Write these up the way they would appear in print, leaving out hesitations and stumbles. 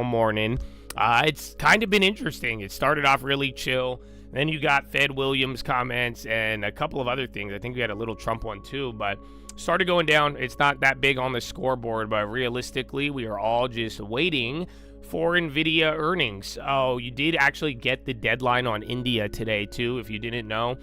morning. It's kind of been interesting. It started off really chill. Then you got Fed Williams comments and a couple of other things. I think we had a little Trump one too, but started going down. It's not that big on the scoreboard, but realistically, we are all just waiting for Nvidia earnings. Oh, you did actually get the deadline on India today too. If you didn't know,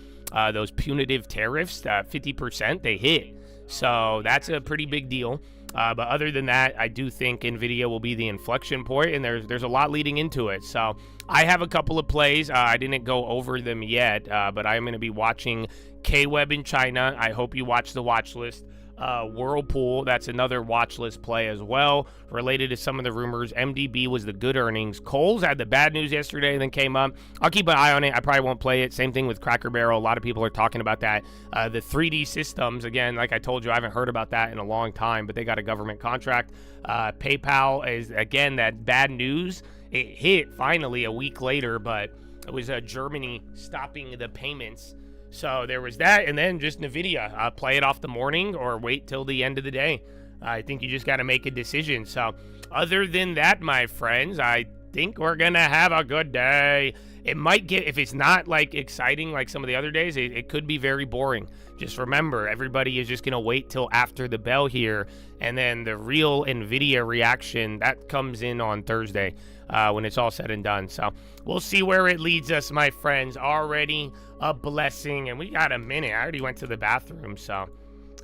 those punitive tariffs, 50%, they hit. So that's a pretty big deal. But other than that, I do think Nvidia will be the inflection point, and there's a lot leading into it. So I have a couple of plays. I didn't go over them yet, but I'm going to be watching K-Web in China. I hope you watch the watch list. Whirlpool, that's another watch list play as well, related to some of the rumors. MDB was the good earnings. Kohl's had the bad news yesterday and then came up. I'll keep an eye on it. I probably won't play it. Same thing with Cracker Barrel. A lot of people are talking about that. The 3D systems, again, like I told you, I haven't heard about that in a long time, but they got a government contract. PayPal is, again, that bad news. It hit finally a week later, but it was Germany stopping the payments. So there was that, and then just Nvidia. Play it off the morning or wait till the end of the day. I think you just got to make a decision. So other than that, my friends, I think we're going to have a good day. It might get, if it's not like exciting like some of the other days, it could be very boring. Just remember, everybody is just going to wait till after the bell here, and then the real Nvidia reaction, that comes in on Thursday when it's all said and done. So we'll see where it leads us, my friends. Already a blessing, and we got a minute. I already went to the bathroom, so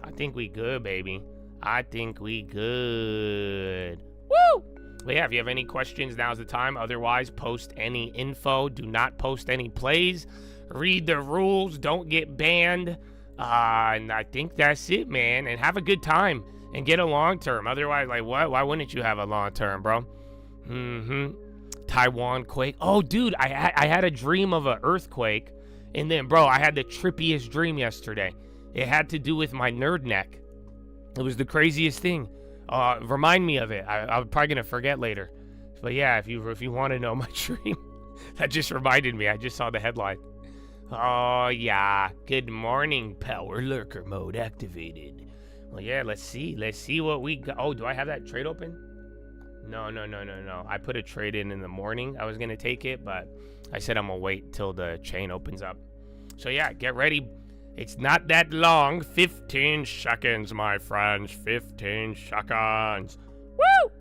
I think we good, baby. I think we good. Woo! But yeah, if you have any questions, now's the time. Otherwise, post any info. Do not post any plays. Read the rules. Don't get banned. And I think that's it, man. And have a good time and get a long term. Otherwise, like, what? Why wouldn't you have a long term, bro? Taiwan quake. Oh, dude, I had a dream of an earthquake. And then, bro, I had the trippiest dream yesterday. It had to do with my nerd neck. It was the craziest thing. Remind me of it. I'm probably going to forget later. But yeah, if you want to know my dream, that just reminded me. I just saw the headline. Oh, yeah. Good morning, power lurker mode activated. Well, yeah, let's see. Let's see what we got. Oh, do I have that trade open? No. I put a trade in the morning. I was going to take it, but I said I'm going to wait till the chain opens up. So, yeah, get ready. It's not that long. 15 seconds, my friends. 15 seconds. Woo!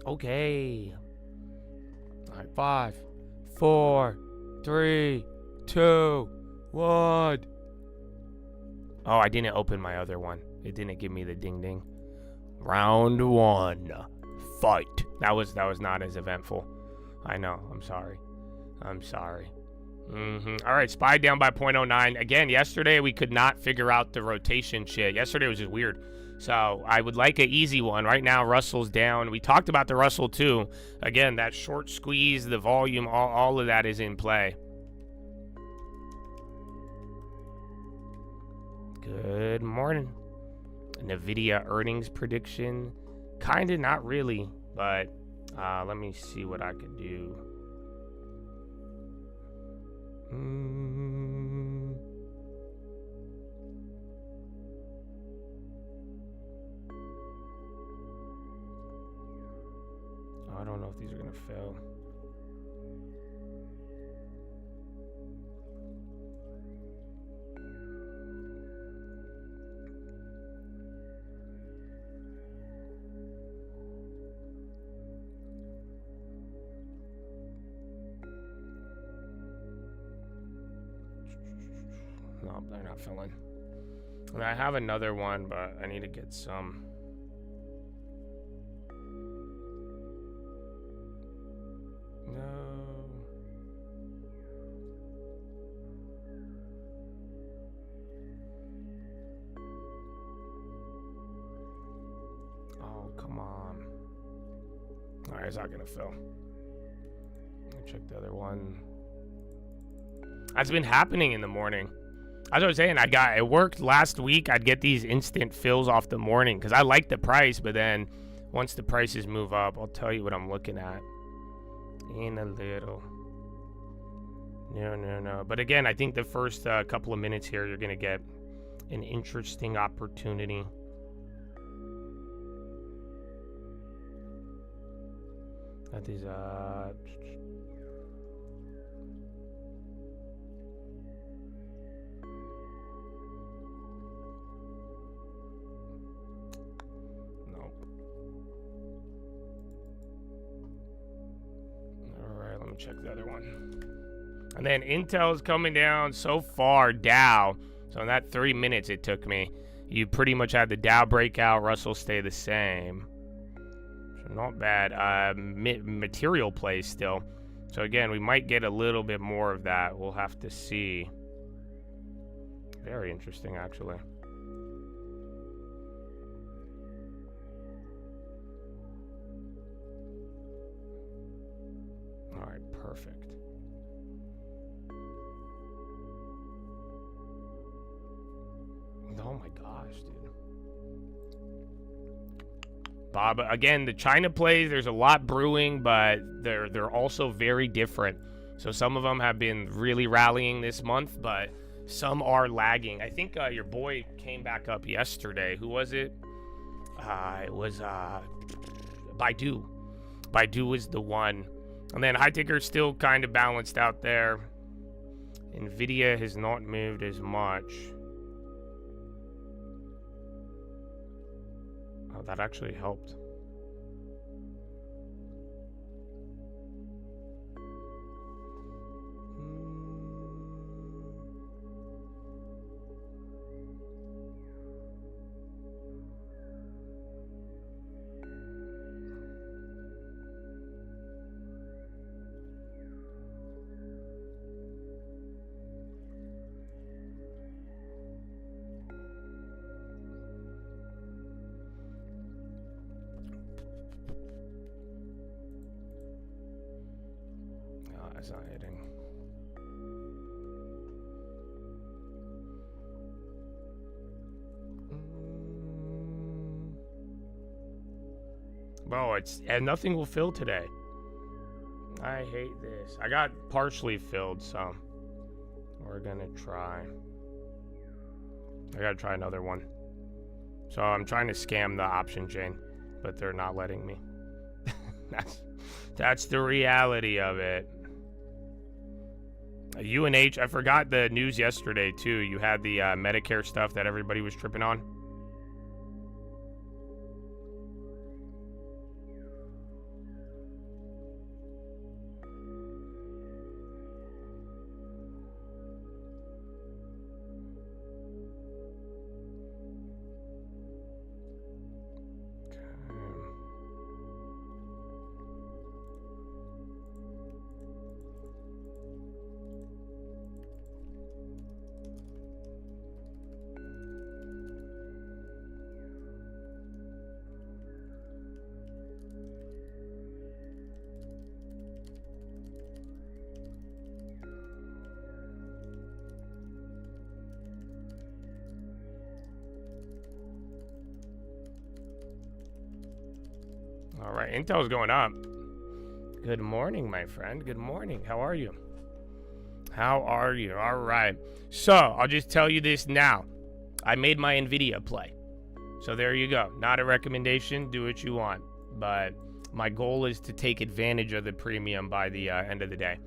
Okay. All right, 5, 4, 3, 2, 1. Oh, I didn't open my other one. It didn't give me the ding ding. Round 1. Fight. That was not as eventful. I know. I'm sorry. All right, SPY down by 0.09. Again, yesterday we could not figure out the rotation shit. Yesterday was just weird. So I would like an easy one. Right now, Russell's down. We talked about the Russell too. Again, that short squeeze, the volume, all of that is in play. Good morning. Nvidia earnings prediction. Kind of, not really, but let me see what I could do. I don't know if these are gonna fail. No, they're not filling. And I have another one, but I need to get some. No. Oh, come on. All right, it's not gonna fill. Let me check the other one. That's been happening in the morning. As I was saying, it worked last week. I'd get these instant fills off the morning because I like the price, but then once the prices move up, I'll tell you what I'm looking at in a little. No. But again, I think the first couple of minutes here, you're going to get an interesting opportunity. Got these, nope. Alright, let me check the other one. And then Intel's coming down so far, Dow. So in that 3 minutes it took me, you pretty much had the Dow breakout, Russell stay the same. So not bad. Material plays still. So again, we might get a little bit more of that. We'll have to see. Very interesting, actually. All right, perfect. Oh my gosh, dude. Bob, again, the China plays, there's a lot brewing, but they're also very different. So some of them have been really rallying this month, but some are lagging. I think your boy came back up yesterday. Who was it? It was Baidu. Baidu was the one. And then high ticker still kind of balanced out there. Nvidia has not moved as much. Oh, that actually helped. It's not hitting. Bro, and nothing will fill today. I hate this. I got partially filled, so we're gonna try. I gotta try another one. So I'm trying to scam the option chain, but they're not letting me. That's the reality of it. UNH, I forgot the news yesterday too. You had the Medicare stuff that everybody was tripping on. All right, Intel's going up. Good morning, my friend. Good morning. How are you? How are you? All right. So I'll just tell you this now. I made my Nvidia play. So there you go. Not a recommendation. Do what you want. But my goal is to take advantage of the premium by the end of the day.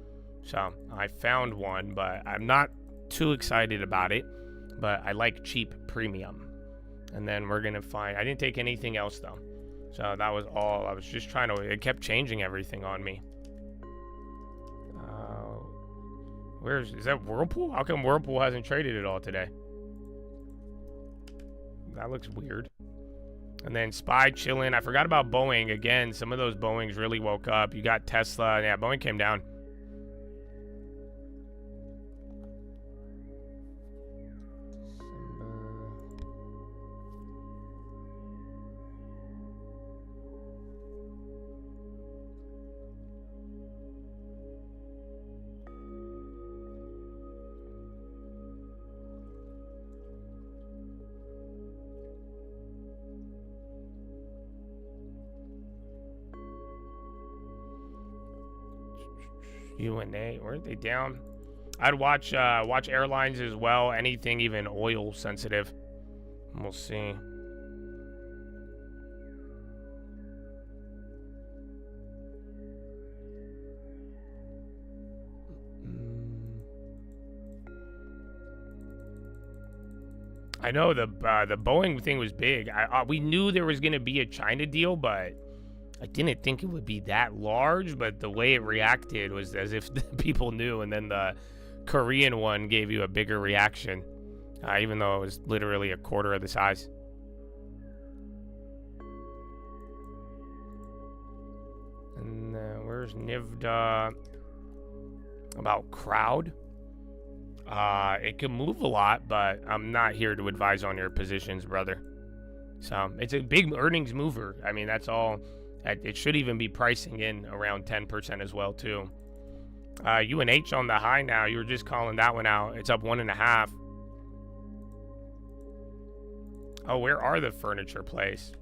So I found one, but I'm not too excited about it. But I like cheap premium. And then we're going to find... I didn't take anything else, though. So that was all. I was just trying to... It kept changing everything on me. Is that Whirlpool? How come Whirlpool hasn't traded at all today? That looks weird. And then SPY chilling. I forgot about Boeing. Again, some of those Boeings really woke up. You got Tesla. Yeah, Boeing came down. UNA, weren't they down? I'd watch airlines as well. Anything even oil sensitive. We'll see. I know the Boeing thing was big. We knew there was going to be a China deal, but I didn't think it would be that large. But the way it reacted was as if people knew, and then the Korean one gave you a bigger reaction, even though it was literally a quarter of the size. And where's NVDA? About crowd? It can move a lot, but I'm not here to advise on your positions, brother. So it's a big earnings mover. I mean, that's all. It should even be pricing in around 10% as well, too. UNH on the high now. You were just calling that one out. It's up 1.5. Oh, where are the furniture plays?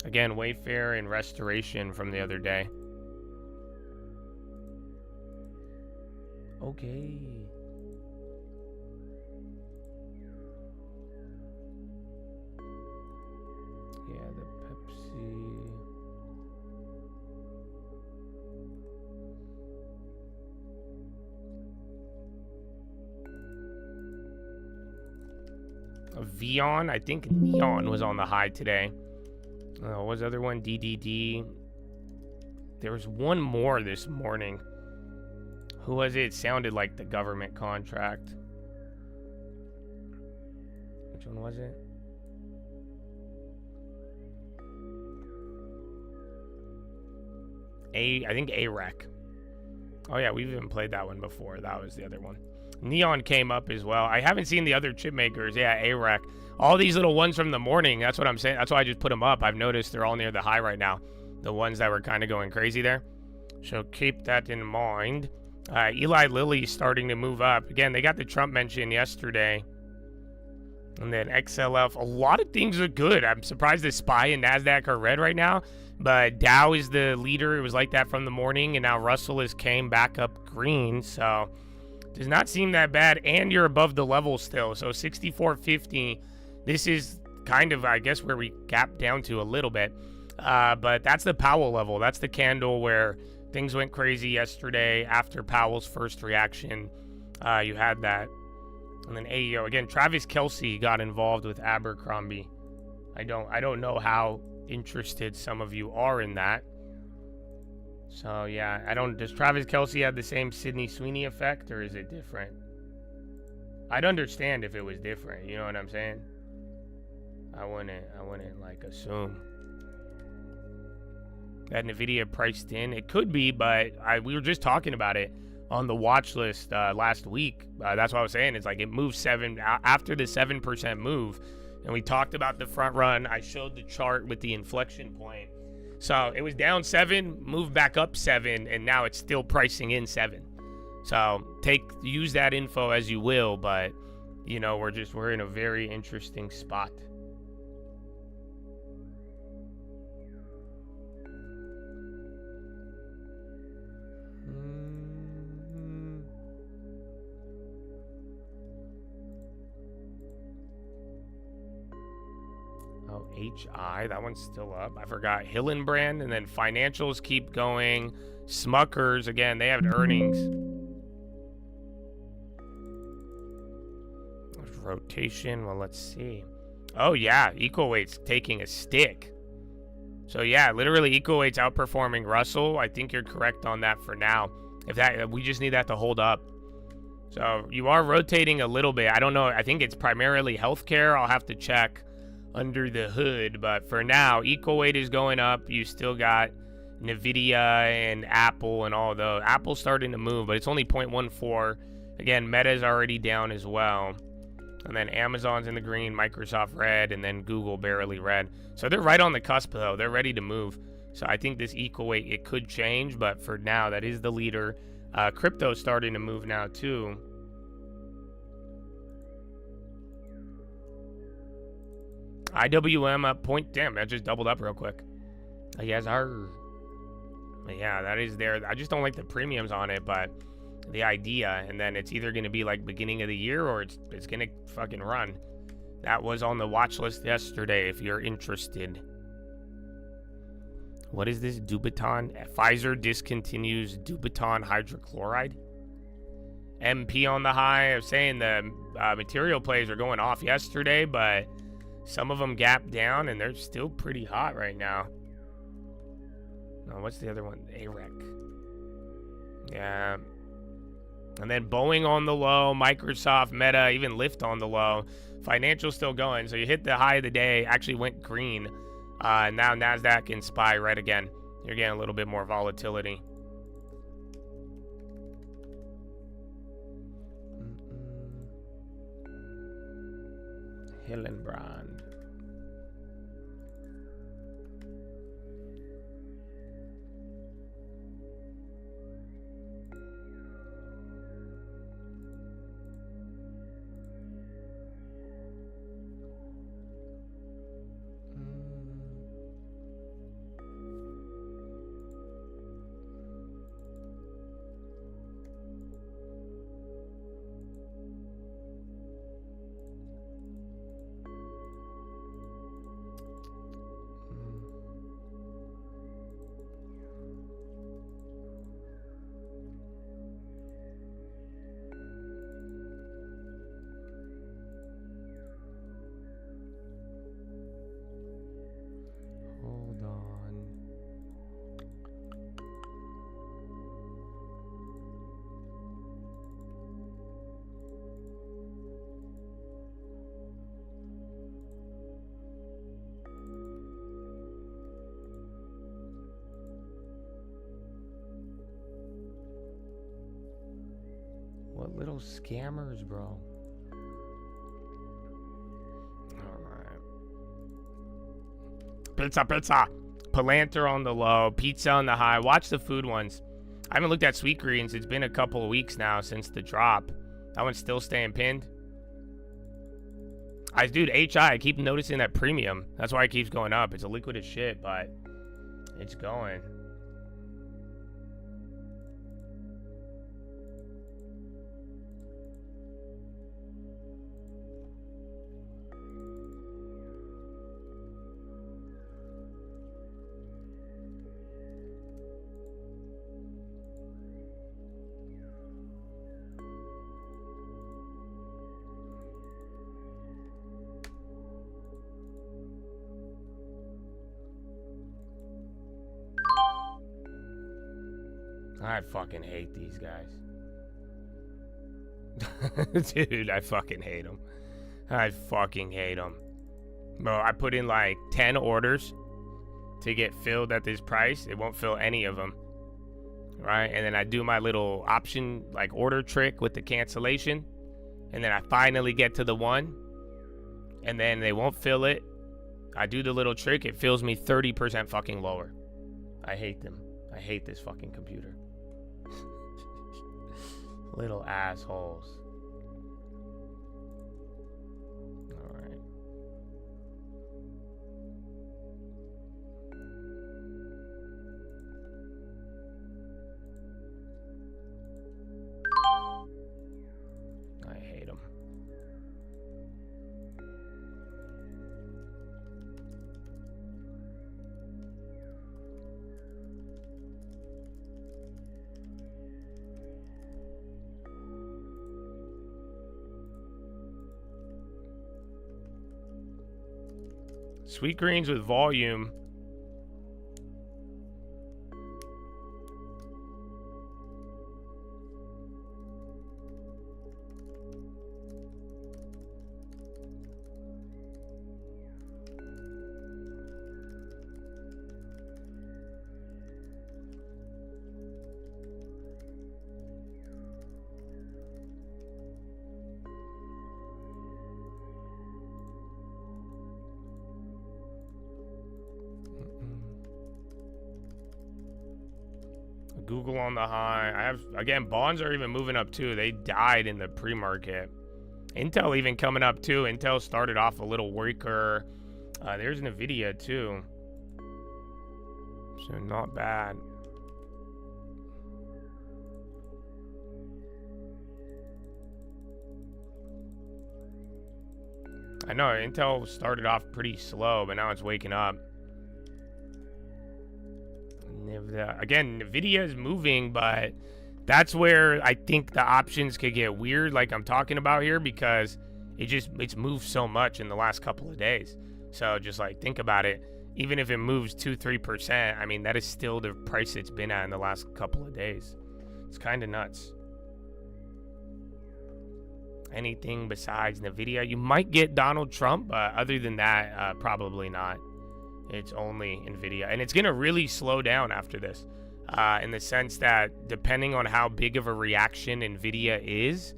Again, Wayfair and Restoration from the other day. Okay. Yeah, the Pepsi. A Vion, I think Neon was on the high today. What was the other one? DDD. There was one more this morning. Who was it? It sounded like the government contract. Which one was it? I think AREC. Oh yeah, we've even played that one before. That was the other one. Neon came up as well. I haven't seen the other chip makers. Yeah, AREC. All these little ones from the morning. That's what I'm saying. That's why I just put them up. I've noticed they're all near the high right now. The ones that were kind of going crazy there. So keep that in mind. Eli Lilly starting to move up. Again, they got the Trump mention yesterday. And then XLF. A lot of things are good. I'm surprised the SPY and NASDAQ are red right now. But Dow is the leader. It was like that from the morning. And now Russell has came back up green. So does not seem that bad. And you're above the level still. So 64.50. This is kind of, I guess, where we gap down to a little bit. But that's the Powell level. That's the candle where things went crazy yesterday after Powell's first reaction. You had that. And then AEO. Again, Travis Kelce got involved with Abercrombie. I don't know how interested some of you are in that. So yeah, does Travis Kelce have the same Sydney Sweeney effect, or is it different? I'd understand if it was different, you know what I'm saying? I wouldn't like assume that Nvidia priced in. It could be, but we were just talking about it on the watch list last week. That's what I was saying. It's like it moved 7 after the 7% move. And we talked about the front run. I showed the chart with the inflection point. So it was down 7, moved back up 7, and now it's still pricing in 7. So use that info as you will, but you know, we're in a very interesting spot. HI, that one's still up. I forgot Hillenbrand, and then financials keep going. Smuckers, again, they have earnings. There's rotation. Well, let's see. Oh yeah, EcoWeight's taking a stick. So yeah, literally EcoWeight's outperforming Russell. I think you're correct on that for now. We just need that to hold up. So you are rotating a little bit. I don't know. I think it's primarily healthcare. I'll have to check under the hood, but for now, EcoWeight is going up. You still got Nvidia and Apple and all those. Apple's starting to move, but it's only 0.14. Again, Meta's already down as well. And then Amazon's in the green, Microsoft red, and then Google barely red. So they're right on the cusp, though. They're ready to move. So I think this EcoWeight, it could change, but for now, that is the leader. Crypto's starting to move now, too. IWM up point. Damn, that just doubled up real quick. Yes, yeah, that is there. I just don't like the premiums on it, but the idea, and then it's either going to be like beginning of the year or it's going to fucking run. That was on the watch list yesterday if you're interested. What is this? Dubiton? Pfizer discontinues Dubiton hydrochloride? MP on the high. I was saying the material plays are going off yesterday, but some of them gapped down, and they're still pretty hot right now. No, what's the other one? AREC. Yeah. And then Boeing on the low, Microsoft, Meta, even Lyft on the low. Financial still going. So you hit the high of the day, actually went green. Now NASDAQ and SPY red again. You're getting a little bit more volatility. Hillenbrand. Hold on. What little scammers, bro? Pizza. Palantir on the low, pizza on the high. Watch the food ones. I haven't looked at sweet greens. It's been a couple of weeks now since the drop. That one's still staying pinned. Dude, HI, I keep noticing that premium. That's why it keeps going up. It's a liquid as shit, but it's going. I fucking hate these guys. Dude, I fucking hate them. I fucking hate them. Bro, I put in like 10 orders to get filled at this price. It won't fill any of them. Right? And then I do my little option, like order trick with the cancellation. And then I finally get to the one. And then they won't fill it. I do the little trick. It fills me 30% fucking lower. I hate them. I hate this fucking computer. Little assholes. Alright. I hate them. Sweet greens with volume. Google on the high. I have, again, bonds are even moving up too. They died in the pre-market. Intel even coming up too. Intel started off a little weaker. There's Nvidia too. So not bad. I know Intel started off pretty slow, but now it's waking up. Again, Nvidia is moving, but that's where I think the options could get weird, like I'm talking about here, because it's moved so much in the last couple of days. So just like think about it. Even if it moves 2-3%, I mean, that is still the price it's been at in the last couple of days. It's kind of nuts. Anything besides Nvidia? You might get Donald Trump, but other than that, probably not. It's only Nvidia. And it's going to really slow down after this, in the sense that depending on how big of a reaction Nvidia is,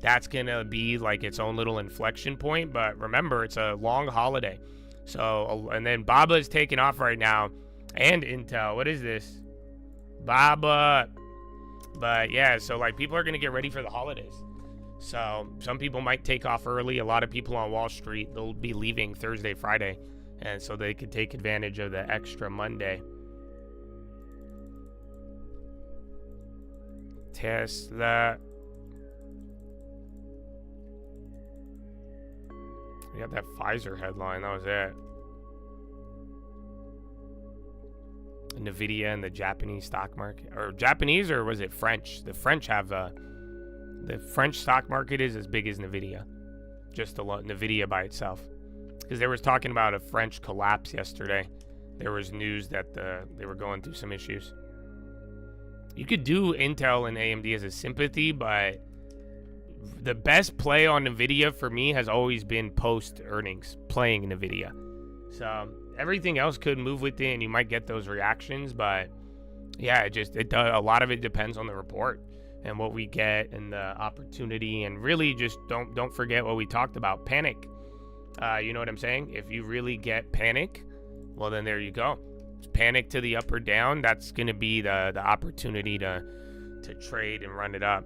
that's going to be like its own little inflection point. But remember, it's a long holiday. So, and then Baba is taking off right now, and Intel. What is this? Baba. But yeah, so like people are going to get ready for the holidays. So some people might take off early. A lot of people on Wall Street, they'll be leaving Thursday, Friday, and so they could take advantage of the extra Monday. Tesla. We got that Pfizer headline. That was it. Nvidia and the Japanese stock market, or Japanese, or was it French? The French have the French stock market is as big as Nvidia, just alone, Nvidia by itself. Because they were talking about a French collapse yesterday. There was news that they were going through some issues. You could do Intel and AMD as a sympathy, but the best play on Nvidia for me has always been post earnings, playing Nvidia. So everything else could move with it, and you might get those reactions. But yeah, it does. A lot of it depends on the report and what we get and the opportunity. And really, just don't forget what we talked about: panic. You know what I'm saying? If you really get panic, well, then there you go. Panic to the up or down. That's going to be the opportunity to trade and run it up.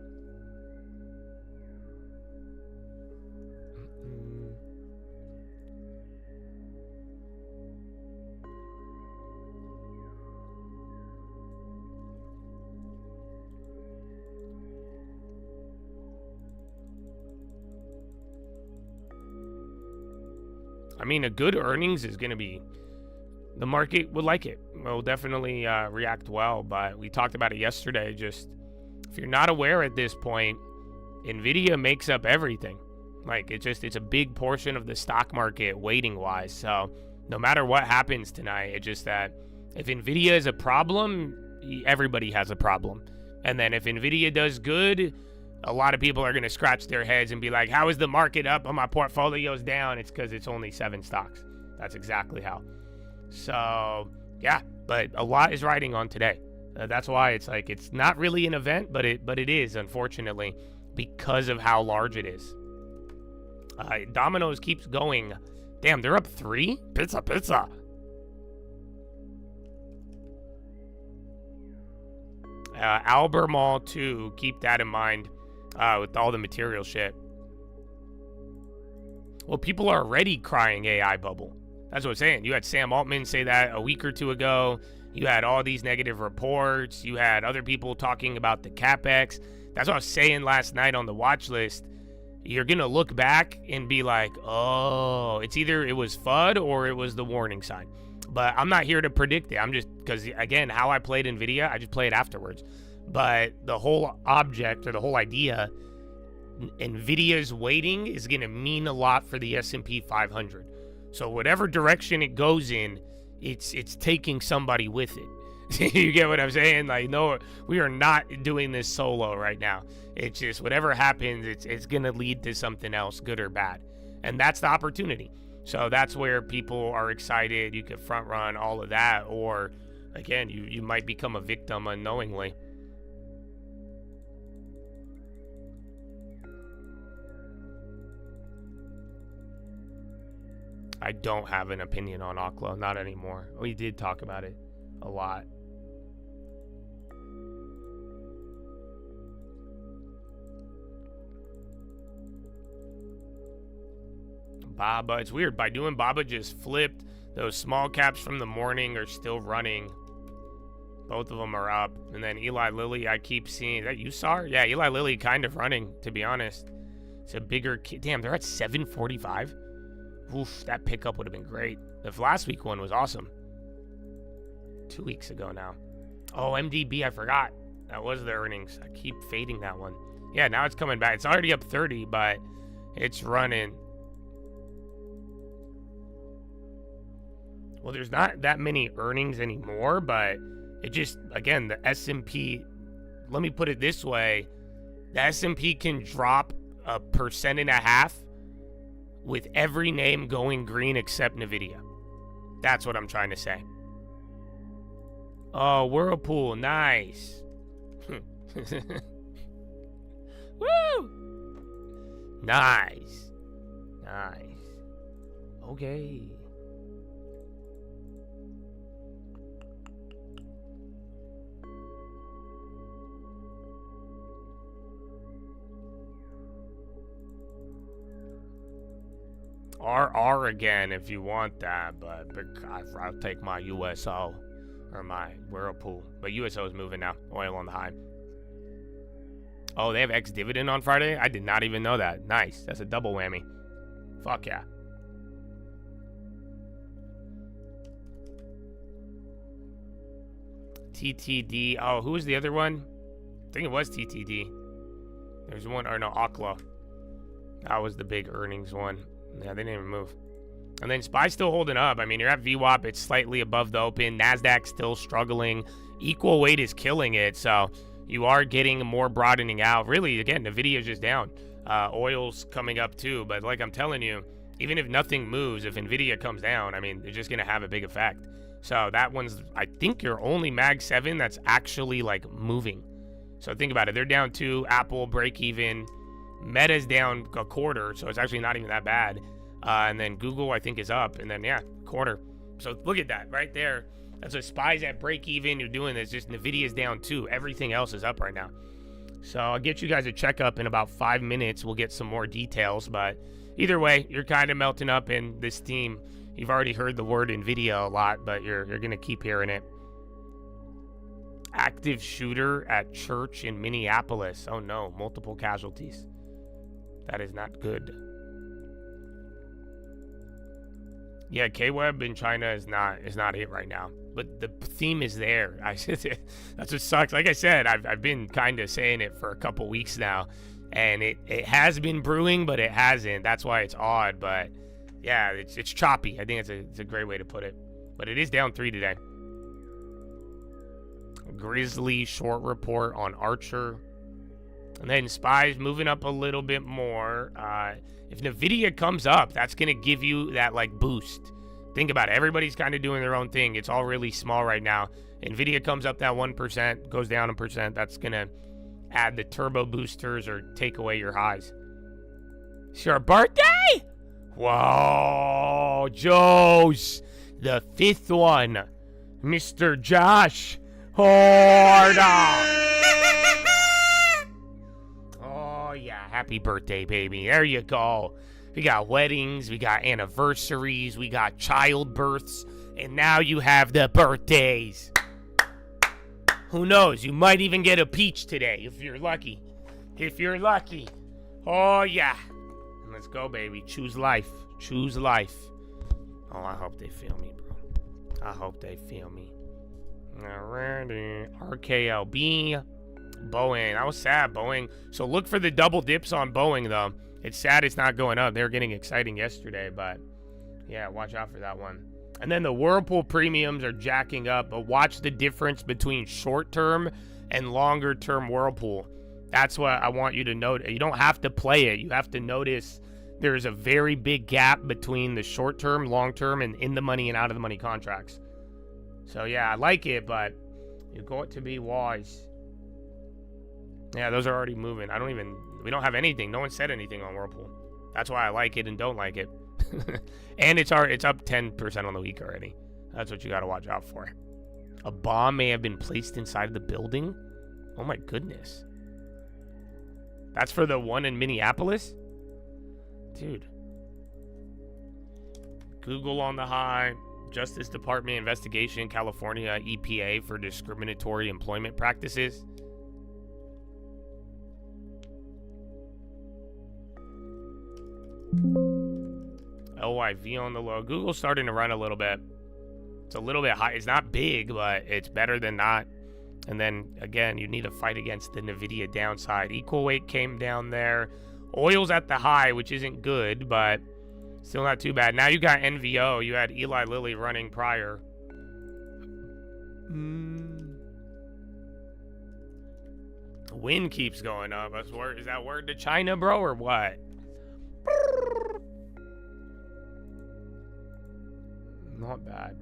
I mean, a good earnings is going to be, the market would like it. It will definitely react well, but we talked about it yesterday. Just, if you're not aware at this point, Nvidia makes up everything. Like, it's a big portion of the stock market weighting-wise. So no matter what happens tonight, it's just that if Nvidia is a problem, everybody has a problem. And then if Nvidia does good, a lot of people are going to scratch their heads and be like, how is the market up and my portfolio's down? It's because it's only 7 stocks. That's exactly how. So, yeah, but a lot is riding on today. That's why it's like, it's not really an event, but it is, unfortunately, because of how large it is. Domino's keeps going. Damn, they're up 3? Pizza. Albemarle, too. Keep that in mind. With all the material shit. Well, people are already crying AI bubble. That's what I'm saying. You had Sam Altman say that a week or two ago. You had all these negative reports. You had other people talking about the CapEx. That's what I was saying last night on the watch list. You're going to look back and be like, oh, it's either it was FUD or it was the warning sign. But I'm not here to predict it. I'm just, because, again, how I played NVIDIA, I just play it afterwards. But the whole object, or the whole idea, NVIDIA's weighting is going to mean a lot for the S&P 500. So whatever direction it goes in, it's taking somebody with it. You get what I'm saying? Like, no, we are not doing this solo right now. It's just whatever happens, it's going to lead to something else, good or bad. And that's the opportunity. So that's where people are excited. You could front run all of that. Or, again, you might become a victim unknowingly. I don't have an opinion on Okla, not anymore. We did talk about it a lot. Baba, it's weird. By doing Baba just flipped. Those small caps from the morning are still running. Both of them are up. And then Eli Lilly, I keep seeing. Is that USAR? Yeah, Eli Lilly kind of running, to be honest. It's a bigger... Damn, they're at 745? Oof, that pickup would have been great. The last week one was awesome. 2 weeks ago now. Oh, MDB, I forgot. That was the earnings. I keep fading that one. Yeah, now it's coming back. It's already up 30, but it's running. Well, there's not that many earnings anymore, but it just, again, the S&P, let me put it this way. The S&P can drop 1.5% with every name going green except Nvidia. That's what I'm trying to say. Oh, Whirlpool, nice. Woo! Nice. Nice. Okay. RR again if you want that, but I'll take my USO or my Whirlpool. But USO is moving now. Oil on the high. Oh, they have ex-dividend on Friday? I did not even know that. Nice. That's a double whammy. Fuck yeah. TTD. Oh, who was the other one? I think it was TTD. There's one, or no, Okla. That was the big earnings one. Yeah, they didn't even move. And then SPY's still holding up. I mean, you're at VWAP. It's slightly above the open. NASDAQ still struggling. Equal weight is killing it. So you are getting more broadening out. Really, again, Nvidia's just down. Oil's coming up too. But like I'm telling you, even if nothing moves, if Nvidia comes down, I mean, they're just going to have a big effect. So that one's, I think, your only Mag 7 that's actually like moving. So think about it. They're down 2. Apple break even. Meta's down a quarter, so it's actually not even that bad. And then Google, I think, is up. And then, yeah, quarter. So look at that right there. That's what SPY's at break even. You're doing this. Just Nvidia's down 2. Everything else is up right now. So I'll get you guys a checkup in about 5 minutes. We'll get some more details. But either way, you're kind of melting up in this theme. You've already heard the word Nvidia a lot, but you're going to keep hearing it. Active shooter at church in Minneapolis. Oh, no. Multiple casualties. That is not good. Yeah, K-Web in China is not it right now. But the theme is there. That's what sucks. Like I said, I've been kind of saying it for a couple weeks now. And it has been brewing, but it hasn't. That's why it's odd. But yeah, it's choppy. I think it's a great way to put it. But it is down 3 today. Grizzly short report on Archer. And then SPY's moving up a little bit more. If Nvidia comes up, that's going to give you that, like, boost. Think about it. Everybody's kind of doing their own thing. It's all really small right now. Nvidia comes up that 1%, goes down 1%. That's going to add the turbo boosters or take away your highs. It's your birthday? Whoa, Joe's the 5th one. Mr. Josh Horda. Yeah, happy birthday, baby. There you go. We got weddings, we got anniversaries, we got childbirths, and now you have the birthdays. Who knows? You might even get a peach today if you're lucky. If you're lucky. Oh, yeah. Let's go, baby. Choose life. Choose life. Oh, I hope they feel me, bro. I hope they feel me. Alrighty. RKLB. Boeing. I was sad, Boeing. So look for the double dips on Boeing, though. It's sad it's not going up. They were getting exciting yesterday, but yeah, watch out for that one. And then the Whirlpool premiums are jacking up, but watch the difference between short-term and longer-term Whirlpool. That's what I want you to note. You don't have to play it. You have to notice there's a very big gap between the short-term, long-term, and in-the-money and out-of-the-money contracts. So yeah, I like it, but you got to be wise. Yeah, those are already moving. We don't have anything. No one said anything on Whirlpool. That's why I like it and don't like it. And it's up 10% on the week already. That's what you got to watch out for. A bomb may have been placed inside the building. Oh my goodness. That's for the one in Minneapolis? Dude. Google on the high. Justice Department investigation, California EPA for discriminatory employment practices. LYV on the low. Google's starting to run a little bit. It's a little bit high. It's not big, but it's better than not. And then, again, you need to fight against the Nvidia downside. Equal weight came down there. Oil's at the high, which isn't good, but still not too bad. Now you got NVO. You had Eli Lilly running prior. Wind keeps going up. Is that word to China, bro, or what? Not bad.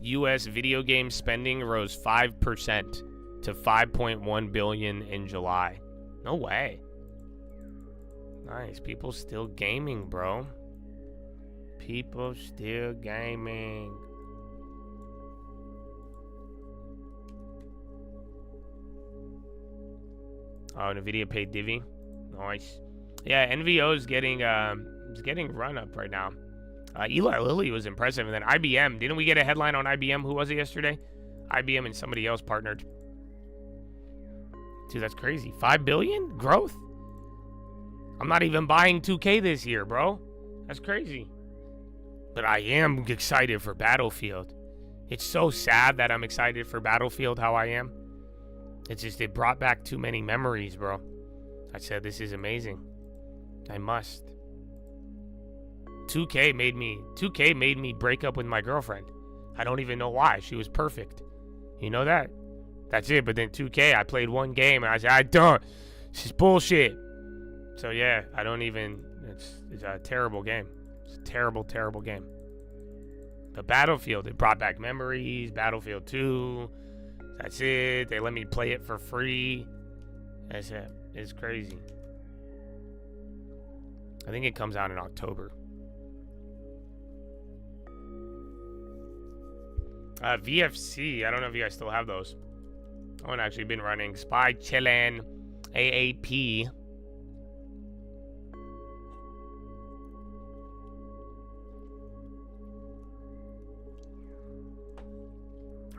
U.S. video game spending rose 5% to $5.1 billion in July. No way. Nice. People still gaming, bro. People still gaming. Oh, Nvidia paid divvy. Nice. Yeah, NVO is getting run up right now. Eli Lilly was impressive, and then IBM. Didn't we get a headline on IBM? Who was it yesterday? IBM and somebody else partnered. Dude, that's crazy. 5 billion growth. I'm not even buying 2K this year, bro. That's crazy. But I am excited for Battlefield. It's so sad that I'm excited for Battlefield how I am. It's just, it brought back too many memories, bro. I said, this is amazing. I must. 2K made me break up with my girlfriend. I don't even know why. She was perfect. You know that? That's it. But then 2K, I played one game and I said, I don't. This is bullshit. So yeah, I don't even. It's a terrible game. It's a terrible, terrible game. But Battlefield, it brought back memories. Battlefield 2. That's it. They let me play it for free. That's it. It's crazy. I think it comes out in October. VFC, I don't know if you guys still have those. I haven't actually been running. Spy Chillin, AAP.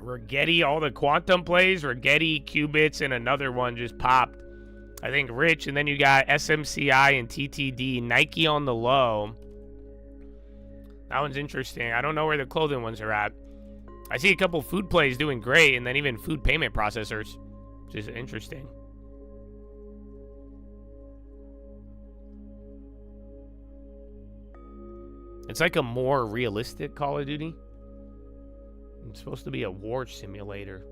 Rigetti, all the quantum plays. Rigetti, Qubits, and another one just popped. I think Rich, and then you got SMCI and TTD. Nike on the low. That one's interesting. I don't know where the clothing ones are at. I see a couple food plays doing great, and then even food payment processors, which is interesting. It's like a more realistic Call of Duty. It's supposed to be a war simulator.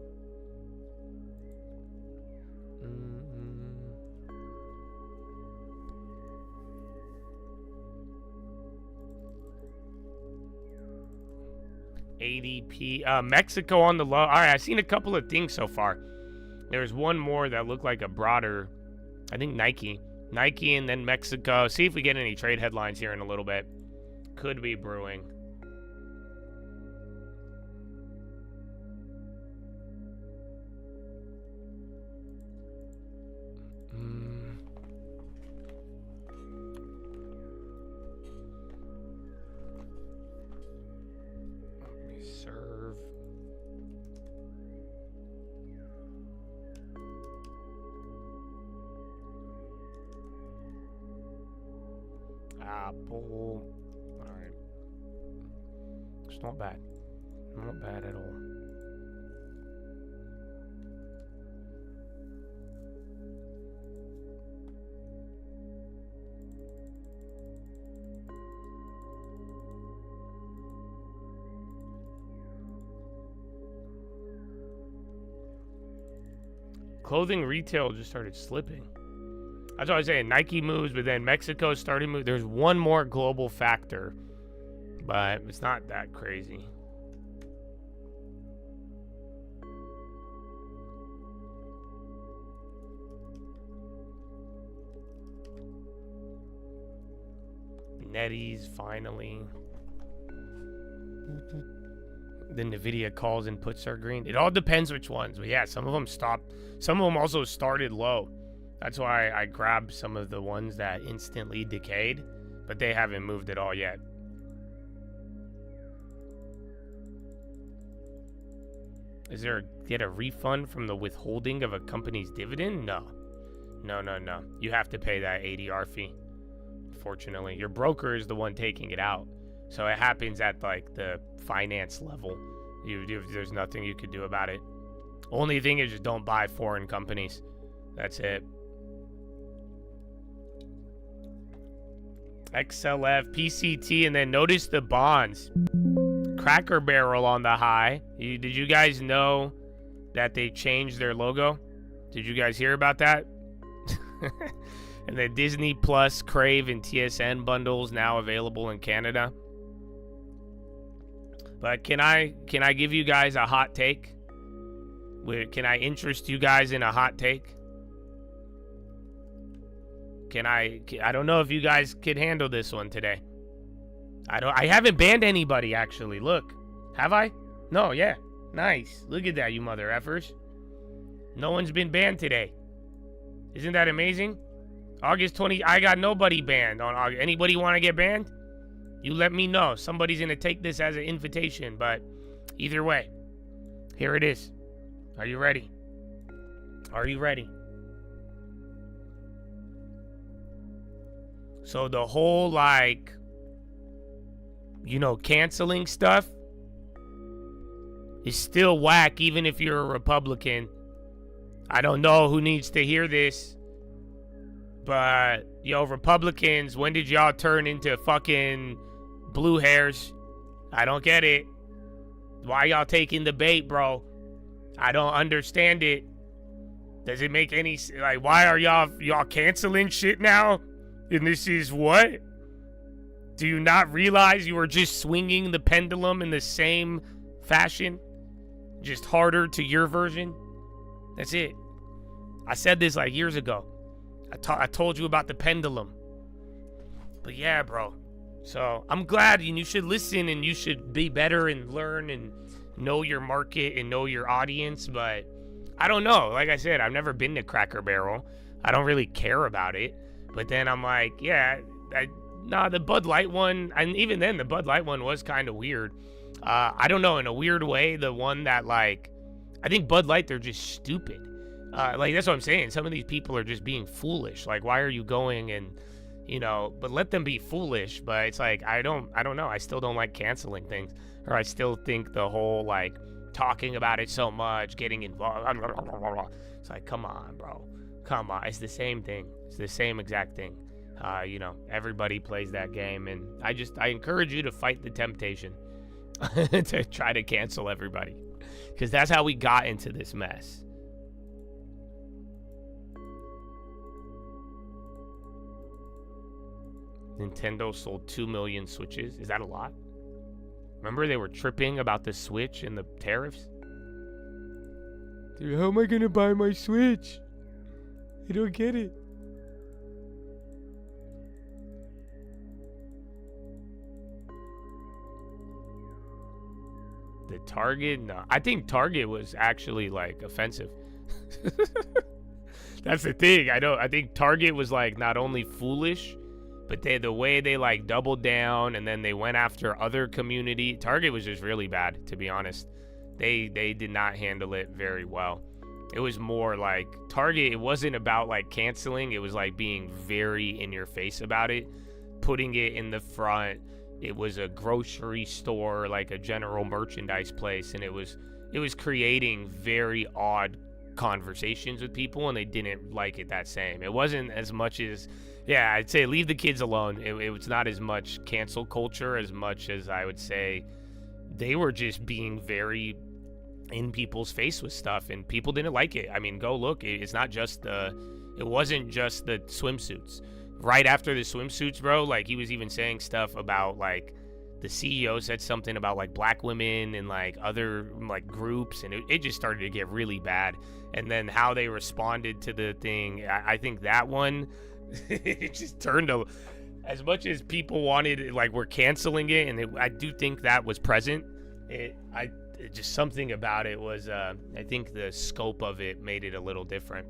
ADP. Mexico on the low. All right, I've seen a couple of things so far. There's one more that looked like a broader, I think Nike. Nike and then Mexico. See if we get any trade headlines here in a little bit. Could be brewing. Apple. Alright. It's not bad. Not bad at all. Clothing retail just started slipping. That's what I was saying. Nike moves, but then Mexico started moving. There's one more global factor, but it's not that crazy. Nettie's finally. Then Nvidia calls and puts our green. It all depends which ones, but yeah, some of them stopped. Some of them also started low. That's why I grabbed some of the ones that instantly decayed, but they haven't moved at all yet. Is there get a refund from the withholding of a company's dividend? No. No. You have to pay that ADR fee. Unfortunately, your broker is the one taking it out, So it happens at like the finance level. There's nothing you could do about it. Only thing is just don't buy foreign companies. That's it. XLF, PCT, and then notice the bonds. Cracker Barrel on the high. Did you guys know that they changed their logo? Did you guys hear about that? And the Disney Plus, Crave, and TSN bundles now available in Canada. But can I give you guys a hot take? Can I interest you guys in a hot take? I don't know if you guys could handle this one today. I haven't banned anybody, actually. Look. Have I? No, yeah. Nice. Look at that, you mother effers. No one's been banned today. Isn't that amazing? August 20, I got nobody banned on August. Anybody want to get banned? You let me know. Somebody's going to take this as an invitation, but either way, here it is. Are you ready? Are you ready? So the whole, like, you know, canceling stuff is still whack, even if you're a Republican. I don't know who needs to hear this, but, yo, Republicans, when did y'all turn into fucking blue hairs? I don't get it. Why y'all taking the bait, bro? I don't understand it. Does it make any, like, why are y'all canceling shit now? And this is what? Do you not realize you are just swinging the pendulum in the same fashion? Just harder to your version? That's it. I said this like years ago. I told you about the pendulum. But yeah, bro. So I'm glad, and you should listen, and you should be better and learn and know your market and know your audience. But I don't know. Like I said, I've never been to Cracker Barrel. I don't really care about it. But then I'm like, yeah, the Bud Light one, and even then the Bud Light one was kind of weird. I don't know, in a weird way, the one that, like, I think Bud Light, they're just stupid. Like, that's what I'm saying. Some of these people are just being foolish. Like, why are you going and, you know, but let them be foolish. But it's like, I don't know. I still don't like canceling things. Or I still think the whole, like, talking about it so much, getting involved. It's like, come on, bro. Come on. It's the same thing. It's the same exact thing. You know, everybody plays that game. And I encourage you to fight the temptation to try to cancel everybody. Because that's how we got into this mess. Nintendo sold 2 million Switches. Is that a lot? Remember they were tripping about the Switch and the tariffs? Dude, how am I going to buy my Switch? I don't get it. The Target? No. I think Target was actually, like, offensive. That's the thing. I think Target was, like, not only foolish, but the way they, like, doubled down and then they went after other community. Target was just really bad, to be honest. They did not handle it very well. It was more like Target, it wasn't about, like, canceling. It was, like, being very in your face about it, putting it in the front. It was a grocery store, like a general merchandise place, and it was creating very odd conversations with people, and they didn't like it that same. It wasn't as much as, yeah, I'd say leave the kids alone. It was not as much cancel culture as much as I would say they were just being very in people's face with stuff, and people didn't like it. I mean, go look. It wasn't just the swimsuits. Right after the swimsuits, bro, like, he was even saying stuff about, like, the CEO said something about, like, black women and, like, other, like, groups, and it just started to get really bad. And then how they responded to the thing, I think that one, it just turned to, as much as people wanted, like, were canceling it, and I do think that was present. Just something about it was, I think the scope of it made it a little different.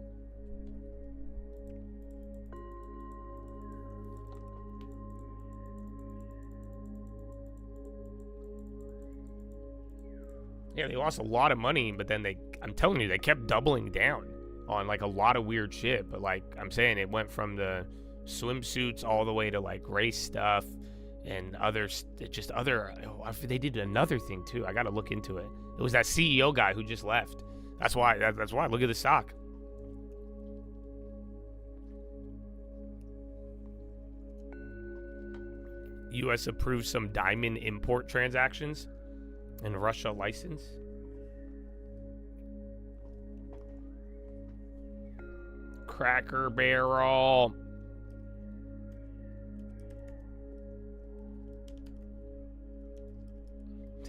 Yeah, they lost a lot of money, but then I'm telling you, they kept doubling down on, like, a lot of weird shit. But, like I'm saying, it went from the swimsuits all the way to, like, race stuff. and others, they did another thing too. I got to look into it. It was that CEO guy who just left. That's why. Look at the stock. U.S. approved some diamond import transactions, and Russia license. Cracker Barrel.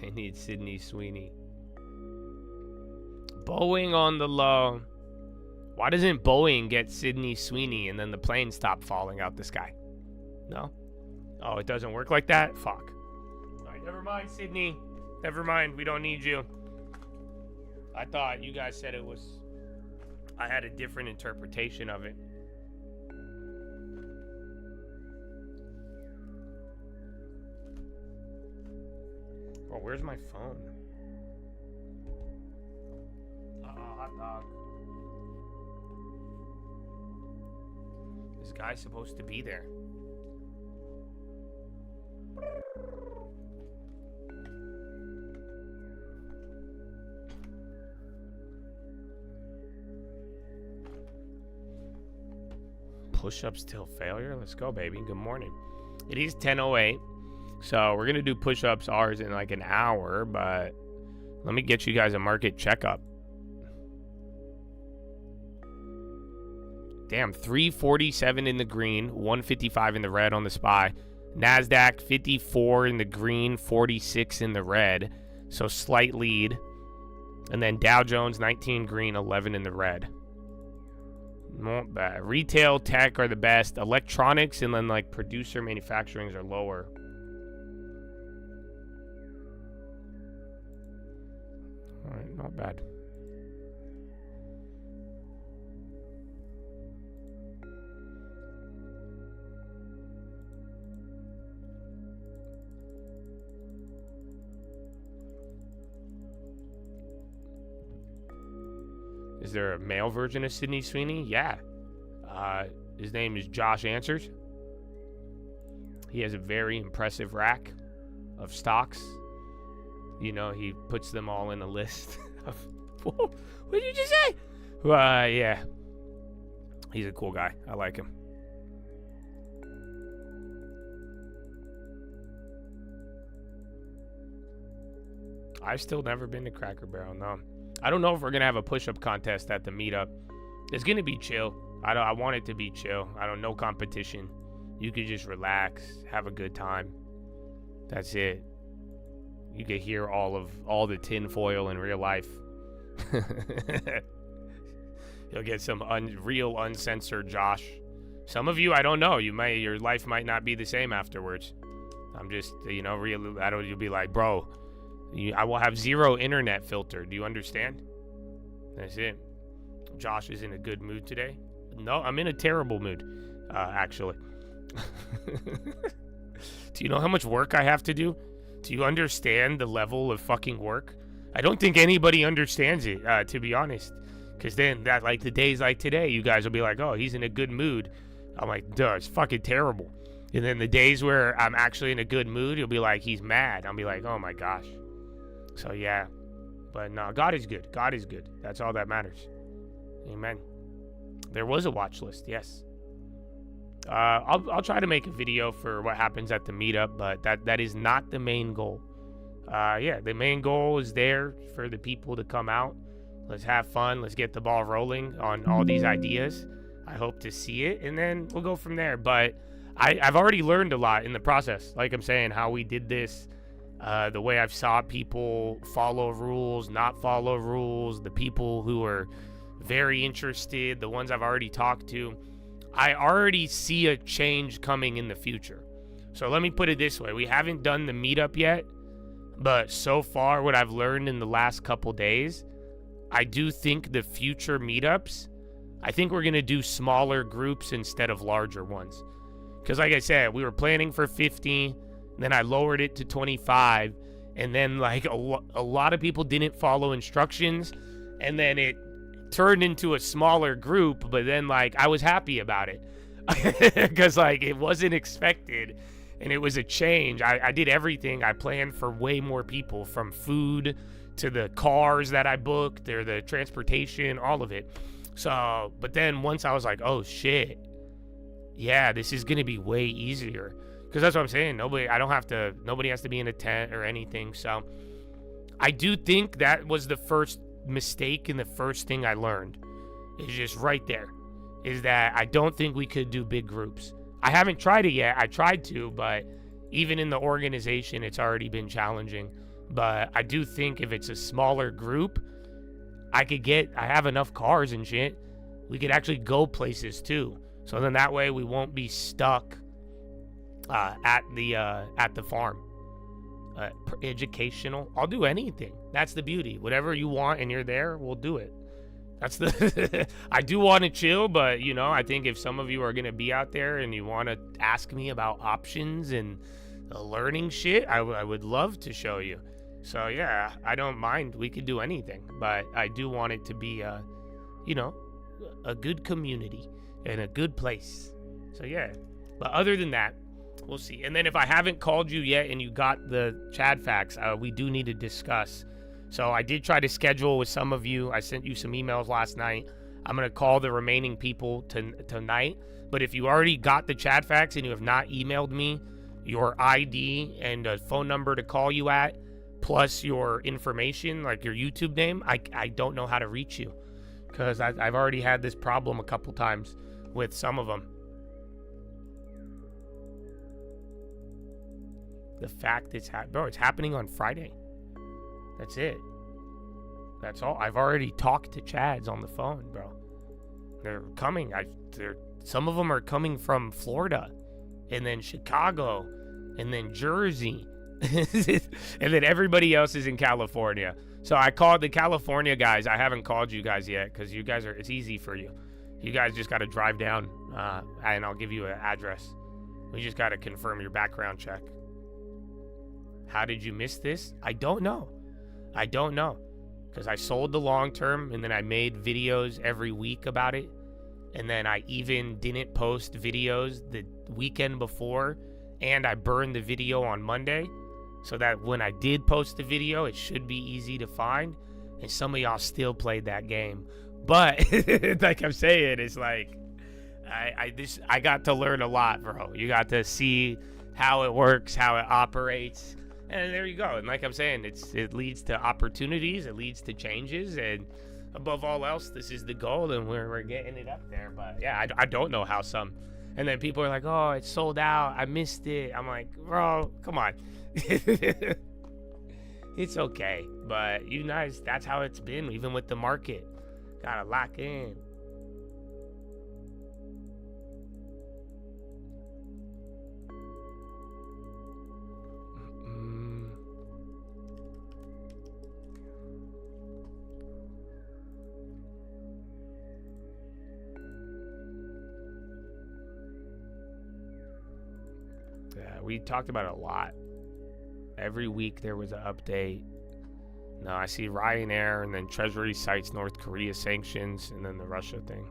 They need Sydney Sweeney. Boeing on the low. Why doesn't Boeing get Sydney Sweeney and then the planes stop falling out the sky? No? Oh, it doesn't work like that? Fuck. All right, never mind, Sydney. Never mind. We don't need you. I thought you guys said it was... I had a different interpretation of it. Oh, where's my phone? Hot dog. This guy's supposed to be there. Push-ups till failure. Let's go, baby. Good morning. It is 10:08. So we're going to do push-ups ours in like an hour, but let me get you guys a market checkup. Damn, 347 in the green, 155 in the red on the SPY. NASDAQ, 54 in the green, 46 in the red. So slight lead. And then Dow Jones, 19 green, 11 in the red. Not bad. Retail, tech are the best. Electronics and then like producer manufacturings are lower. All right, not bad. Is there a male version of Sydney Sweeney? Yeah. His name is Josh Answers. He has a very impressive rack of stocks. You know, he puts them all in a list of... What did you just say? Yeah. He's a cool guy. I like him. I've still never been to Cracker Barrel, no. I don't know if we're going to have a push-up contest at the meetup. It's going to be chill. I want it to be chill. No competition. You could just relax, have a good time. That's it. You could hear all the tinfoil in real life. You'll get some real uncensored Josh. Some of you, I don't know. Your life might not be the same afterwards. I'm just, you'll be like, bro, I will have zero internet filter. Do you understand? That's it. Josh is in a good mood today. No, I'm in a terrible mood, actually. Do you know how much work I have to do? Do you understand the level of fucking work? I don't think anybody understands it, to be honest. Because then, the days like today, you guys will be like, oh, he's in a good mood. I'm like, duh, it's fucking terrible. And then the days where I'm actually in a good mood, you'll be like, he's mad. I'll be like, oh my gosh. So yeah, but no, God is good. God is good. That's all that matters. Amen. There was a watch list, yes. I'll try to make a video for what happens at the meetup, but that is not the main goal. Yeah, the main goal is there for the people to come out. Let's have fun. Let's get the ball rolling on all these ideas. I hope to see it, and then we'll go from there. But I've already learned a lot in the process. Like I'm saying, how we did this. The way I've saw people follow rules, not follow rules, the people who are very interested, the ones I've already talked to, I already see a change coming in the future. So let me put it this way. We haven't done the meetup yet, but so far what I've learned in the last couple days, I do think the future meetups, I think we're going to do smaller groups instead of larger ones. Because like I said, we were planning for 50, then I lowered it to 25, and then a lot of people didn't follow instructions, and then it turned into a smaller group, but then I was happy about it because it wasn't expected, And it was a change. I did everything. I planned for way more people, from food to the cars that I booked, or the transportation, all of it. So, but then once I was like, oh shit, yeah, this is gonna be way easier. Because that's what I'm saying. Nobody has to be in a tent or anything. So I do think that was the first mistake and the first thing I learned. Is just right there. Is that I don't think we could do big groups. I haven't tried it yet. I tried to, but even in the organization, it's already been challenging. But I do think if it's a smaller group, I have enough cars and shit. We could actually go places too. So then that way we won't be stuck at the farm. Educational. I'll do anything. That's the beauty. Whatever you want and you're there, we'll do it. That's the I do want to chill, but you know, I think if some of you are gonna be out there and you want to ask me about options and learning shit, I would love to show you. So yeah, I don't mind. We could do anything, but I do want it to be a good community and a good place. So yeah, but other than that, we'll see. And then if I haven't called you yet and you got the Chad facts, we do need to discuss. So I did try to schedule with some of you. I sent you some emails last night. I'm going to call the remaining people tonight. But if you already got the Chad facts and you have not emailed me your ID and a phone number to call you at, plus your information, like your YouTube name, I don't know how to reach you. Because I've already had this problem a couple times with some of them. The fact it's happening on Friday. That's it. That's all. I've already talked to Chads on the phone, bro. They're coming. Some of them are coming from Florida, and then Chicago, and then Jersey, and then everybody else is in California. So I called the California guys. I haven't called you guys yet because you guys it's easy for you. You guys just got to drive down, and I'll give you an address. We just got to confirm your background check. How did you miss this? I don't know. Because I sold the long term, and then I made videos every week about it. And then I even didn't post videos the weekend before, and I burned the video on Monday, so that when I did post the video, it should be easy to find. And some of y'all still played that game. But like I'm saying, it's like I got to learn a lot, bro. You got to see how it works, how it operates. And there you go. And like I'm saying, it leads to opportunities, it leads to changes, and above all else, this is the goal, and we're getting it up there. But yeah, I don't know how some. And then people are like, oh, it's sold out, I missed it. I'm like, bro, come on. It's okay. But you guys, that's how it's been, even with the market. Gotta lock in. Yeah, we talked about it a lot. Every week there was an update. No, I see Ryanair, and then Treasury cites North Korea sanctions, and then the Russia thing.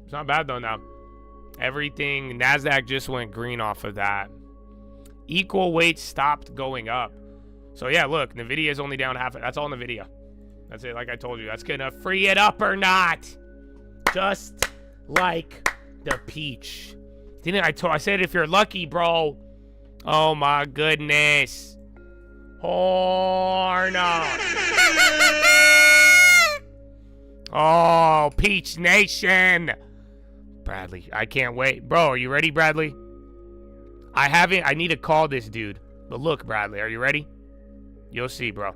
It's not bad though now. Everything, NASDAQ just went green off of that. Equal weight stopped going up. So yeah, look, Nvidia is only down half. That's all Nvidia. That's it. Like I told you, that's gonna free it up or not. Just like the peach. Didn't I said if you're lucky, bro. Oh my goodness. Or not. Oh, Peach Nation. Bradley, I can't wait. Bro, are you ready, Bradley? I need to call this dude. But look, Bradley, are you ready? You'll see, bro.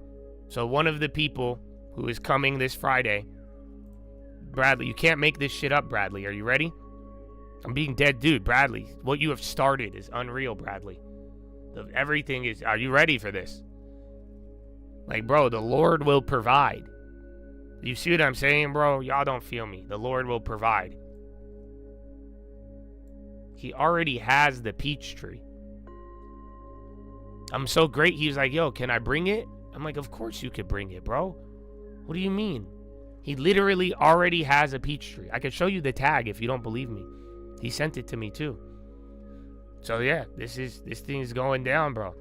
So one of the people who is coming this Friday, Bradley, you can't make this shit up, Bradley. Are you ready? I'm being dead, dude. Bradley, what you have started is unreal, Bradley. Everything is, are you ready for this? Like, bro, the Lord will provide. You see what I'm saying, bro? Y'all don't feel me. The Lord will provide. He already has the peach tree. I'm so great. He was like, yo, can I bring it? I'm like, of course you could bring it, bro. What do you mean? He literally already has a peach tree. I can show you the tag if you don't believe me. He sent it to me too. So yeah, this thing is going down, bro.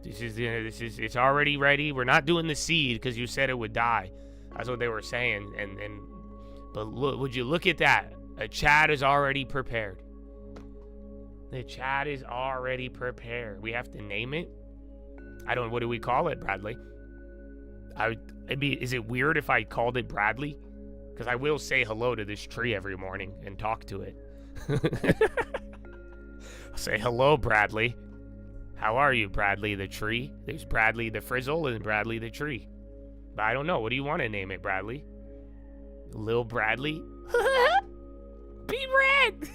It's already ready. We're not doing the seed because you said it would die. That's what they were saying. But look, would you look at that? A chat is already prepared. The chat is already prepared. We have to name it. What do we call it, Bradley? Is it weird if I called it Bradley? Because I will say hello to this tree every morning and talk to it. I'll say, hello, Bradley. How are you, Bradley the tree? There's Bradley the frizzle and Bradley the tree. But I don't know. What do you want to name it, Bradley? Lil Bradley? Be red!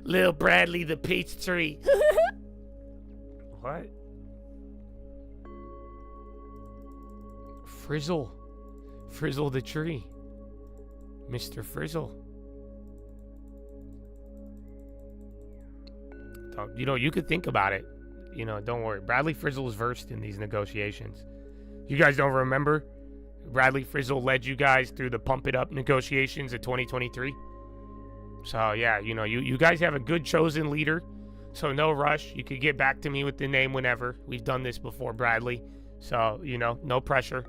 Lil Bradley the peach tree. What? Frizzle. Frizzle the tree. Mr. Frizzle. You could think about it. Don't worry. Bradley Frizzle is versed in these negotiations. You guys don't remember? Bradley Frizzle led you guys through the Pump It Up negotiations of 2023. So, yeah, you guys have a good chosen leader. So, no rush. You could get back to me with the name whenever. We've done this before, Bradley. So, no pressure.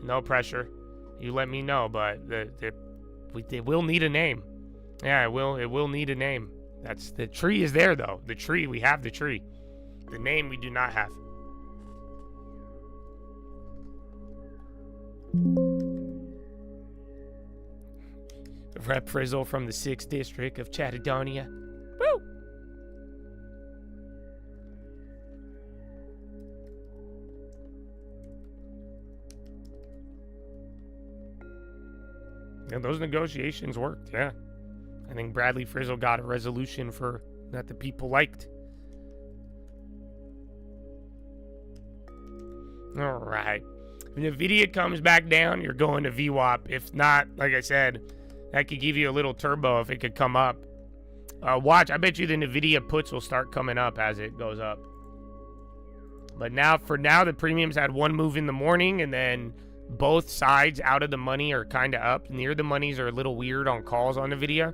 No pressure. You let me know, but it will need a name. Yeah, it will need a name. The tree is there, though. The tree, we have the tree. The name we do not have. Rep Frizzle from the 6th District of Chattadonia. Woo! Yeah, those negotiations worked, yeah. I think Bradley Frizzle got a resolution that the people liked. All right. If Nvidia comes back down, you're going to VWAP. If not, like I said, that could give you a little turbo if it could come up. Watch, I bet you the Nvidia puts will start coming up as it goes up. But for now, the premiums had one move in the morning, and then both sides out of the money are kind of up. Near the monies are a little weird on calls on Nvidia.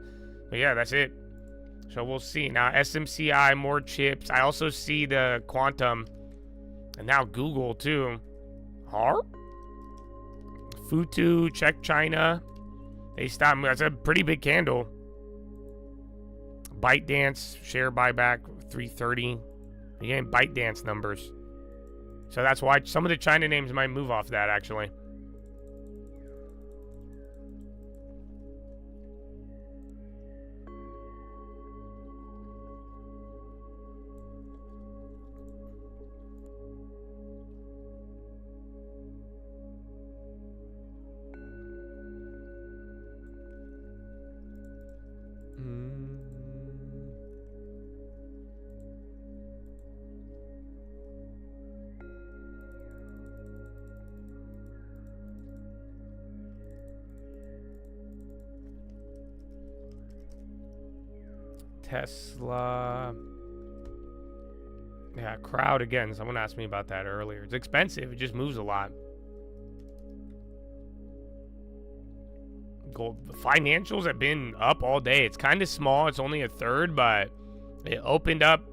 But yeah, that's it. So we'll see. Now, SMCI, more chips. I also see the Quantum. And now Google, too. Futu, check China. They stopped. That's a pretty big candle. ByteDance, share buyback, 330. Again, ByteDance numbers. So that's why some of the China names might move off that, actually. Tesla. Yeah, crowd again. Someone asked me about that earlier. It's expensive. It just moves a lot. Gold. The financials have been up all day. It's kind of small. It's only a third, but it opened up,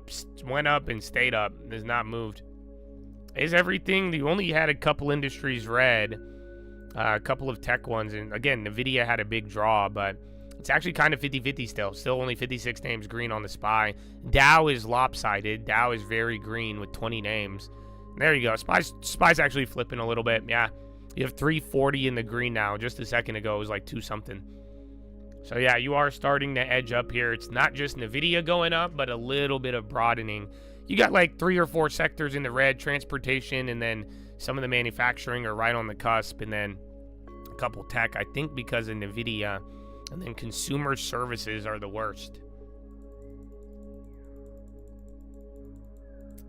went up, and stayed up. It has not moved. Is everything? You only had a couple industries red, a couple of tech ones, and again, Nvidia had a big draw, but it's actually kind of 50-50 still. Still only 56 names green on the SPY. Dow is lopsided. Dow is very green with 20 names. There you go. SPY's actually flipping a little bit. Yeah. You have 340 in the green now. Just a second ago, it was like 2 something. So yeah, you are starting to edge up here. It's not just Nvidia going up, but a little bit of broadening. You got like 3 or 4 sectors in the red, transportation, and then some of the manufacturing are right on the cusp, and then a couple tech, I think because of Nvidia. And then consumer services are the worst.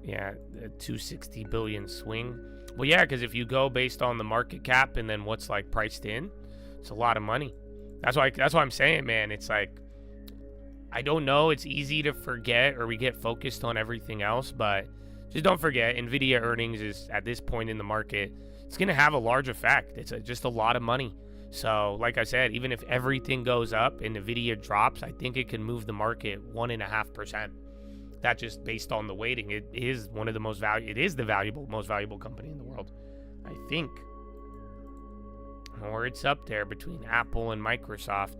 Yeah, a 260 billion swing. Well, yeah, because if you go based on the market cap and then what's like priced in, it's a lot of money. That's why I'm saying, man, it's like I don't know. It's easy to forget, or we get focused on everything else, but just don't forget, Nvidia earnings is, at this point in the market, it's going to have a large effect. It's just a lot of money. So, like I said, even if everything goes up and Nvidia drops, I think it can move the market 1.5%. That's just based on the weighting. It is one of the most it is the most valuable company in the world, I think. Or it's up there between Apple and Microsoft.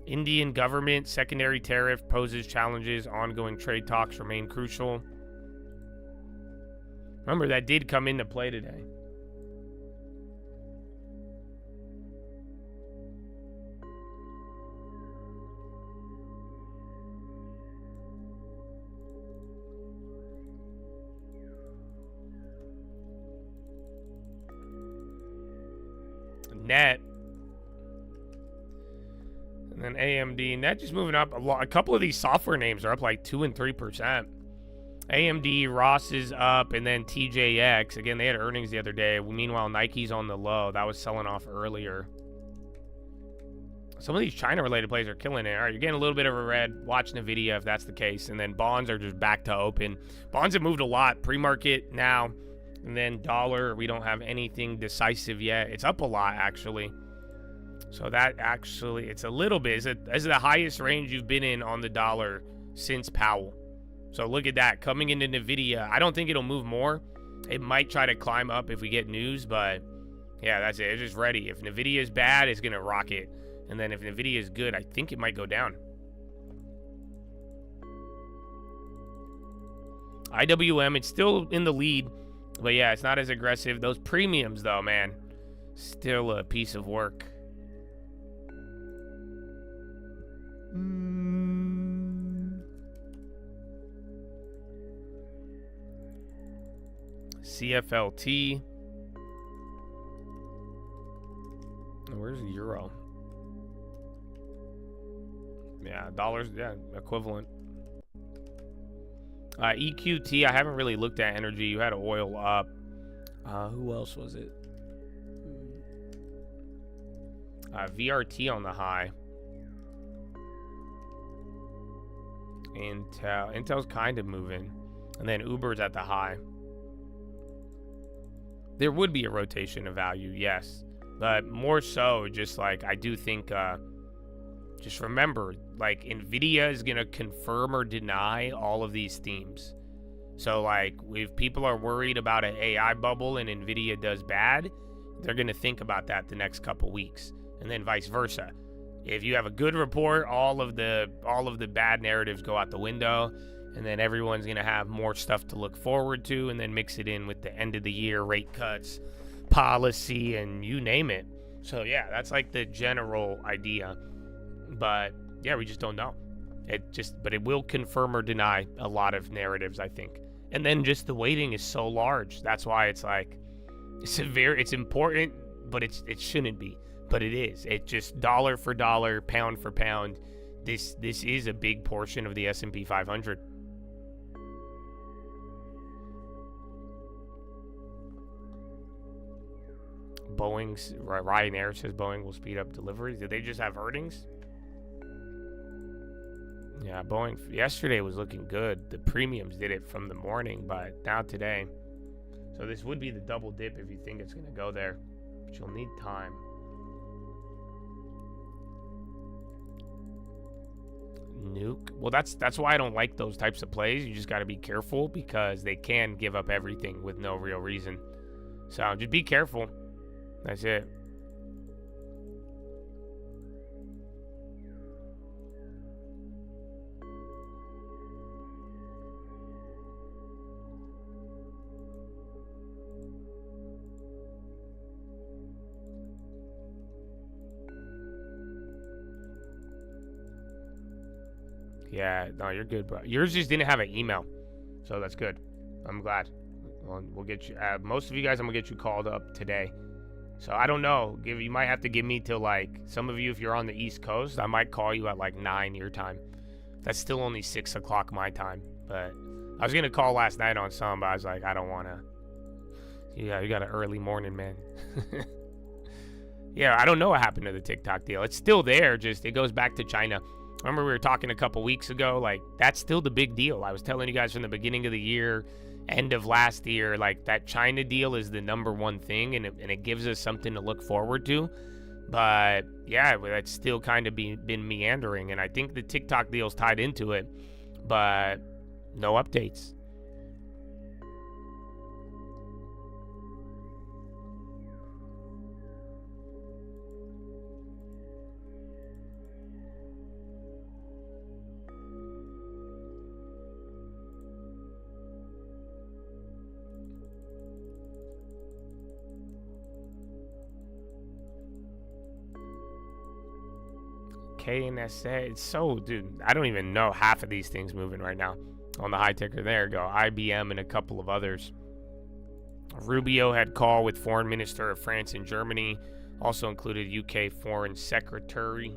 Indian government secondary tariff poses challenges. Ongoing trade talks remain crucial. Remember, that did come into play today. Net. And then AMD. Net just moving up a lot. A couple of these software names are up like 2 and 3%. AMD, Ross is up, and then TJX. Again, they had earnings the other day. Meanwhile, Nike's on the low. That was selling off earlier. Some of these China-related plays are killing it. All right, you're getting a little bit of a red. Watch NVIDIA if that's the case. And then bonds are just back to open. Bonds have moved a lot. Pre-market now. And then dollar, we don't have anything decisive yet. It's up a lot, actually. So that actually, it's a little bit. It's the highest range you've been in on the dollar since Powell. So look at that. Coming into NVIDIA, I don't think it'll move more. It might try to climb up if we get news, but yeah, that's it. It's just ready. If NVIDIA is bad, it's going to rocket. And then if NVIDIA is good, I think it might go down. IWM, it's still in the lead. But yeah, it's not as aggressive. Those premiums, though, man, still a piece of work. CFLT. Where's the euro? Yeah, dollars, yeah, equivalent. EQT, I haven't really looked at energy. You had oil up. Who else was it? VRT on the high. Intel's kind of moving. And then Uber's at the high. There would be a rotation of value, yes. But more so, just like, I do think, just remember, like, NVIDIA is going to confirm or deny all of these themes. So, like, if people are worried about an AI bubble and NVIDIA does bad, they're going to think about that the next couple weeks. And then vice versa. If you have a good report, all of the bad narratives go out the window. And then everyone's going to have more stuff to look forward to, and then mix it in with the end of the year rate cuts, policy, and you name it. So, yeah, that's like the general idea. But yeah, we just don't know. But it will confirm or deny a lot of narratives, I think. And then just the weighting is so large. That's why it's like, it's important, but it shouldn't be. But it is. It just dollar for dollar, pound for pound. This is a big portion of the S&P 500. Ryanair says Boeing will speed up deliveries. Did they just have earnings? Yeah, Boeing yesterday was looking good. The premiums did it from the morning, but now today. So this would be the double dip if you think it's going to go there. But you'll need time. Nuke. Well, that's why I don't like those types of plays. You just got to be careful because they can give up everything with no real reason. So just be careful. That's it. Yeah, no, you're good, bro. Yours just didn't have an email, so that's good. I'm glad. We'll get you. Most of you guys, I'm gonna get you called up today. So I don't know. You might have to give me till like some of you, if you're on the East Coast, I might call you at like 9 your time. That's still only 6 o'clock my time. But I was gonna call last night on some, but I was like, I don't wanna. Yeah, you got an early morning, man. Yeah, I don't know what happened to the TikTok deal. It's still there, just it goes back to China. Remember we were talking a couple weeks ago, like that's still the big deal. I was telling you guys from the beginning of the year, end of last year, like that China deal is the number one thing, and it gives us something to look forward to. But yeah, that's still kind of been meandering, and I think the TikTok deal's tied into it, but no updates. KNSA, it's so, dude, I don't even know half of these things moving right now on the high ticker. There you go, IBM and a couple of others. Rubio had call with Foreign Minister of France and Germany, also included UK Foreign Secretary.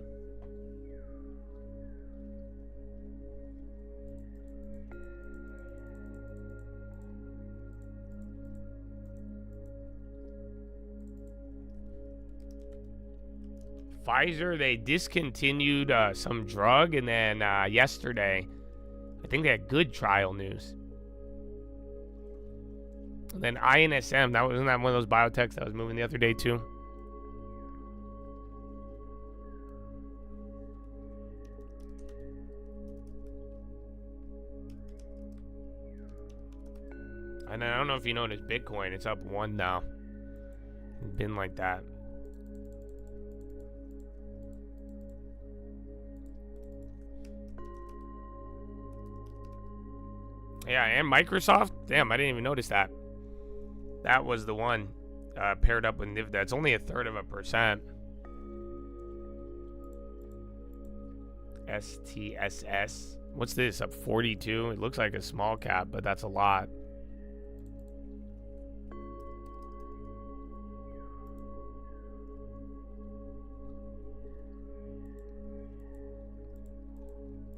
Pfizer, they discontinued some drug, and then yesterday, I think they had good trial news. And then INSM, wasn't that one of those biotechs that was moving the other day too? And I don't know if you noticed Bitcoin, it's up 1 now. It's been like that. Yeah, and Microsoft. Damn, I didn't even notice that. That was the one paired up with NVDA. It's only 1/3%. STSS. What's this? Up 42. It looks like a small cap, but that's a lot.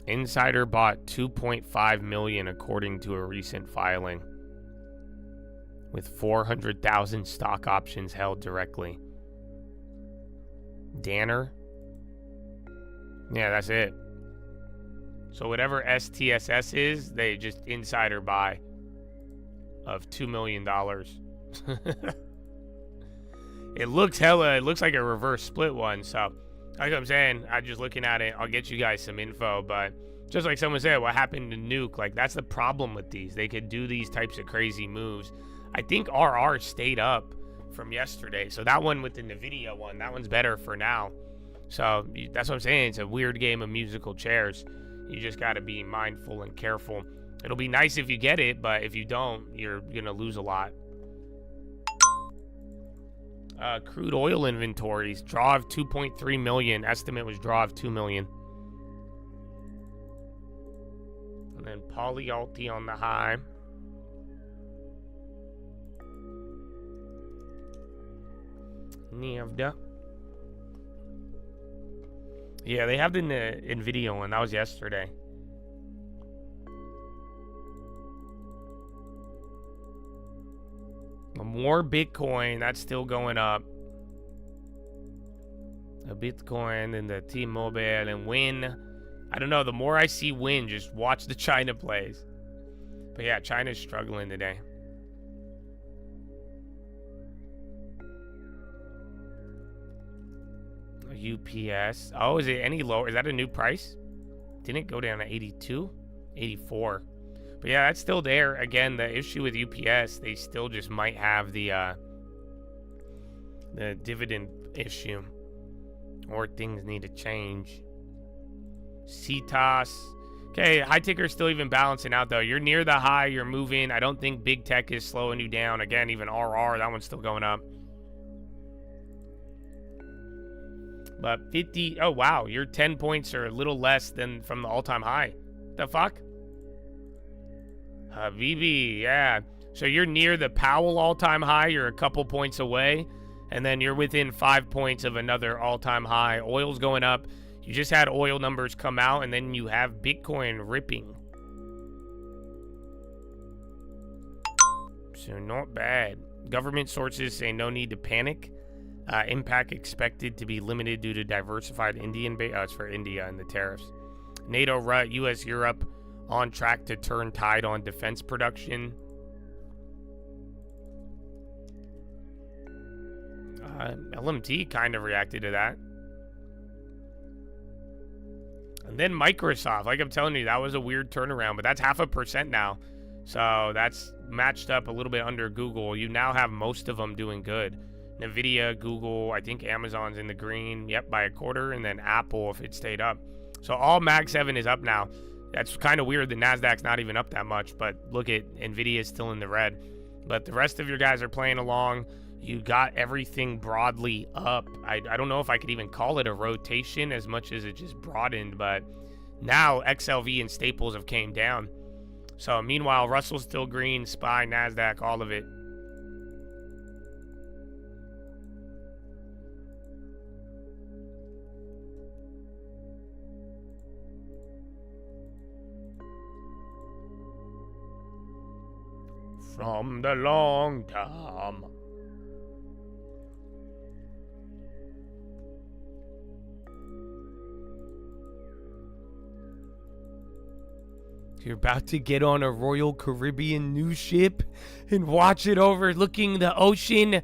Insider bought 2.5 million according to a recent filing, with 400,000 stock options held directly. Danner? Yeah, that's it. So whatever STSS is, they just insider buy of $2 million. It looks like a reverse split one, so like I'm saying, I'm just looking at it. I'll get you guys some info, but just like someone said, what happened to Nuke? Like, that's the problem with these. They could do these types of crazy moves. I think RR stayed up from yesterday. So that one with the Nvidia one, that one's better for now. So that's what I'm saying. It's a weird game of musical chairs. You just got to be mindful and careful. It'll be nice if you get it, but if you don't, you're going to lose a lot. Crude oil inventories, draw of 2.3 million. Estimate was draw of 2 million. And then Polyalti on the high. Nvidia. Yeah, they have the Nvidia one. That was yesterday. More Bitcoin, that's still going up. A Bitcoin and the T-Mobile and Win. I don't know, the more I see Win, just watch the China plays. But yeah, China's struggling today. UPS. Oh, is it any lower? Is that a new price? Didn't it go down to 82? 84. But yeah, that's still there. Again, the issue with UPS, they still just might have the dividend issue, or things need to change. CTOS. Okay, high ticker is still even balancing out though. You're near the high, you're moving. I don't think big tech is slowing you down. Again, even RR, that one's still going up. But 50, oh wow, your 10 points are a little less than from the all-time high. The fuck? Habibi, yeah. So you're near the Powell all-time high. You're a couple points away. And then you're within 5 points of another all-time high. Oil's going up. You just had oil numbers come out, and then you have Bitcoin ripping. So not bad. Government sources say no need to panic. Impact expected to be limited due to diversified Indian base. Oh, it's for India and the tariffs. NATO rut, U.S. Europe on track to turn tide on defense production. LMT kind of reacted to that. And then Microsoft, like I'm telling you, that was a weird turnaround, but that's 0.5% now. So that's matched up a little bit under Google. You now have most of them doing good. Nvidia, Google, I think Amazon's in the green, yep, by 1/4, and then Apple if it stayed up. So all Mag 7 is up now. That's kind of weird. The NASDAQ's not even up that much, but look at Nvidia is still in the red. But the rest of your guys are playing along. You got everything broadly up. I don't know if I could even call it a rotation as much as it just broadened, but now XLV and Staples have came down. So meanwhile, Russell's still green, SPY, NASDAQ, all of it. From the long time. You're about to get on a Royal Caribbean new ship and watch it overlooking the ocean.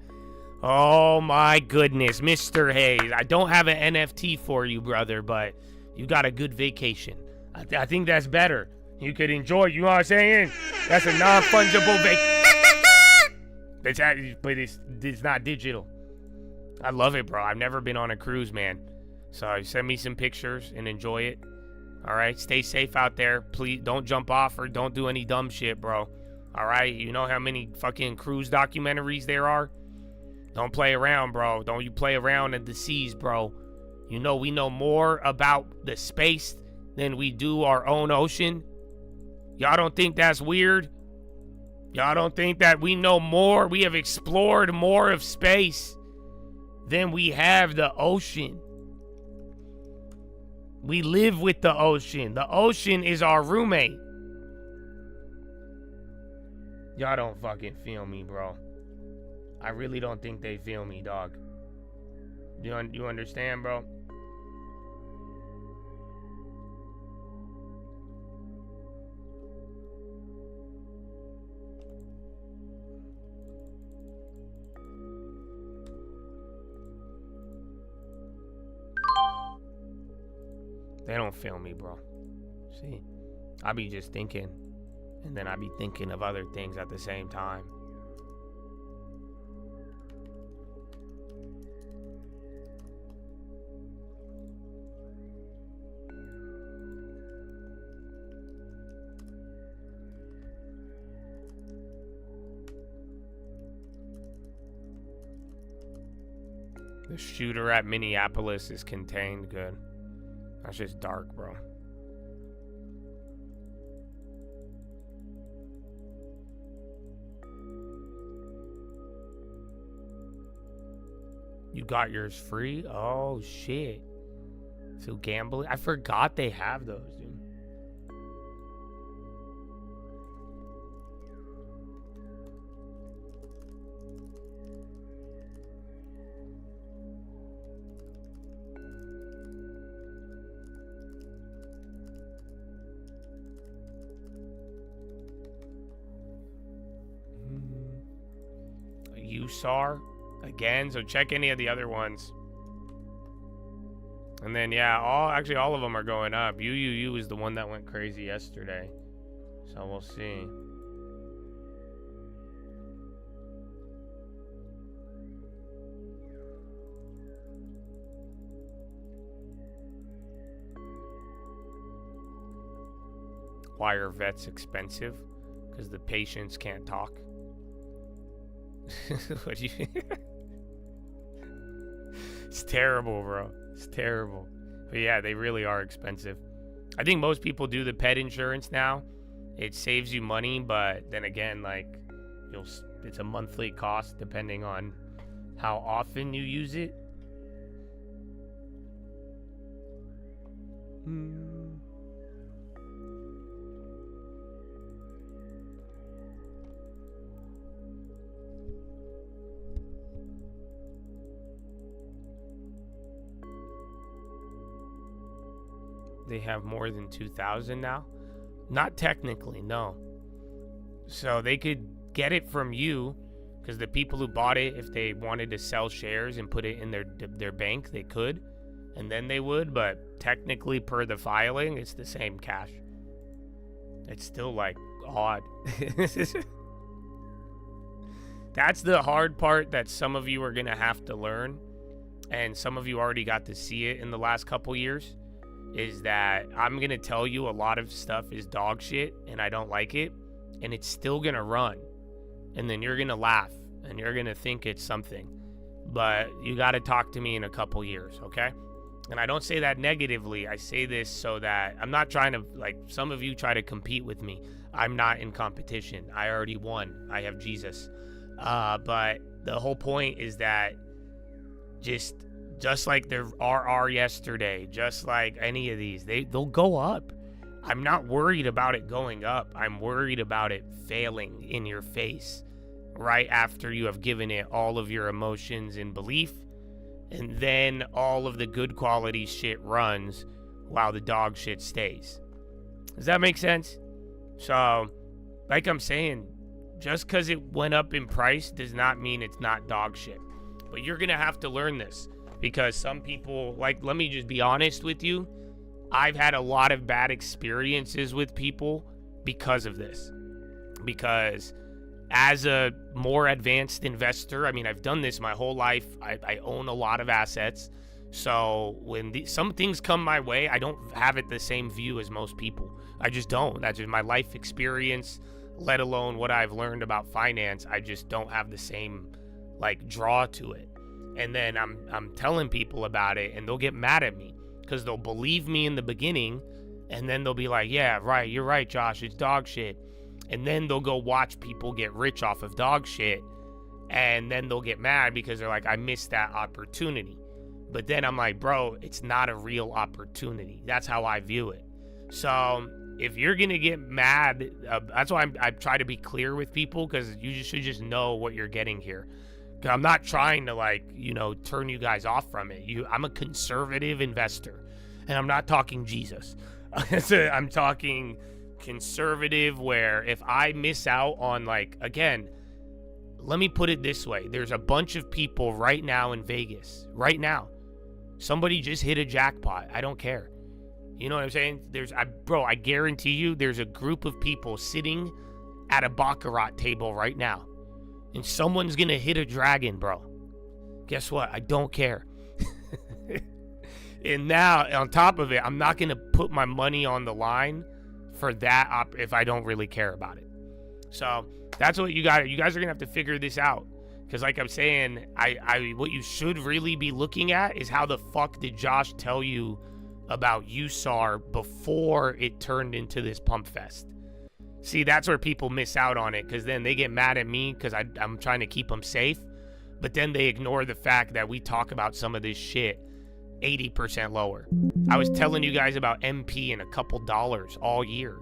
Oh my goodness, Mr. Hayes. I don't have an NFT for you, brother, but you got a good vacation. I think that's better. You could enjoy, you know what I'm saying? That's a non-fungible vacation. But it's not digital. I love it, bro. I've never been on a cruise, man. So send me some pictures and enjoy it. All right, stay safe out there. Please don't jump off or don't do any dumb shit, bro. All right, you know how many fucking cruise documentaries there are? Don't play around, bro. Don't you play around in the seas, bro. You know we know more about the space than we do our own ocean. Y'all don't think that's weird? Y'all don't think that we know more? We have explored more of space than we have the ocean. We live with the ocean. The ocean is our roommate. Y'all don't fucking feel me, bro. I really don't think they feel me, dog. You understand, bro? They don't feel me, bro. See? I be just thinking, and then I be thinking of other things at the same time. The shooter at Minneapolis is contained. Good. That's just dark, bro. You got yours free? Oh, shit. So gambling? I forgot they have those, dude. USAR again, so check any of the other ones. And then yeah, all of them are going up. UUU is the one that went crazy yesterday, so we'll see. Why are vets expensive? Because the patients can't talk. What do you It's terrible, bro. It's terrible. But yeah, they really are expensive. I think most people do the pet insurance now. It saves you money, but then again, like, it's a monthly cost depending on how often you use it. they have more than 2,000 now? Not technically, no. So they could get it from you, because the people who bought it, if they wanted to sell shares and put it in their bank, they could, and then they would. But technically, per the filing, it's the same cash. It's still like odd. That's the hard part that some of you are gonna have to learn, and some of you already got to see it in the last couple years, is that I'm gonna tell you a lot of stuff is dog shit and I don't like it, and it's still gonna run, and then you're gonna laugh and you're gonna think it's something, but you gotta talk to me in a couple years, okay? And I don't say that negatively. I say this so that I'm not trying to, like, some of you try to compete with me. I'm not in competition. I already won. I have Jesus. But the whole point is that just like the RR yesterday, just like any of these, they'll go up. I'm not worried about it going up. I'm worried about it failing in your face right after you have given it all of your emotions and belief, and then all of the good quality shit runs while the dog shit stays. Does that make sense? So, like I'm saying, just because it went up in price does not mean it's not dog shit. But you're going to have to learn this, because some people, like, let me just be honest with you. I've had a lot of bad experiences with people because of this. Because as a more advanced investor, I mean, I've done this my whole life. I own a lot of assets. So when some things come my way, I don't have it the same view as most people. I just don't. That's just my life experience, let alone what I've learned about finance. I just don't have the same, like, draw to it. And then I'm telling people about it, and they'll get mad at me because they'll believe me in the beginning, and then they'll be like, yeah, right, you're right, Josh, it's dog shit. And then they'll go watch people get rich off of dog shit, and then they'll get mad because they're like, I missed that opportunity. But then I'm like, bro, it's not a real opportunity. That's how I view it. So if you're going to get mad, that's why I try to be clear with people, because you should just know what you're getting here. I'm not trying to, like, you know, turn you guys off from it. I'm a conservative investor, and I'm not talking Jesus. I'm talking conservative, where if I miss out on, like, again, let me put it this way. There's a bunch of people right now in Vegas. Right now. Somebody just hit a jackpot. I don't care. You know what I'm saying? Bro, I guarantee you there's a group of people sitting at a baccarat table right now, and someone's gonna hit a dragon, bro. Guess what? I don't care. And now, on top of it, I'm not gonna put my money on the line for that if I don't really care about it. So that's what you guys are gonna have to figure this out. Because like I'm saying, what you should really be looking at is how the fuck did Josh tell you about USAR before it turned into this pump fest? See, that's where people miss out on it, because then they get mad at me because I'm trying to keep them safe. But then they ignore the fact that we talk about some of this shit 80% lower. I was telling you guys about MP and a couple dollars all year.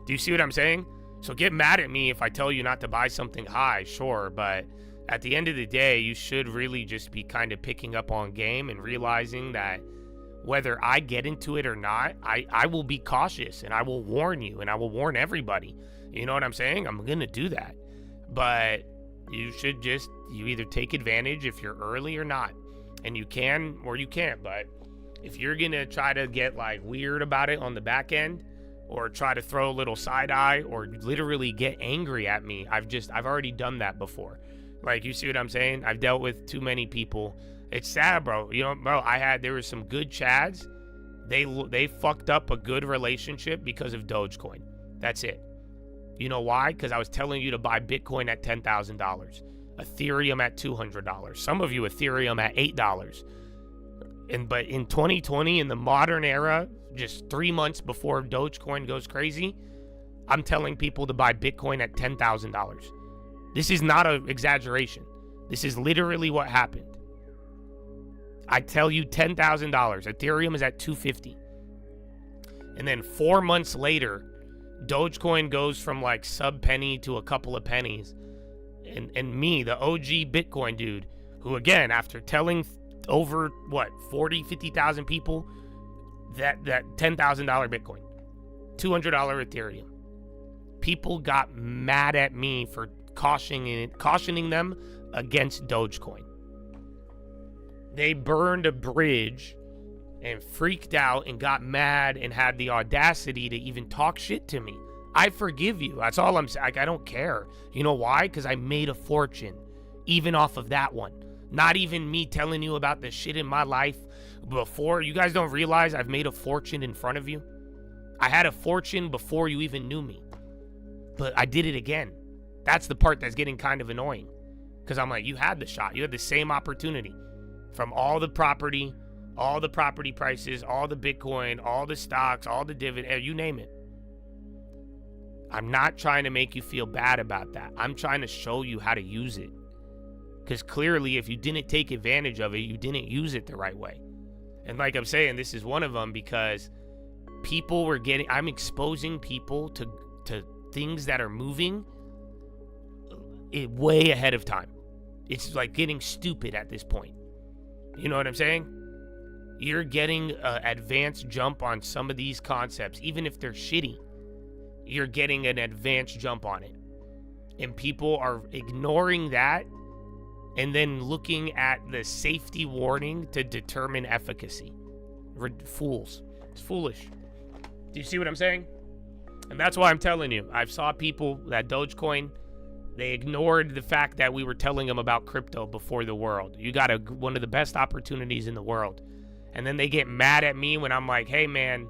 Do you see what I'm saying? So get mad at me if I tell you not to buy something high, sure, but at the end of the day, you should really just be kind of picking up on game and realizing that whether I get into it or not, I will be cautious, and I will warn you, and I will warn everybody. You know what I'm saying? I'm going to do that. But you should you either take advantage if you're early or not. And you can or you can't. But if you're going to try to get, like, weird about it on the back end, or try to throw a little side eye, or literally get angry at me, I've already done that before. Like, you see what I'm saying? I've dealt with too many people. It's sad, bro. You know, bro, there was some good chads. They fucked up a good relationship because of Dogecoin. That's it. You know why? Because I was telling you to buy Bitcoin at $10,000. Ethereum at $200. Some of you Ethereum at $8. But in 2020, in the modern era, just 3 months before Dogecoin goes crazy, I'm telling people to buy Bitcoin at $10,000. This is not an exaggeration. This is literally what happened. I tell you, $10,000. Ethereum is at $250. And then 4 months later, Dogecoin goes from, like, sub penny to a couple of pennies. And me, the OG Bitcoin dude, who, again, after telling over 50,000 people that $10,000 Bitcoin, $200 Ethereum. People got mad at me for cautioning them against Dogecoin. They burned a bridge and freaked out and got mad and had the audacity to even talk shit to me. I forgive you. That's all I'm saying. Like, I don't care. You know why? Because I made a fortune even off of that one. Not even me telling you about the shit in my life before. You guys don't realize I've made a fortune in front of you. I had a fortune before you even knew me. But I did it again. That's the part that's getting kind of annoying. Because I'm like, you had the shot. You had the same opportunity. From all the property prices, all the Bitcoin, all the stocks, all the dividend, you name it. I'm not trying to make you feel bad about that. I'm trying to show you how to use it. Because clearly, if you didn't take advantage of it, you didn't use it the right way. And like I'm saying, this is one of them because I'm exposing people to things that are moving way ahead of time. It's like getting stupid at this point. You know what I'm saying? You're getting an advanced jump on some of these concepts, even if they're shitty. You're getting an advanced jump on it. And people are ignoring that and then looking at the safety warning to determine efficacy. Fools. It's foolish. Do you see what I'm saying? And that's why I'm telling you. I saw people that Dogecoin, they ignored the fact that we were telling them about crypto before the world. You got one of the best opportunities in the world. And then they get mad at me when I'm like, hey man,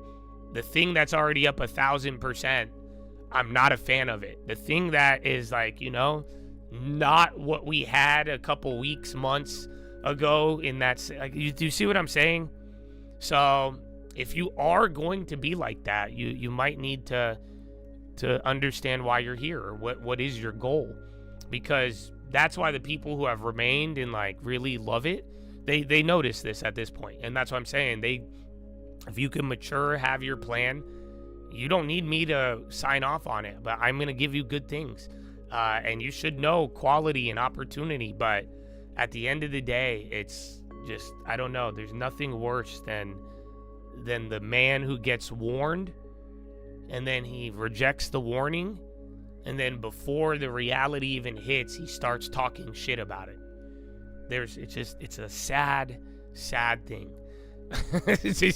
the thing that's already up 1,000%, I'm not a fan of it. The thing that is like, not what we had a couple weeks, months ago in that, like, do you see what I'm saying? So if you are going to be like that, you might need to understand why you're here or what is your goal, because that's why the people who have remained and like really love it, they notice this at this point. And that's what I'm saying. If you can mature, have your plan, you don't need me to sign off on it, but I'm going to give you good things. And you should know quality and opportunity. But at the end of the day, it's just, I don't know. There's nothing worse than the man who gets warned and then he rejects the warning. And then before the reality even hits, he starts talking shit about it. It's a sad thing.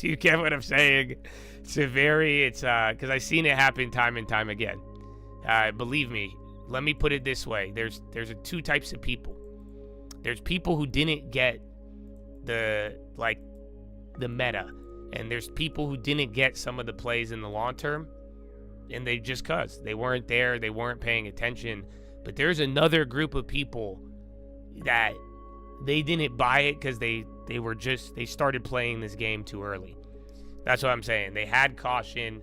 You get what I'm saying? Because I've seen it happen time and time again. Believe me, let me put it this way. There's two types of people. There's people who didn't get the meta. And there's people who didn't get some of the plays in the long term. And cause they weren't there, they weren't paying attention. But there's another group of people that they didn't buy it because they started playing this game too early. That's what I'm saying. They had caution.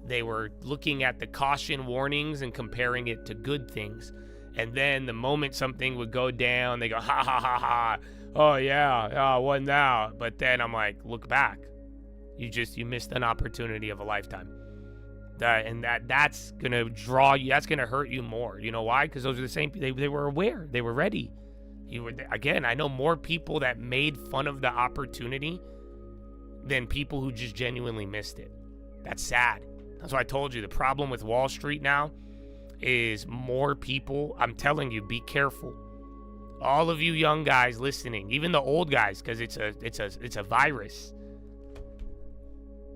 They were looking at the caution warnings and comparing it to good things. And then the moment something would go down, they go, ha, ha, ha, ha. Oh, yeah, what now? But then I'm like, look back. You missed an opportunity of a lifetime. That's going to draw you. That's going to hurt you more. You know why? Because those are the same. They were aware. They were ready. Again, I know more people that made fun of the opportunity than people who just genuinely missed it. That's sad. That's why I told you the problem with Wall Street now is more people. I'm telling you, be careful. All of you young guys listening, even the old guys, because it's a virus.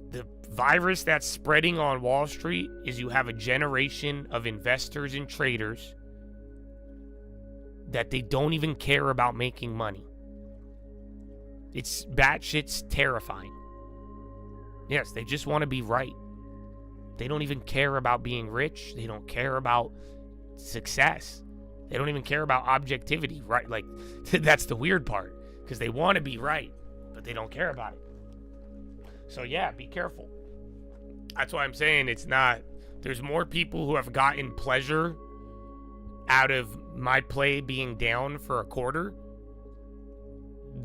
The virus that's spreading on Wall Street is you have a generation of investors and traders that they don't even care about making money. It's batshit's terrifying. Yes, they just want to be right. They don't even care about being rich. They don't care about success. They don't even care about objectivity, right? Like, that's the weird part, because they want to be right, but they don't care about it. So yeah, be careful. That's why I'm saying there's more people who have gotten pleasure out of my play being down for a quarter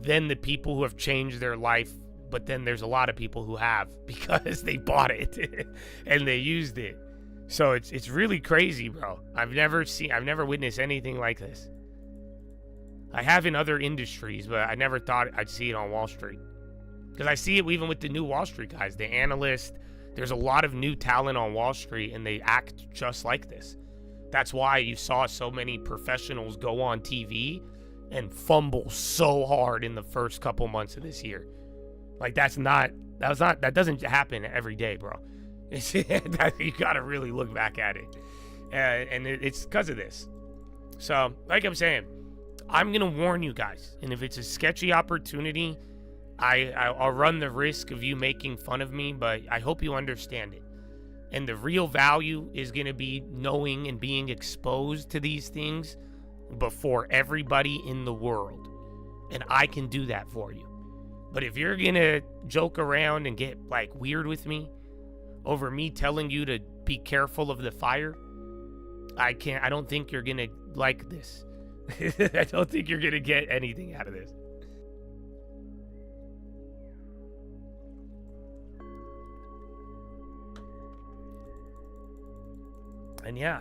than the people who have changed their life. But then there's a lot of people who have, because they bought it and they used it. So it's really crazy, bro. I've never witnessed anything like this. I have in other industries, but I never thought I'd see it on Wall Street. Because I see it even with the new Wall Street guys, the analysts. There's a lot of new talent on Wall Street, and they act just like this. That's why you saw so many professionals go on TV and fumble so hard in the first couple months of this year. Like that doesn't happen every day, bro. You gotta really look back at it, and it's because of this. So, like I'm saying, I'm gonna warn you guys, and if it's a sketchy opportunity, I'll run the risk of you making fun of me, but I hope you understand it. And the real value is going to be knowing and being exposed to these things before everybody in the world. And I can do that for you. But if you're going to joke around and get like weird with me over me telling you to be careful of the fire, I don't think you're going to like this. I don't think you're going to get anything out of this. And yeah,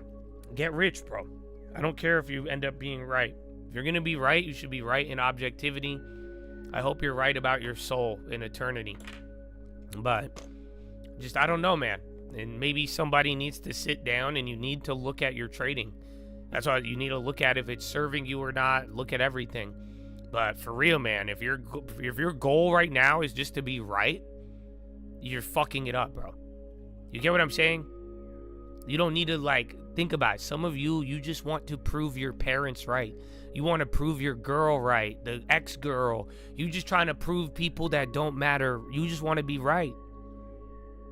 get rich, bro. I don't care if you end up being right. If you're going to be right, you should be right in objectivity. I hope you're right about your soul in eternity. But just, I don't know, man. And maybe somebody needs to sit down and you need to look at your trading. That's why you need to look at if it's serving you or not. Look at everything. But for real, man, if your goal right now is just to be right, you're fucking it up, bro. You get what I'm saying? You don't need to, like, think about it. Some of you just want to prove your parents right. You want to prove your girl right, the ex-girl. You just trying to prove people that don't matter. You just want to be right.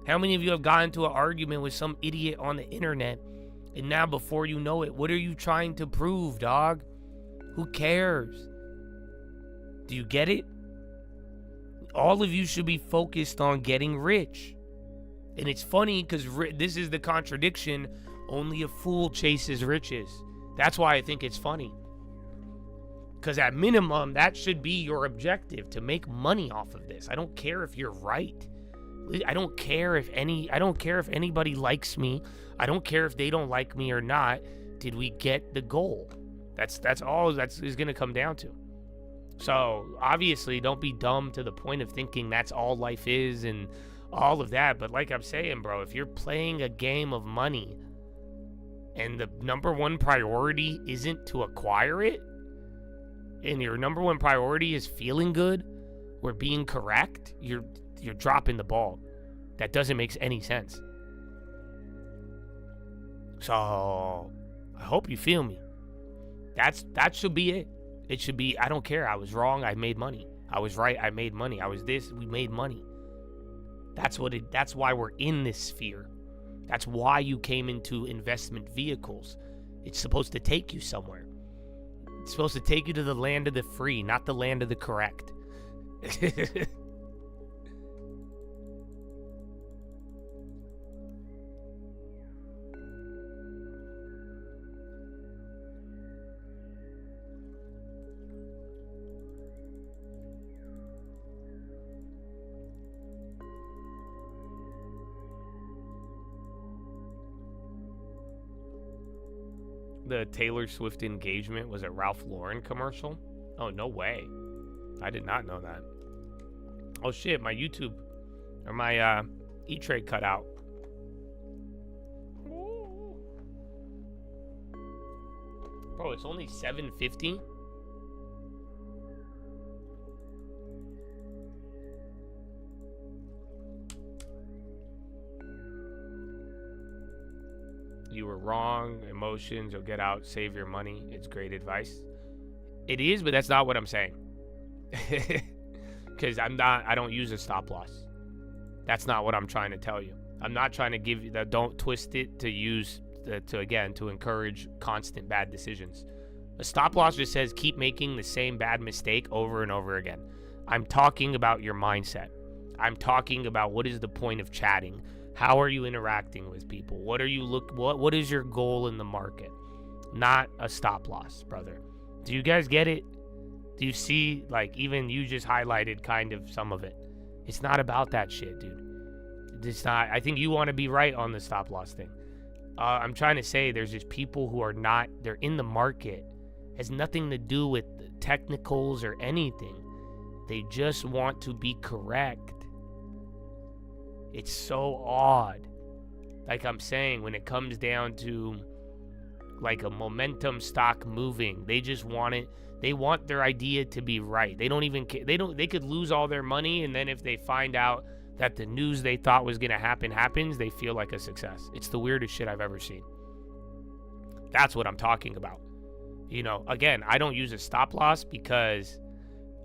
How many of you have gotten into an argument with some idiot on the internet, and now before you know it, what are you trying to prove, dog? Who cares? Do you get it? All of you should be focused on getting rich. And it's funny because this is the contradiction. Only a fool chases riches. That's why I think it's funny. Because at minimum, that should be your objective, to make money off of this. I don't care if you're right. I don't care if anybody likes me. I don't care if they don't like me or not. Did we get the goal? That's all that's is going to come down to. So obviously, don't be dumb to the point of thinking that's all life is and all of that. But like I'm saying, bro, if you're playing a game of money and the number one priority isn't to acquire it, and your number one priority is feeling good or being correct, you're dropping the ball. That doesn't make any sense. So I hope you feel me. That should be it. It should be, I don't care. I was wrong. I made money. I was right. I made money. I was this. We made money. That's why we're in this sphere. That's why you came into investment vehicles. It's supposed to take you somewhere. It's supposed to take you to the land of the free, not the land of the correct. The Taylor Swift engagement was a Ralph Lauren commercial? Oh, no way. I did not know that. Oh shit, my YouTube or my E-Trade cut out. Bro, it's only $7.50. You were wrong. Emotions, you'll get out, save your money. It's great advice. It is, but that's not what I'm saying. Because I don't use a stop loss. That's not what I'm trying to tell you. I'm not trying to give you that. Don't twist it to use to encourage constant bad decisions. A stop loss just says keep making the same bad mistake over and over again. I'm talking about your mindset. I'm talking about what is the point of chatting. How are you interacting with people? What is your goal in the market? Not a stop loss, brother. Do you guys get it? Do you see, like, even you just highlighted kind of some of it? It's not about that shit, dude. It's not. I think you want to be right on the stop loss thing. I'm trying to say there's just people who are not, they're in the market. It has nothing to do with technicals or anything. They just want to be correct. It's so odd. Like I'm saying, when it comes down to like a momentum stock moving, they just want it. They want their idea to be right. They don't even care. They could lose all their money, and then if they find out that the news they thought was going to happen happens, they feel like a success. It's the weirdest shit I've ever seen. That's what I'm talking about. You know, again, I don't use a stop loss because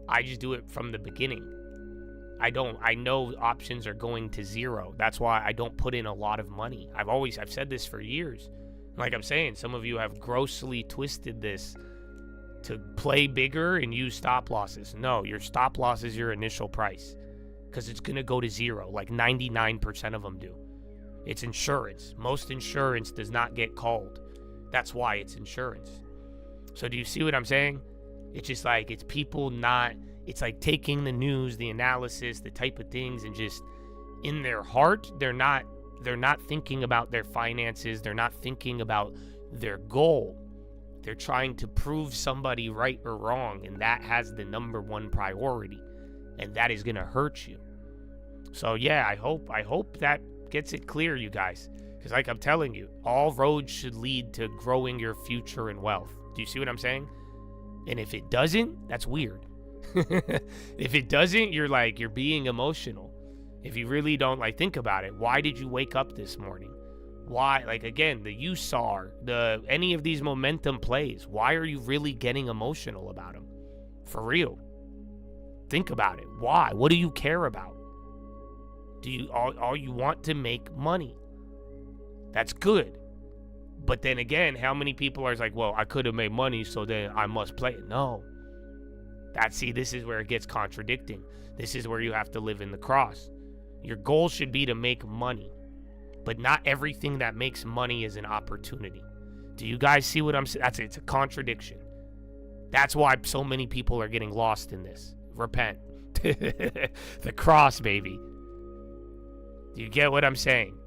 I just do it from the beginning. I know options are going to zero. That's why I don't put in a lot of money. I've said this for years. Like I'm saying, some of you have grossly twisted this to play bigger and use stop losses. No, your stop loss is your initial price because it's going to go to zero, like 99% of them do. It's insurance. Most insurance does not get called. That's why it's insurance. So do you see what I'm saying? It's just like, it's people not, it's like taking the news, the analysis, the type of things, and just in their heart, they're not thinking about their finances. They're not thinking about their goal. They're trying to prove somebody right or wrong, and that has the number one priority, and that is going to hurt you. So yeah, I hope that gets it clear, you guys, because like I'm telling you, all roads should lead to growing your future and wealth. Do you see what I'm saying? And if it doesn't, that's weird. If it doesn't, you're being emotional. If you really don't think about it, why did you wake up this morning? Why, again, the USAR, any of these momentum plays, why are you really getting emotional about them? For real. Think about it. Why? What do you care about? Do you all you want to make money? That's good. But then again, how many people are like, well, I could have made money, so then I must play it. No. This is where it gets contradicting. This is where you have to live in the cross. Your goal should be to make money. But not everything that makes money is an opportunity. Do you guys see what I'm saying? It's a contradiction. That's why so many people are getting lost in this. Repent. The cross, baby. Do you get what I'm saying?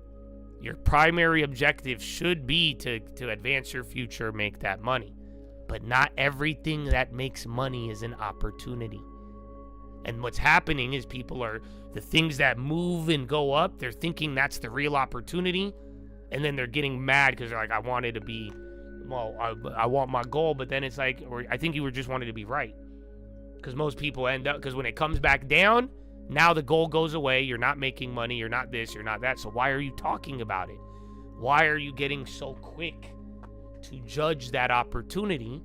Your primary objective should be to advance your future, make that money. But not everything that makes money is an opportunity. And what's happening is the things that move and go up, they're thinking that's the real opportunity. And then they're getting mad because they're like, I wanted to be, I want my goal. But then it's like, or I think you were just wanted to be right. Because most people end up, because when it comes back down, now the goal goes away. You're not making money. You're not this. You're not that. So why are you talking about it? Why are you getting so quick to judge that opportunity?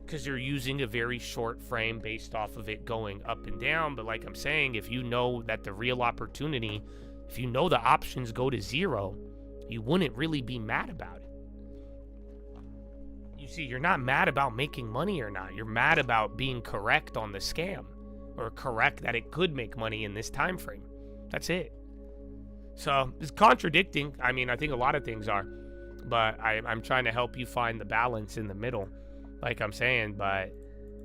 Because you're using a very short frame based off of it going up and down. But like I'm saying, if you know that the real opportunity, if you know the options go to zero, you wouldn't really be mad about it. You see, you're not mad about making money or not. You're mad about being correct on the scam, or correct that it could make money in this time frame. That's it. So it's contradicting. I mean, I think a lot of things are, but I'm trying to help you find the balance in the middle, like I'm saying. But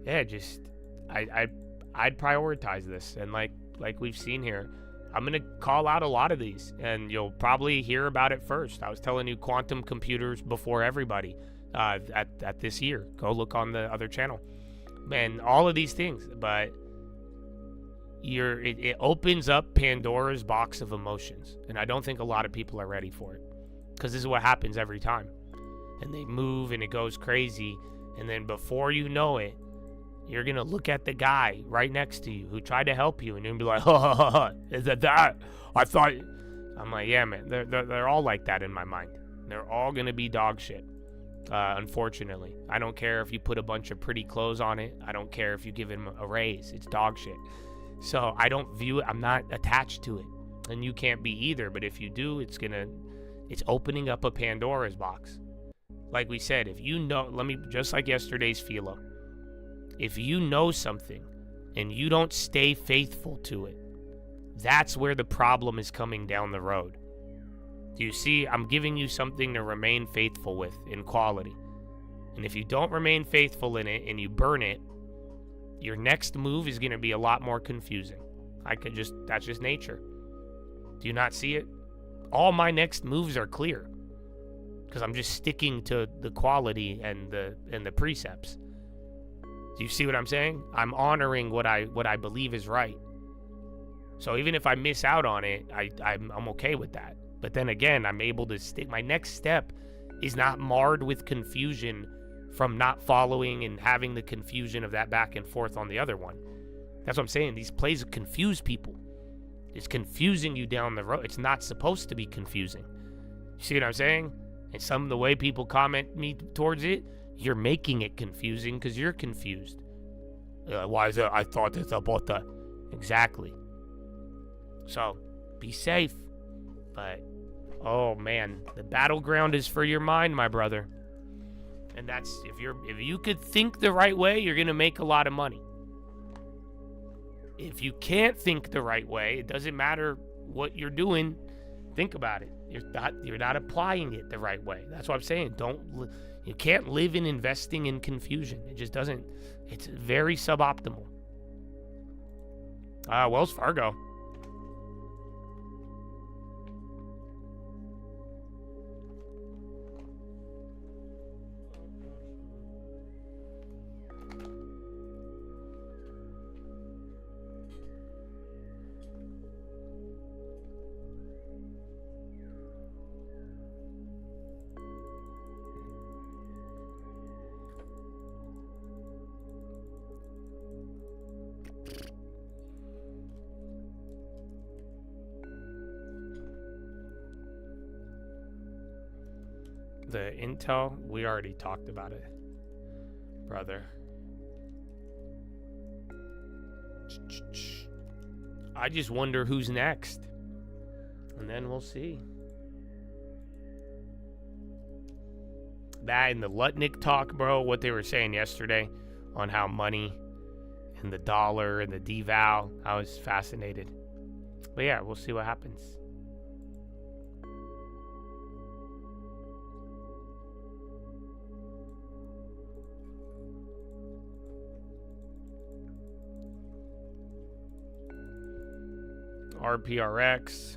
yeah, just I'd prioritize this, and like we've seen here, I'm gonna call out a lot of these, and you'll probably hear about it first. I was telling you quantum computers before everybody at this year. Go look on the other channel, man. All of these things, but it opens up Pandora's box of emotions, and I don't think a lot of people are ready for it, because this is what happens every time, and they move and it goes crazy, and then before you know it, you're gonna look at the guy right next to you who tried to help you, and you're gonna be like, is that? I thought. I'm like, yeah, man. They're all like that in my mind. They're all gonna be dog shit. Unfortunately, I don't care if you put a bunch of pretty clothes on it. I don't care if you give him a raise. It's dog shit. So I don't view it. I'm not attached to it, and you can't be either. But if you do, it's opening up a Pandora's box. Like we said, if you know, just like yesterday's philo. If you know something and you don't stay faithful to it, that's where the problem is coming down the road. Do you see? I'm giving you something to remain faithful with in quality. And if you don't remain faithful in it and you burn it, your next move is going to be a lot more confusing. That's just nature. Do you not see it? All my next moves are clear because I'm just sticking to the quality and the precepts. Do you see what I'm saying? I'm honoring what I believe is right. So even if I miss out on it, I'm okay with that. But then again, I'm able to stick. My next step is not marred with confusion from not following and having the confusion of that back and forth on the other one. That's what I'm saying. These plays confuse people. It's confusing you down the road. It's not supposed to be confusing. You see what I'm saying? And some of the way people comment me towards it, you're making it confusing because you're confused. Why is that? I thought it's about that. Exactly. So, be safe. But, oh man, the battleground is for your mind, my brother. And that's, if you could think the right way, you're going to make a lot of money. If you can't think the right way, it doesn't matter what you're doing. Think about it. You're not applying it the right way. That's what I'm saying. You can't live in investing in confusion. It just doesn't. It's very suboptimal. Wells Fargo. The Intel, we already talked about it, brother. I just wonder who's next. And then we'll see. That and the Lutnick talk, bro, what they were saying yesterday on how money and the dollar and the deval, I was fascinated. But yeah, we'll see what happens. RPRX.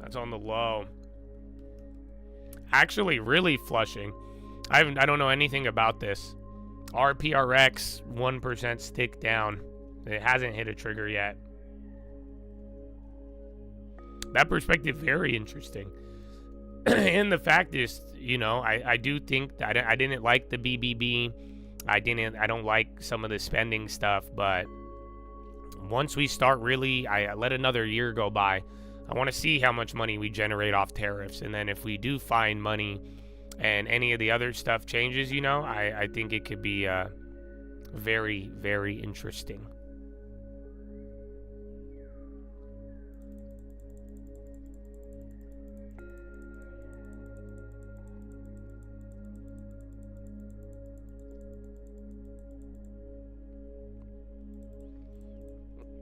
That's on the low. Actually, really flushing. I don't know anything about this. RPRX 1% stick down. It hasn't hit a trigger yet. That perspective, very interesting. And the fact is, you know, I do think that I didn't like the BBB. I don't like some of the spending stuff, but once we start really, I let another year go by. I want to see how much money we generate off tariffs. And then if we do find money and any of the other stuff changes, you know, I think it could be very, very interesting.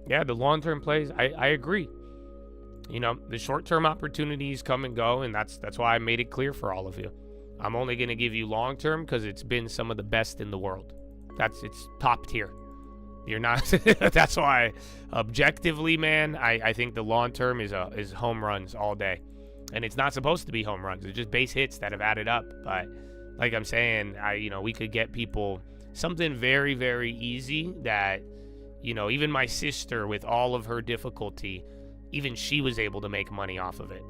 Yeah, the long-term plays, I agree. You know, the short-term opportunities come and go, and that's why I made it clear for all of you. I'm only going to give you long-term because it's been some of the best in the world. It's top tier. You're not. That's why, objectively, man, I think the long-term is home runs all day, and it's not supposed to be home runs. It's just base hits that have added up. But like I'm saying, we could get people something very, very easy that. You know, even my sister, with all of her difficulty, even she was able to make money off of it.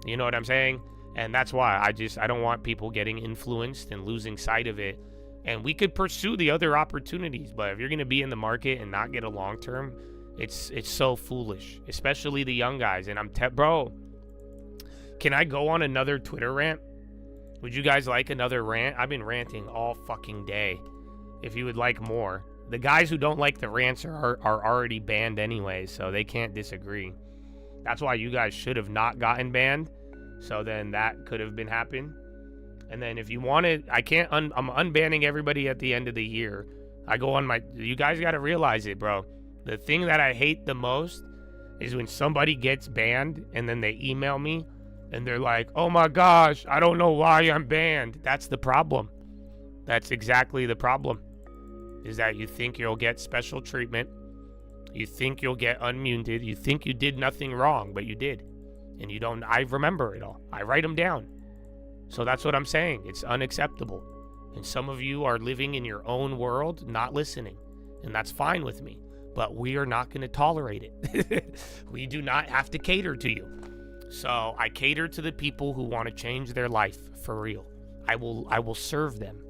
You know what I'm saying? And that's why I don't want people getting influenced and losing sight of it. And we could pursue the other opportunities, but if you're going to be in the market and not get a long term, it's so foolish, especially the young guys. And bro, can I go on another Twitter rant? Would you guys like another rant? I've been ranting all fucking day. If you would like more. The guys who don't like the rants are already banned anyway, so they can't disagree. That's why you guys should have not gotten banned. So then that could have been happened. And then if you wanted, I'm unbanning everybody at the end of the year. I go on you guys got to realize it, bro. The thing that I hate the most is when somebody gets banned and then they email me and they're like, oh my gosh, I don't know why I'm banned. That's the problem. That's exactly the problem. Is that you think you'll get special treatment. You think you'll get unmuted. You think you did nothing wrong, but you did. And you don't. I remember it all. I write them down. So that's what I'm saying. It's unacceptable. And some of you are living in your own world, not listening. And that's fine with me. But we are not going to tolerate it. We do not have to cater to you. So I cater to the people who want to change their life for real. I will serve them.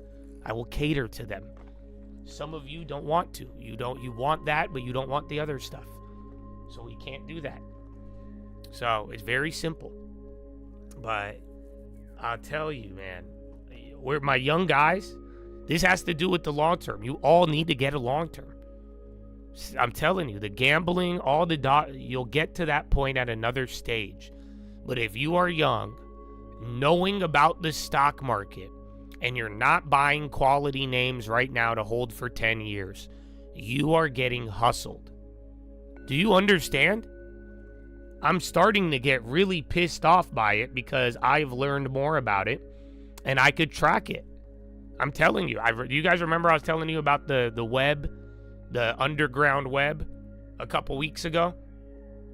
I will cater to them. Some of you don't want to. You want that, but you don't want the other stuff. So we can't do that. So it's very simple. But I'll tell you, man, we're my young guys. This has to do with the long term. You all need to get a long term. I'm telling you, the gambling, all the you'll get to that point at another stage. But if you are young, knowing about the stock market, and you're not buying quality names right now to hold for 10 years, you are getting hustled. Do you understand? I'm starting to get really pissed off by it because I've learned more about it and I could track it. I'm telling you. You guys remember I was telling you about the web, the underground web a couple weeks ago?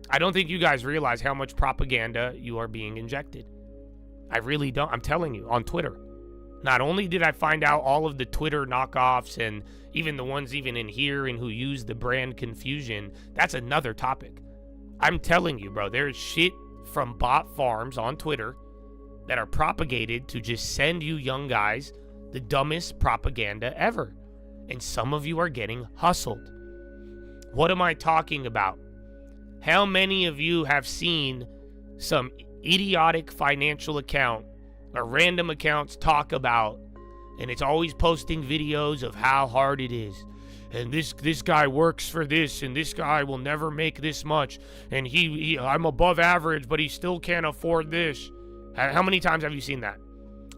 I don't think you guys realize how much propaganda you are being injected. I really don't. I'm telling you, on Twitter. Not only did I find out all of the Twitter knockoffs and even the ones even in here and who use the brand confusion, that's another topic. I'm telling you, bro, there's shit from bot farms on Twitter that are propagated to just send you young guys the dumbest propaganda ever. And some of you are getting hustled. What am I talking about? How many of you have seen some idiotic financial account or random accounts talk about, and it's always posting videos of how hard it is, and this guy works for this, and this guy will never make this much, and I'm above average, but he still can't afford this. How many times have you seen that?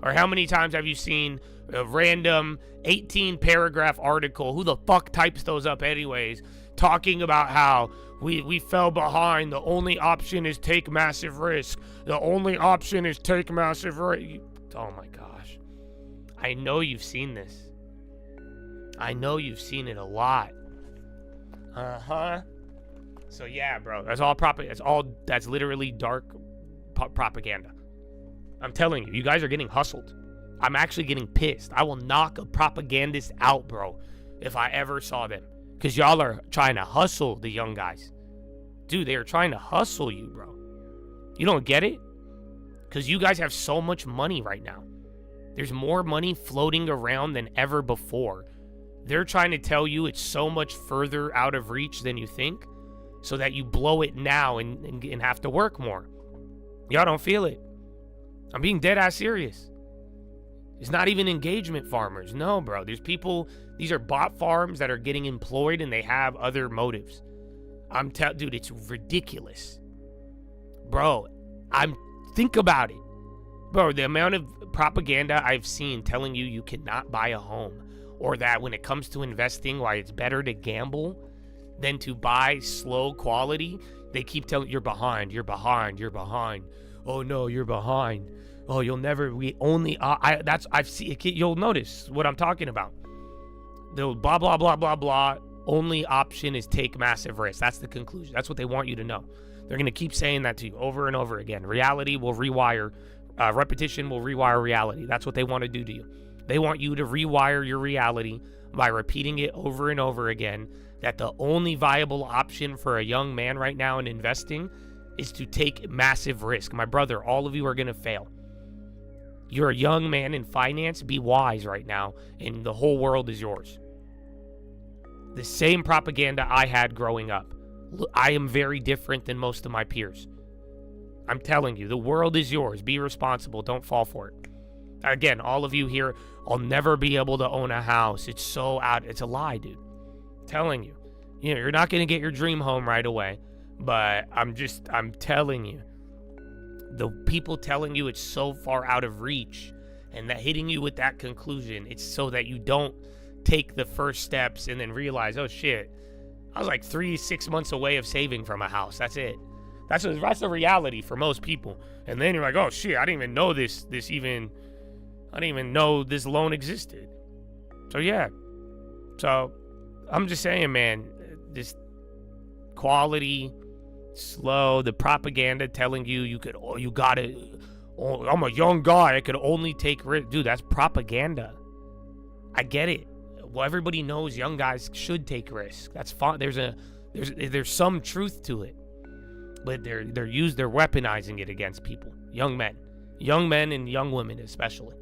Or how many times have you seen a random 18 paragraph article, who the fuck types those up anyways, talking about how we fell behind, the only option is take massive risk, the only option is take massive risk. Oh my gosh. I know you've seen this. I know you've seen it a lot. So yeah, bro, that's literally dark propaganda. I'm telling you, you guys are getting hustled. I'm actually getting pissed. I will knock a propagandist out, bro, if I ever saw them. Because y'all are trying to hustle the young guys. Dude, they are trying to hustle you, bro. You don't get it? Because you guys have so much money right now. There's more money floating around than ever before. They're trying to tell you it's so much further out of reach than you think, so that you blow it now and have to work more. Y'all don't feel it. I'm being dead ass serious. It's not even engagement farmers. No, bro. There's people, these are bot farms that are getting employed and they have other motives. Dude, it's ridiculous. Bro, think about it. Bro, the amount of propaganda I've seen telling you cannot buy a home, or that when it comes to investing, why it's better to gamble than to buy slow quality. They keep telling you're behind. Oh no, you're behind. Oh, you'll never. I've seen. You'll notice what I'm talking about. The blah blah blah blah blah. Only option is take massive risk. That's the conclusion. That's what they want you to know. They're gonna keep saying that to you over and over again. Reality will rewire. Repetition will rewire reality. That's what they want to do to you. They want you to rewire your reality by repeating it over and over again. That the only viable option for a young man right now in investing is to take massive risk. My brother, all of you are gonna fail. You're a young man in finance. Be wise right now, and the whole world is yours. The same propaganda I had growing up. I am very different than most of my peers. I'm telling you, the world is yours. Be responsible. Don't fall for it. Again, all of you here, I'll never be able to own a house. It's so out. It's a lie, dude. I'm telling you. You're not going to get your dream home right away. But I'm telling you. The people telling you it's so far out of reach and that hitting you with that conclusion, it's so that you don't take the first steps and then realize, oh shit, I was like 3-6 months away of saving from a house. That's it. That's the reality for most people. And then you're like, oh shit, I didn't even know I didn't even know this loan existed. So yeah. So I'm just saying, man, this quality, slow, the propaganda telling you you got it, Oh, I'm a young guy. I could only take risk. Dude, that's propaganda. I get it. Well, everybody knows young guys should take risks. That's fine. There's some truth to it. But they're weaponizing it against people. Young men and young women especially.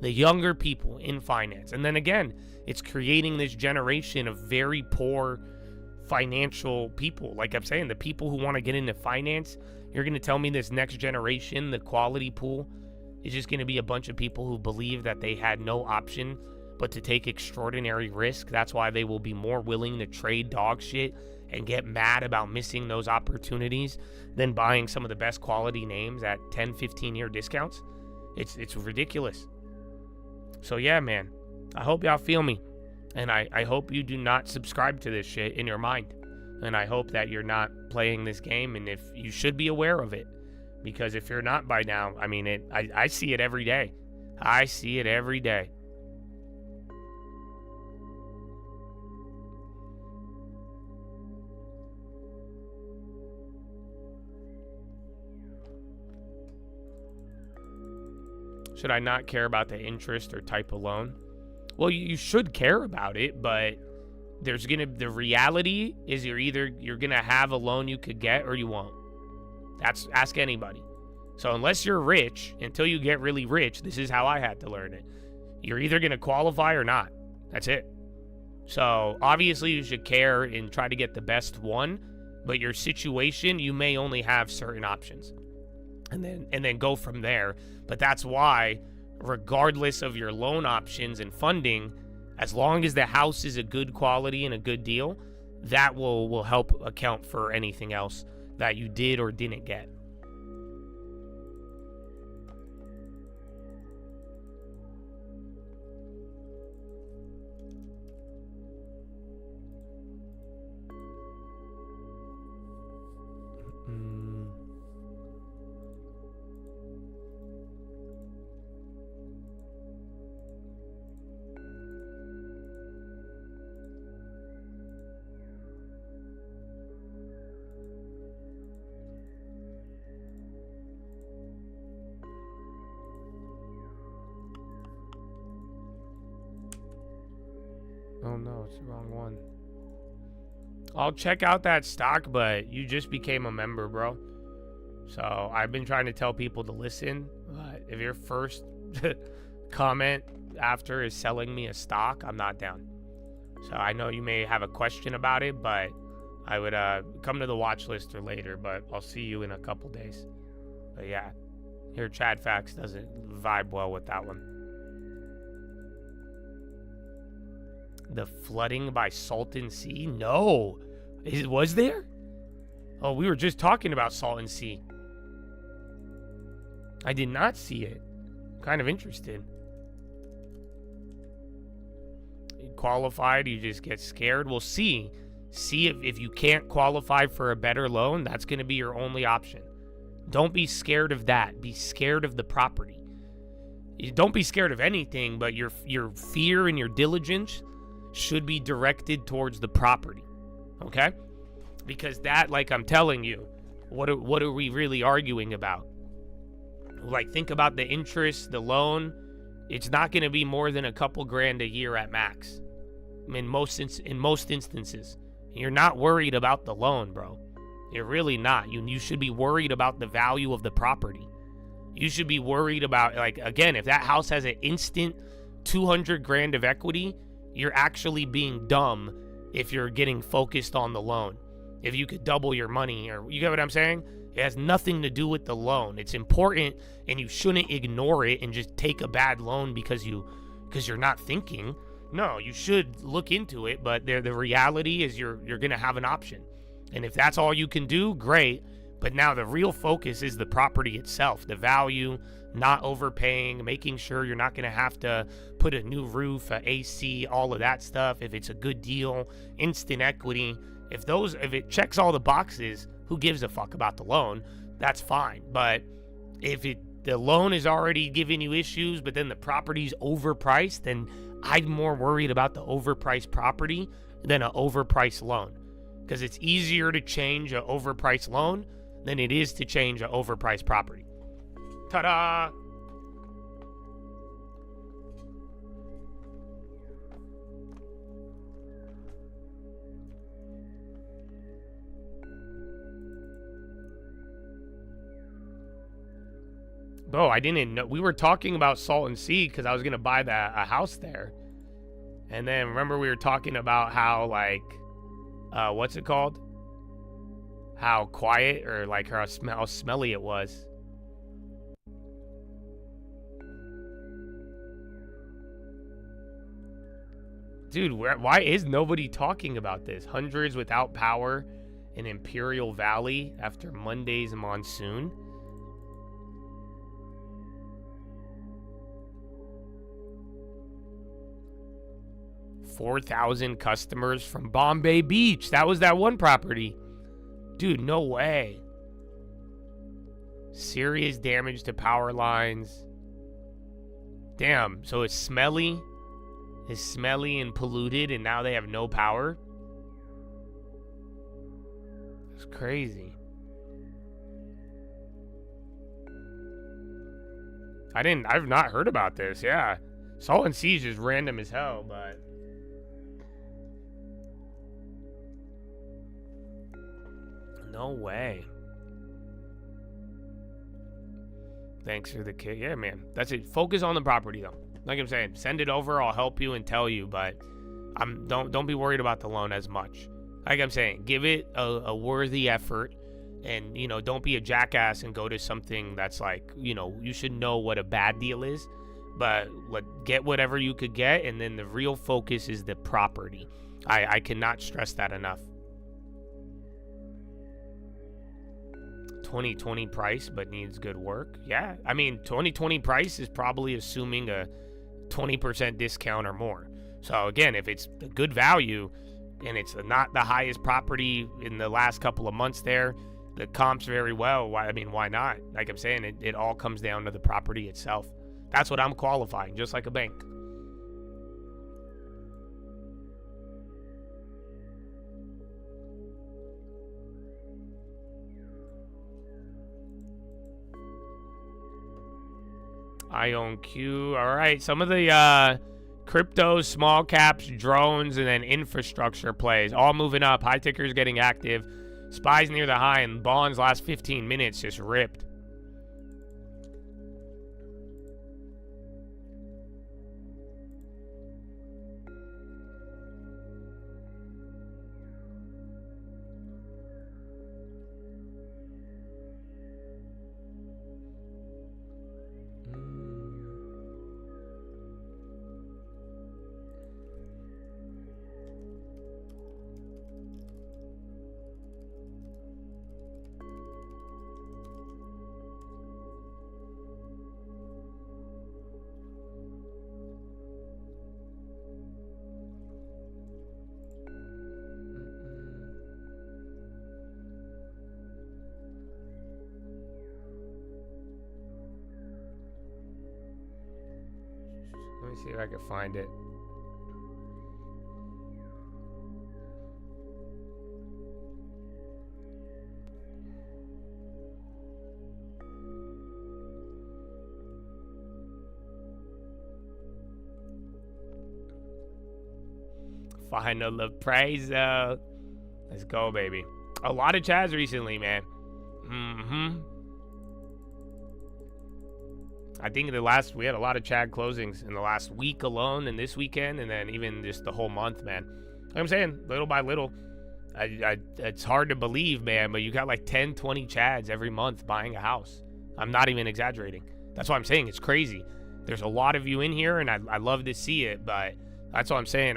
The younger people in finance. And then again, it's creating this generation of very poor financial people. Like I'm saying, the people who want to get into finance, you're going to tell me this next generation, the quality pool, is just going to be a bunch of people who believe that they had no option but to take extraordinary risk. That's why they will be more willing to trade dog shit and get mad about missing those opportunities than buying some of the best quality names at 10, 15-year discounts. It's ridiculous. So yeah, man, I hope y'all feel me. And I hope you do not subscribe to this shit in your mind. And I hope that you're not playing this game, and if you should be aware of it. Because if you're not by now, I mean, I see it every day. I see it every day. Should I not care about the interest or type of loan? Well, you should care about it, but the reality is you're gonna have a loan you could get or you won't. Ask anybody. So unless you're rich, until you get really rich, this is how I had to learn it. You're either gonna qualify or not. That's it. So obviously you should care and try to get the best one, but your situation, you may only have certain options. And then go from there. But that's why, regardless of your loan options and funding, as long as the house is a good quality and a good deal, that will help account for anything else that you did or didn't get. Oh no, it's the wrong one. I'll check out that stock, but you just became a member, bro. So I've been trying to tell people to listen, but if your first comment after is selling me a stock, I'm not down. So I know you may have a question about it, but I would come to the watch list or later, but I'll see you in a couple days. But yeah, here Chad Fax doesn't vibe well with that one. The flooding by Salton Sea? No. Was there? Oh, we were just talking about Salton Sea. I did not see it. I'm kind of interested. You qualified, you just get scared. We'll see. See if you can't qualify for a better loan, that's going to be your only option. Don't be scared of that. Be scared of the property. Don't be scared of anything, but your fear and your diligence should be directed towards the property, okay? Because that, like I'm telling you, what are we really arguing about? Like, think about the interest, the loan. It's not going to be more than a couple grand a year at max. In most instances, you're not worried about the loan, bro. You're really not. You should be worried about the value of the property. You should be worried about, like, again, if that house has an instant 200 grand of equity, you're actually being dumb if you're getting focused on the loan. If you could double your money, or you get what I'm saying? It has nothing to do with the loan. It's important, and you shouldn't ignore it and just take a bad loan because you're not thinking. No, you should look into it, but the reality is you're gonna have an option. And if that's all you can do, great. But now the real focus is the property itself, the value, not overpaying, making sure you're not going to have to put a new roof, a AC, all of that stuff. If it's a good deal, instant equity, if it checks all the boxes, who gives a fuck about the loan? That's fine. But if the loan is already giving you issues, but then the property's overpriced, then I'm more worried about the overpriced property than an overpriced loan. Because it's easier to change an overpriced loan than it is to change an overpriced property. Ta-da! Bro, I didn't know. We were talking about Salton Sea because I was going to buy a house there. And then remember we were talking about how, like, what's it called? How quiet or like how smelly it was. Dude, why is nobody talking about this? Hundreds without power in Imperial Valley after Monday's monsoon. 4,000 customers from Bombay Beach. That was that one property. Dude, no way. Serious damage to power lines. Damn, so it's smelly. It's smelly and polluted, and now they have no power? It's crazy. I've not heard about this, yeah. Salton Sea is just random as hell, but... No way. Thanks for the kit. Yeah, man. That's it. Focus on the property, though. Like I'm saying, send it over. I'll help you and tell you, but don't be worried about the loan as much. Like I'm saying, give it a worthy effort, and don't be a jackass and go to something that's like you should know what a bad deal is, but get whatever you could get, and then the real focus is the property. I cannot stress that enough. 2020 price but needs good work. Yeah, I mean 2020 price is probably assuming a 20% discount or more. So again, if it's a good value and it's not the highest property in the last couple of months there, the comps very well, why not? Like I'm saying, it all comes down to the property itself. That's what I'm qualifying, just like a bank. IONQ. All right, some of the crypto, small caps, drones, and then infrastructure plays all moving up. High tickers getting active. Spies near the high, and bonds last 15 minutes just ripped. Let me see if I can find it. Final appraisal. Let's go, baby. A lot of chads recently, man. I think we had a lot of Chad closings in the last week alone, and this weekend, and then even just the whole month, man. Like I'm saying, little by little, it's hard to believe, man, but you got like 10, 20 Chads every month buying a house. I'm not even exaggerating. That's what I'm saying. It's crazy. There's a lot of you in here, and I love to see it, but that's what I'm saying.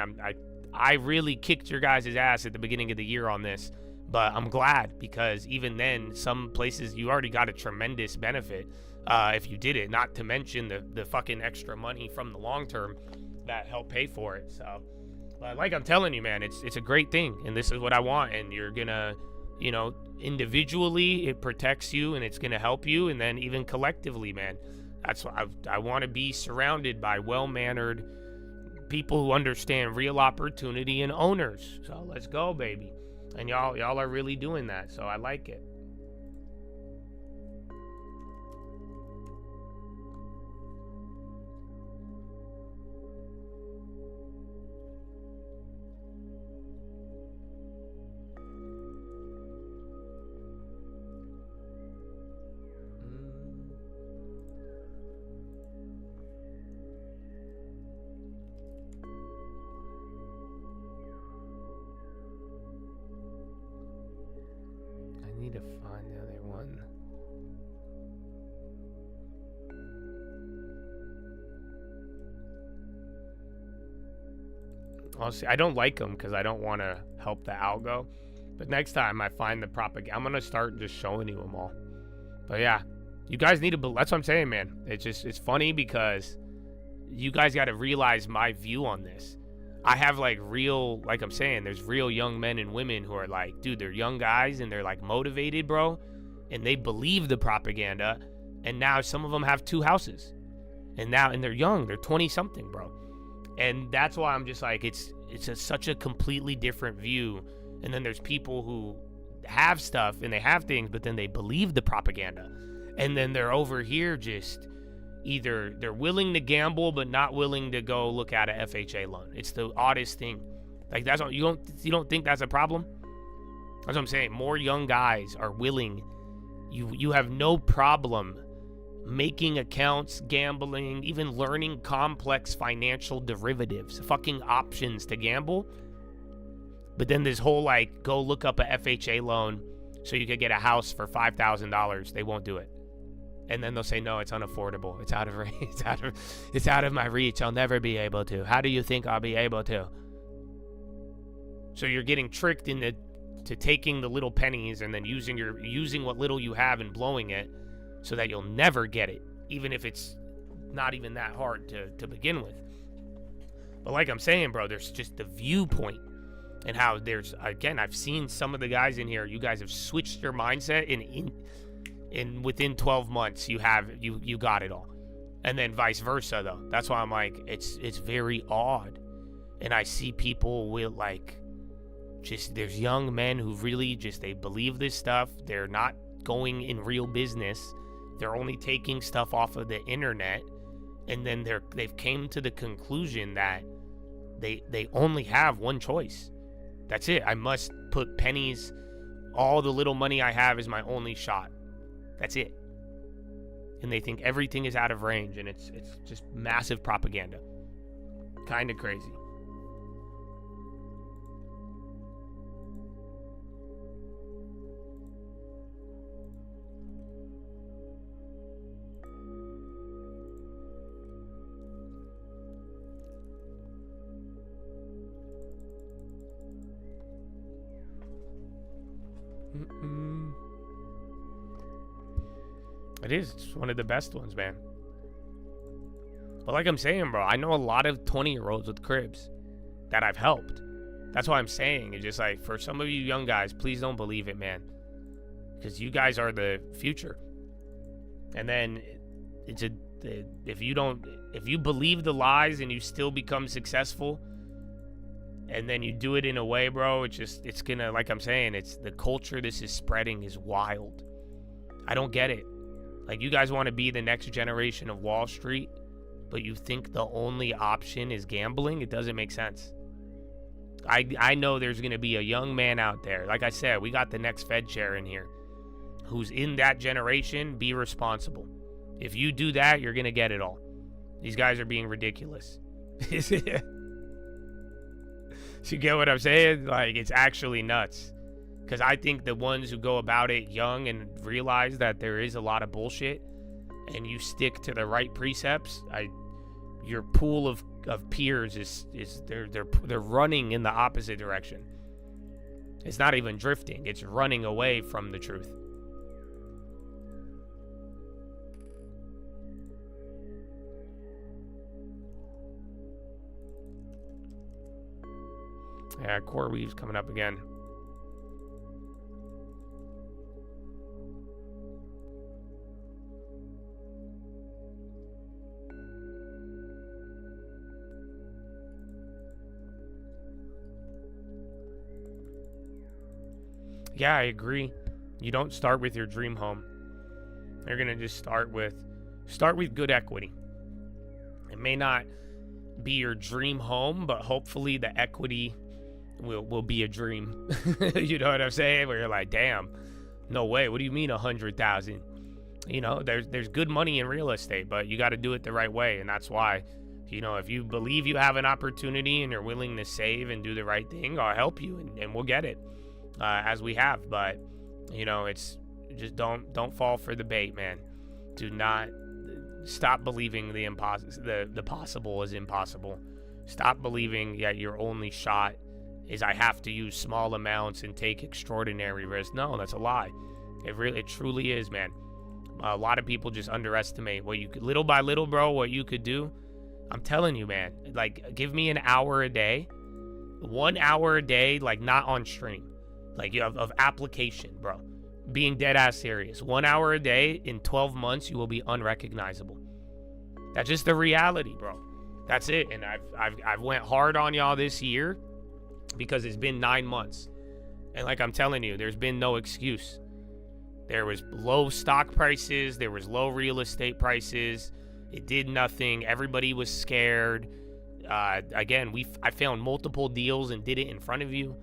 I really kicked your guys' ass at the beginning of the year on this, but I'm glad, because even then, some places you already got a tremendous benefit. If you did it, not to mention the fucking extra money from the long term that helped pay for it. So, like I'm telling you, man, it's a great thing, and this is what I want. And you're gonna, individually it protects you, and it's gonna help you, and then even collectively, man, that's what I want to be surrounded by well-mannered people who understand real opportunity and owners. So let's go, baby. And y'all are really doing that, so I like it. find the other one. Honestly, I don't like them because I don't want to help the algo. But next time I find the propaganda, I'm gonna start just showing you them all. But yeah, you guys need to. That's what I'm saying, man. It's funny because you guys got to realize my view on this. I have like I'm saying, there's real young men and women who are like, dude, they're young guys and they're like motivated, bro, and they believe the propaganda. And now some of them have 2 houses, and they're young, they're 20 something, bro. And that's why I'm just like, it's such a completely different view. And then there's people who have stuff and they have things, but then they believe the propaganda. And then they're over here just either they're willing to gamble, but not willing to go look at a FHA loan. It's the oddest thing. Like, that's what, you don't think that's a problem? That's what I'm saying. More young guys are willing. You have no problem making accounts, gambling, even learning complex financial derivatives, fucking options to gamble. But then this whole like, go look up a FHA loan so you could get a house for $5,000. They won't do it. And then they'll say, no, it's unaffordable. It's out of range. It's out of my reach. I'll never be able to. How do you think I'll be able to? So you're getting tricked into taking the little pennies and then using what little you have and blowing it, so that you'll never get it, even if it's not even that hard to begin with. But like I'm saying, bro, there's just the viewpoint and how again, I've seen some of the guys in here, you guys have switched your mindset in within 12 months, you got it all. And then vice versa, though. That's why I'm like, it's very odd. And I see people with like, there's young men who really they believe this stuff. They're not going in real business. They're only taking stuff off of the internet, and then they've came to the conclusion that they only have one choice. That's it. I must put pennies. All the little money I have is my only shot. That's it. And they think everything is out of range, and it's just massive propaganda. Kind of crazy. It is. It's one of the best ones, man. But like I'm saying, bro, I know a lot of 20-year-olds with cribs that I've helped. That's why I'm saying. It's just like, for some of you young guys, please don't believe it, man. Because you guys are the future. And then if you believe the lies and you still become successful, and then you do it in a way, bro, it's gonna, like I'm saying, it's the culture this is spreading is wild. I don't get it. Like, you guys want to be the next generation of Wall Street, but you think the only option is gambling? It doesn't make sense. I know there's going to be a young man out there. Like I said, we got the next Fed chair in here who's in that generation. Be responsible. If you do that, you're going to get it all. These guys are being ridiculous. You get what I'm saying? Like, it's actually nuts. Because I think the ones who go about it young and realize that there is a lot of bullshit, and you stick to the right precepts, your pool of peers is they're running in the opposite direction. It's not even drifting; it's running away from the truth. Yeah, Core Weave's coming up again. Yeah, I agree. You don't start with your dream home. You're gonna just start with good equity. It may not be your dream home, but hopefully the equity will be a dream. You know what I'm saying? Where you're like, damn, no way. What do you mean 100,000? You know, there's good money in real estate, but you got to do it the right way, and that's why. You know, if you believe you have an opportunity and you're willing to save and do the right thing, I'll help you, and we'll get it. As we have. But you know, it's Just don't fall for the bait, man. Do not stop believing the possible is impossible. Stop believing that your only shot is I have to use small amounts and take extraordinary risks. No, that's a lie. It truly is, man. A lot of people just underestimate what you could, little by little, bro, what you could do. I'm telling you, man, like, give me an hour a day, 1 hour a day, like, not on stream, like, of application, bro. Being dead ass serious. 1 hour a day, in 12 months, you will be unrecognizable. That's just the reality, bro. That's it. And I've went hard on y'all this year because it's been 9 months. And like I'm telling you, there's been no excuse. There was low stock prices. There was low real estate prices. It did nothing. Everybody was scared. Again, I found multiple deals and did it in front of you.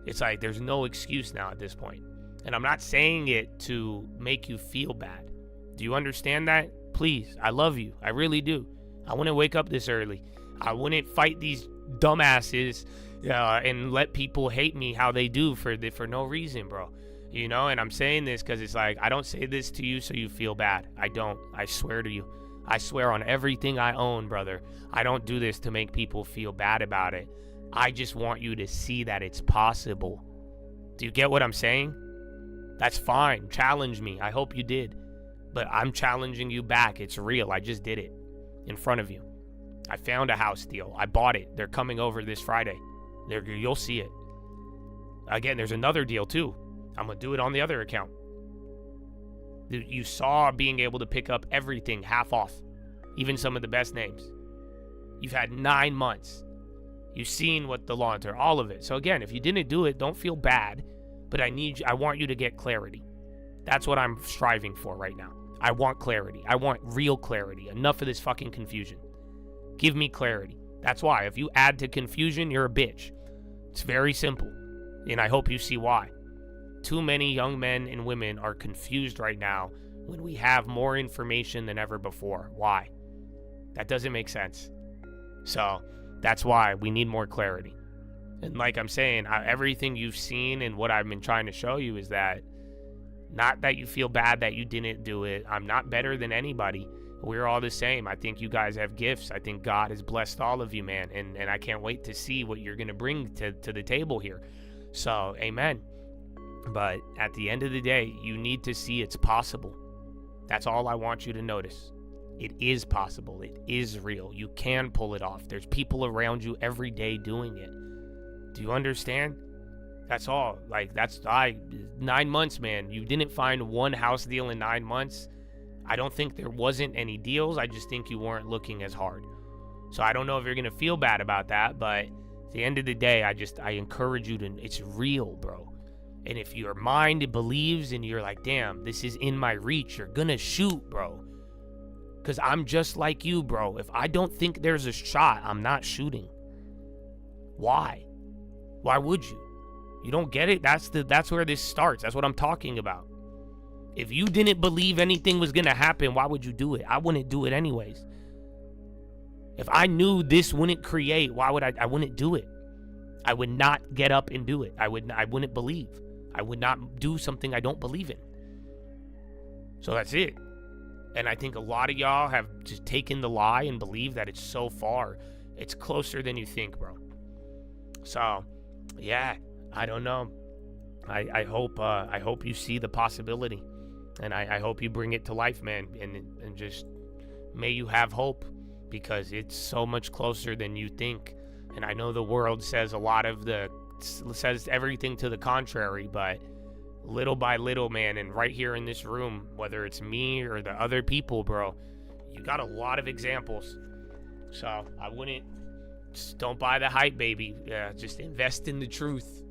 It's like there's no excuse now at this point. And I'm not saying it to make you feel bad. Do you understand that? Please, I love you. I really do. I wouldn't wake up this early. I wouldn't fight these dumbasses and let people hate me how they do for no reason, bro. You know, and I'm saying this because it's like, I don't say this to you so you feel bad. I don't. I swear to you. I swear on everything I own, brother. I don't do this to make people feel bad about it. I just want you to see that it's possible. Do you get what I'm saying? That's fine. Challenge me. I hope you did. But I'm challenging you back. It's real. I just did it in front of you. I found a house deal. I bought it. They're coming over this Friday. You'll see it. Again, there's another deal too. I'm going to do it on the other account. You saw being able to pick up everything half off. Even some of the best names. You've had 9 months. You've seen what the launch are, all of it. So again, if you didn't do it, don't feel bad. But I want you to get clarity. That's what I'm striving for right now. I want clarity. I want real clarity. Enough of this fucking confusion. Give me clarity. That's why. If you add to confusion, you're a bitch. It's very simple. And I hope you see why. Too many young men and women are confused right now when we have more information than ever before. Why? That doesn't make sense. So that's why we need more clarity. And like I'm saying, everything you've seen and what I've been trying to show you is that not that you feel bad that you didn't do it. I'm not better than anybody. We're all the same. I think you guys have gifts. I think God has blessed all of you, man. And I can't wait to see what you're going to bring to the table here. So, amen. But at the end of the day, you need to see it's possible. That's all I want you to notice. It is possible. It is real. You can pull it off. There's people around you every day doing it. Do you understand? That's all. Like, 9 months, man. You didn't find one house deal in 9 months. I don't think there wasn't any deals. I just think you weren't looking as hard. So I don't know if you're going to feel bad about that, but at the end of the day, I encourage you to, it's real, bro. And if your mind believes and you're like, damn, this is in my reach, you're going to shoot, bro. Because I'm just like you, bro. If I don't think there's a shot, I'm not shooting. Why? Why would you? You don't get it? That's where this starts. That's what I'm talking about. If you didn't believe anything was going to happen, why would you do it? I wouldn't do it anyways. If I knew this wouldn't create, why would I wouldn't do it. I would not get up and do it. I wouldn't believe. I would not do something I don't believe in. So that's it. And I think a lot of y'all have just taken the lie and believe that it's so far. It's closer than you think, bro. So, yeah, I don't know. I hope you see the possibility. And I hope you bring it to life, man. And just may you have hope, because it's so much closer than you think. And I know the world says says everything to the contrary, but little by little, man, and right here in this room, whether it's me or the other people, bro, you got a lot of examples. So I wouldn't, just don't buy the hype, baby. Yeah, just invest in the truth.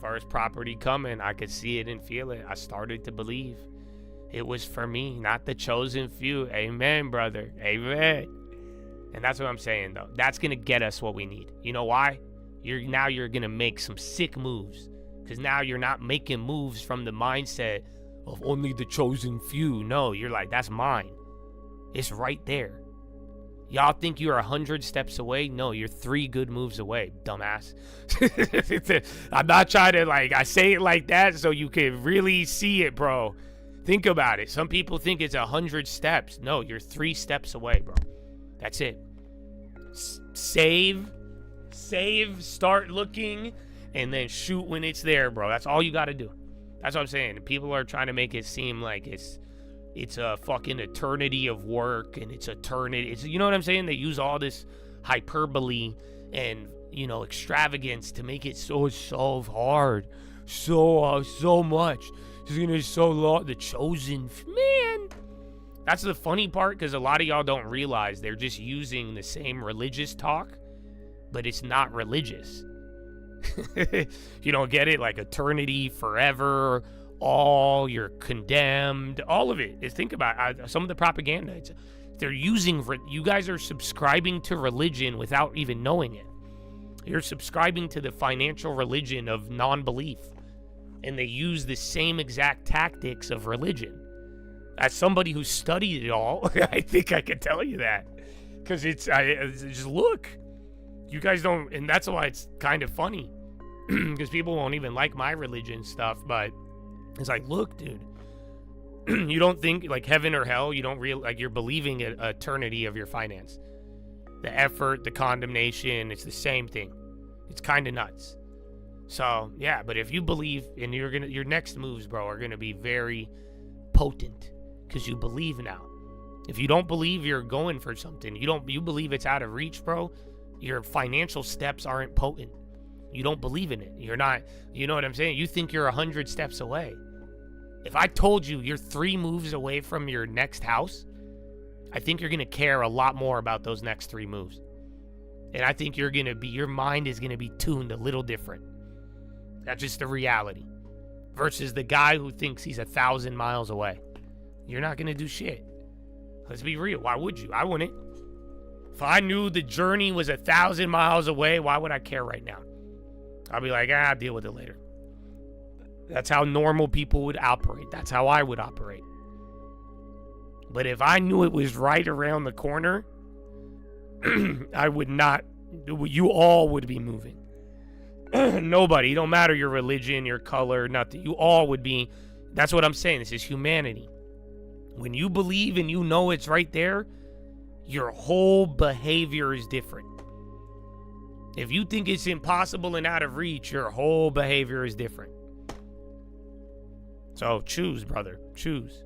First property coming, I could see it and feel it. I started to believe it was for me, not the chosen few. Amen, brother. Amen. And that's what I'm saying, though. That's going to get us what we need. You know why? You're going to make some sick moves, because now you're not making moves from the mindset of only the chosen few. No, you're like, that's mine. It's right there. Y'all think you're 100 steps away? No, you're 3 good moves away, dumbass. I'm not trying to, like, I say it like that so you can really see it, bro. Think about it. Some people think it's 100 steps. No, you're 3 steps away, bro. That's it. Save, start looking, and then shoot when it's there, bro. That's all you got to do. That's what I'm saying. People are trying to make it seem like it's a fucking eternity of work, and it's eternity. It's, you know what I'm saying? They use all this hyperbole and, you know, extravagance to make it so hard, so much. It's gonna be so long. The chosen man. That's the funny part, because a lot of y'all don't realize they're just using the same religious talk, but it's not religious. You don't get it? Like eternity, forever, all, you're condemned, all of it. Think about some of the propaganda. They're using, you guys are subscribing to religion without even knowing it. You're subscribing to the financial religion of non-belief, and they use the same exact tactics of religion. As somebody who studied it all, I think I can tell you that, because it's just look, you guys don't, and that's why it's kind of funny, because people won't even like my religion stuff, but it's like, look, dude, you don't think like heaven or hell, you don't like you're believing an eternity of your finance, the effort, the condemnation, it's the same thing. It's kind of nuts. So yeah, but if you believe, and your next moves, bro, are gonna be very potent, because you believe now. If you don't believe you're going for something, you believe it's out of reach, bro, your financial steps aren't potent. You don't believe in it. You're not, you know what I'm saying? You think you're 100 steps away. If I told you you're 3 moves away from your next house, I think you're going to care a lot more about those next 3 moves. And I think your mind is going to be tuned a little different. That's just the reality. Versus the guy who thinks he's 1,000 miles away. You're not going to do shit. Let's be real. Why would you? I wouldn't. If I knew the journey was 1,000 miles away, why would I care right now? I'll be like, I'll deal with it later. That's how normal people would operate. That's how I would operate. But if I knew it was right around the corner, I would not. You all would be moving. Nobody. It don't matter your religion, your color, nothing. You all would be. That's what I'm saying. This is humanity. When you believe and you know it's right there, your whole behavior is different. If you think it's impossible and out of reach, your whole behavior is different. So choose, brother. Choose.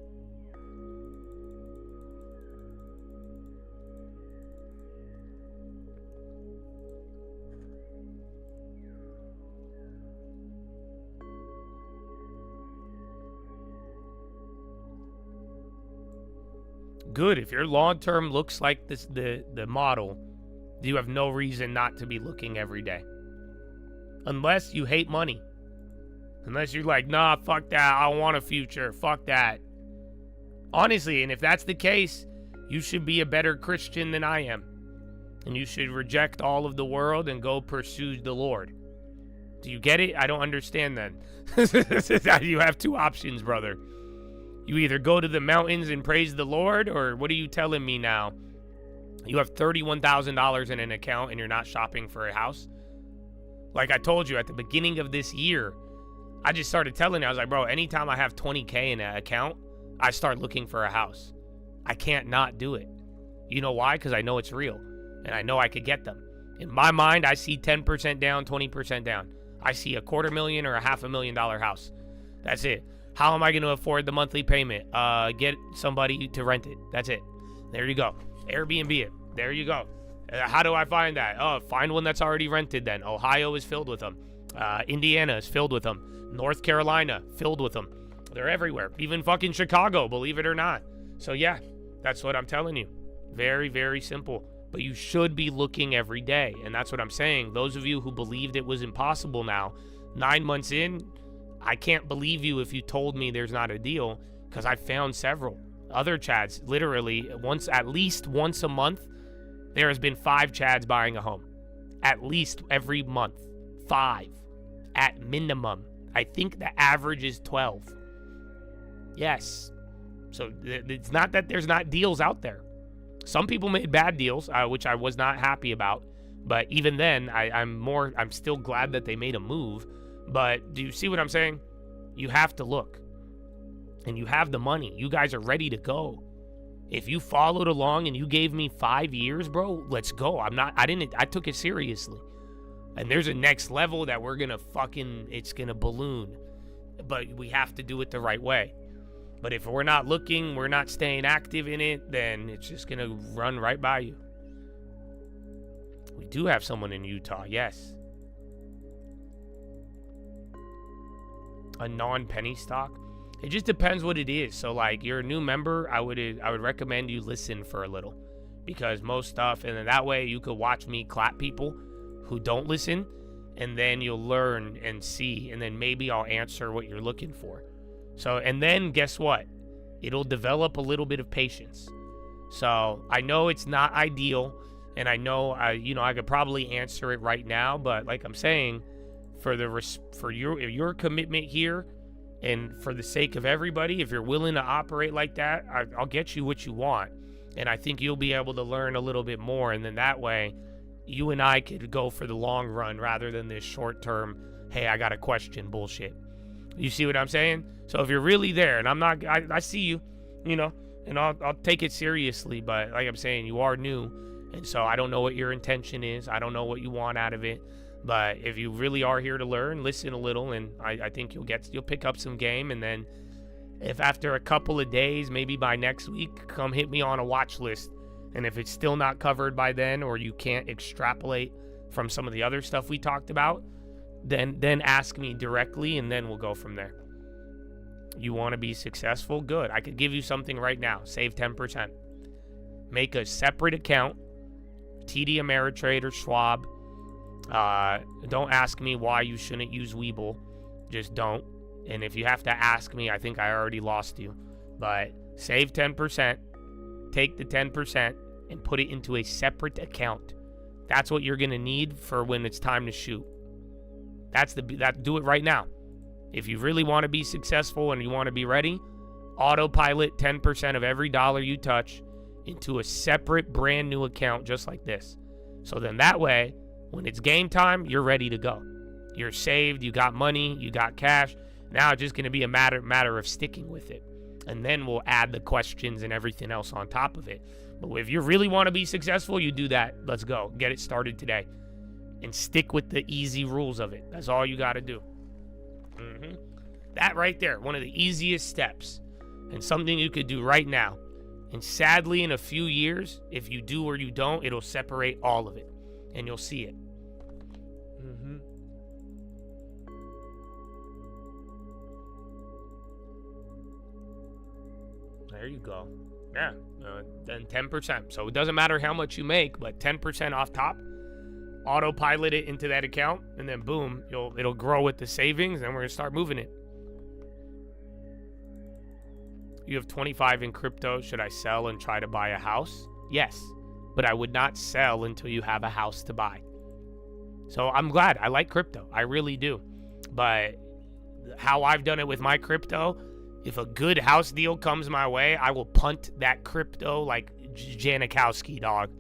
Good. If your long-term looks like this, the model, you have no reason not to be looking every day. Unless you hate money. Unless you're like, nah, fuck that. I want a future. Fuck that. Honestly, and if that's the case, you should be a better Christian than I am. And you should reject all of the world and go pursue the Lord. Do you get it? I don't understand then. You have 2 options, brother. You either go to the mountains and praise the Lord, or what are you telling me now? You have $31,000 in an account and you're not shopping for a house? Like I told you at the beginning of this year, I just started telling you, I was like, bro, anytime I have 20K in an account, I start looking for a house. I can't not do it. You know why? Because I know it's real and I know I could get them. In my mind, I see 10% down, 20% down. I see $250,000 or a $500,000 house. That's it. How am I going to afford the monthly payment? Get somebody to rent it. That's it. There you go. Airbnb it. There you go. How do I find that? Oh, find one that's already rented then. Ohio is filled with them. Indiana is filled with them. North Carolina, filled with them. They're everywhere. Even fucking Chicago, believe it or not. So yeah, that's what I'm telling you. Very, very simple. But you should be looking every day. And that's what I'm saying. Those of you who believed it was impossible now, 9 months in, I can't believe you if you told me there's not a deal, because I found several other Chads. Literally, at least once a month, there has been 5 Chads buying a home. At least every month. 5. At minimum. I think the average is 12. Yes. So it's not that there's not deals out there. Some people made bad deals, which I was not happy about. But even then, I'm still glad that they made a move. But do you see what I'm saying? You have to look. And you have the money. You guys are ready to go. If you followed along and you gave me 5 years, bro, let's go. I took it seriously. And there's a next level that it's gonna balloon. But we have to do it the right way. But if we're not looking, we're not staying active in it, then it's just gonna run right by you. We do have someone in Utah, yes. A non-penny stock? It just depends what it is. So like, you're a new member, I would recommend you listen for a little, because most stuff, and then that way you could watch me clap people who don't listen, and then you'll learn and see, and then maybe I'll answer what you're looking for. So, and then guess what? It'll develop a little bit of patience. So I know it's not ideal, and I know I could probably answer it right now, but like I'm saying, for your commitment here, and for the sake of everybody, if you're willing to operate like that, I'll get you what you want. And I think you'll be able to learn a little bit more. And then that way, you and I could go for the long run rather than this short term, hey, I got a question bullshit. You see what I'm saying? So if you're really there, and I see you, and I'll take it seriously. But like I'm saying, you are new. And so I don't know what your intention is. I don't know what you want out of it. But if you really are here to learn, listen a little, and I think you'll pick up some game. And then if after a couple of days, maybe by next week, come hit me on a watch list. And if it's still not covered by then, or you can't extrapolate from some of the other stuff we talked about, then ask me directly, and then we'll go from there. You want to be successful? Good. I could give you something right now. Save 10%. Make a separate account, TD Ameritrade or Schwab. Don't ask me why you shouldn't use Webull. Just don't. And if you have to ask me, I think I already lost you. But save 10%, take the 10% and put it into a separate account. That's what you're going to need for when it's time to shoot. Do it right now. If you really want to be successful and you want to be ready, autopilot 10% of every dollar you touch into a separate brand new account just like this. So then that way, when it's game time, you're ready to go. You're saved, you got money, you got cash. Now it's just going to be a matter of sticking with it. And then we'll add the questions and everything else on top of it. But if you really want to be successful, you do that. Let's go. Get it started today. And stick with the easy rules of it. That's all you got to do. That right there, one of the easiest steps. And something you could do right now. And sadly, in a few years, if you do or you don't, it'll separate all of it. And you'll see it. There you go. Yeah, then 10%. So it doesn't matter how much you make, but 10% off top. Autopilot it into that account, and then boom, it'll grow with the savings, and we're gonna start moving it. You have 25 in crypto. Should I sell and try to buy a house? Yes. But I would not sell until you have a house to buy. So I'm glad. I like crypto. I really do. But how I've done it with my crypto, if a good house deal comes my way, I will punt that crypto like Janikowski, dog.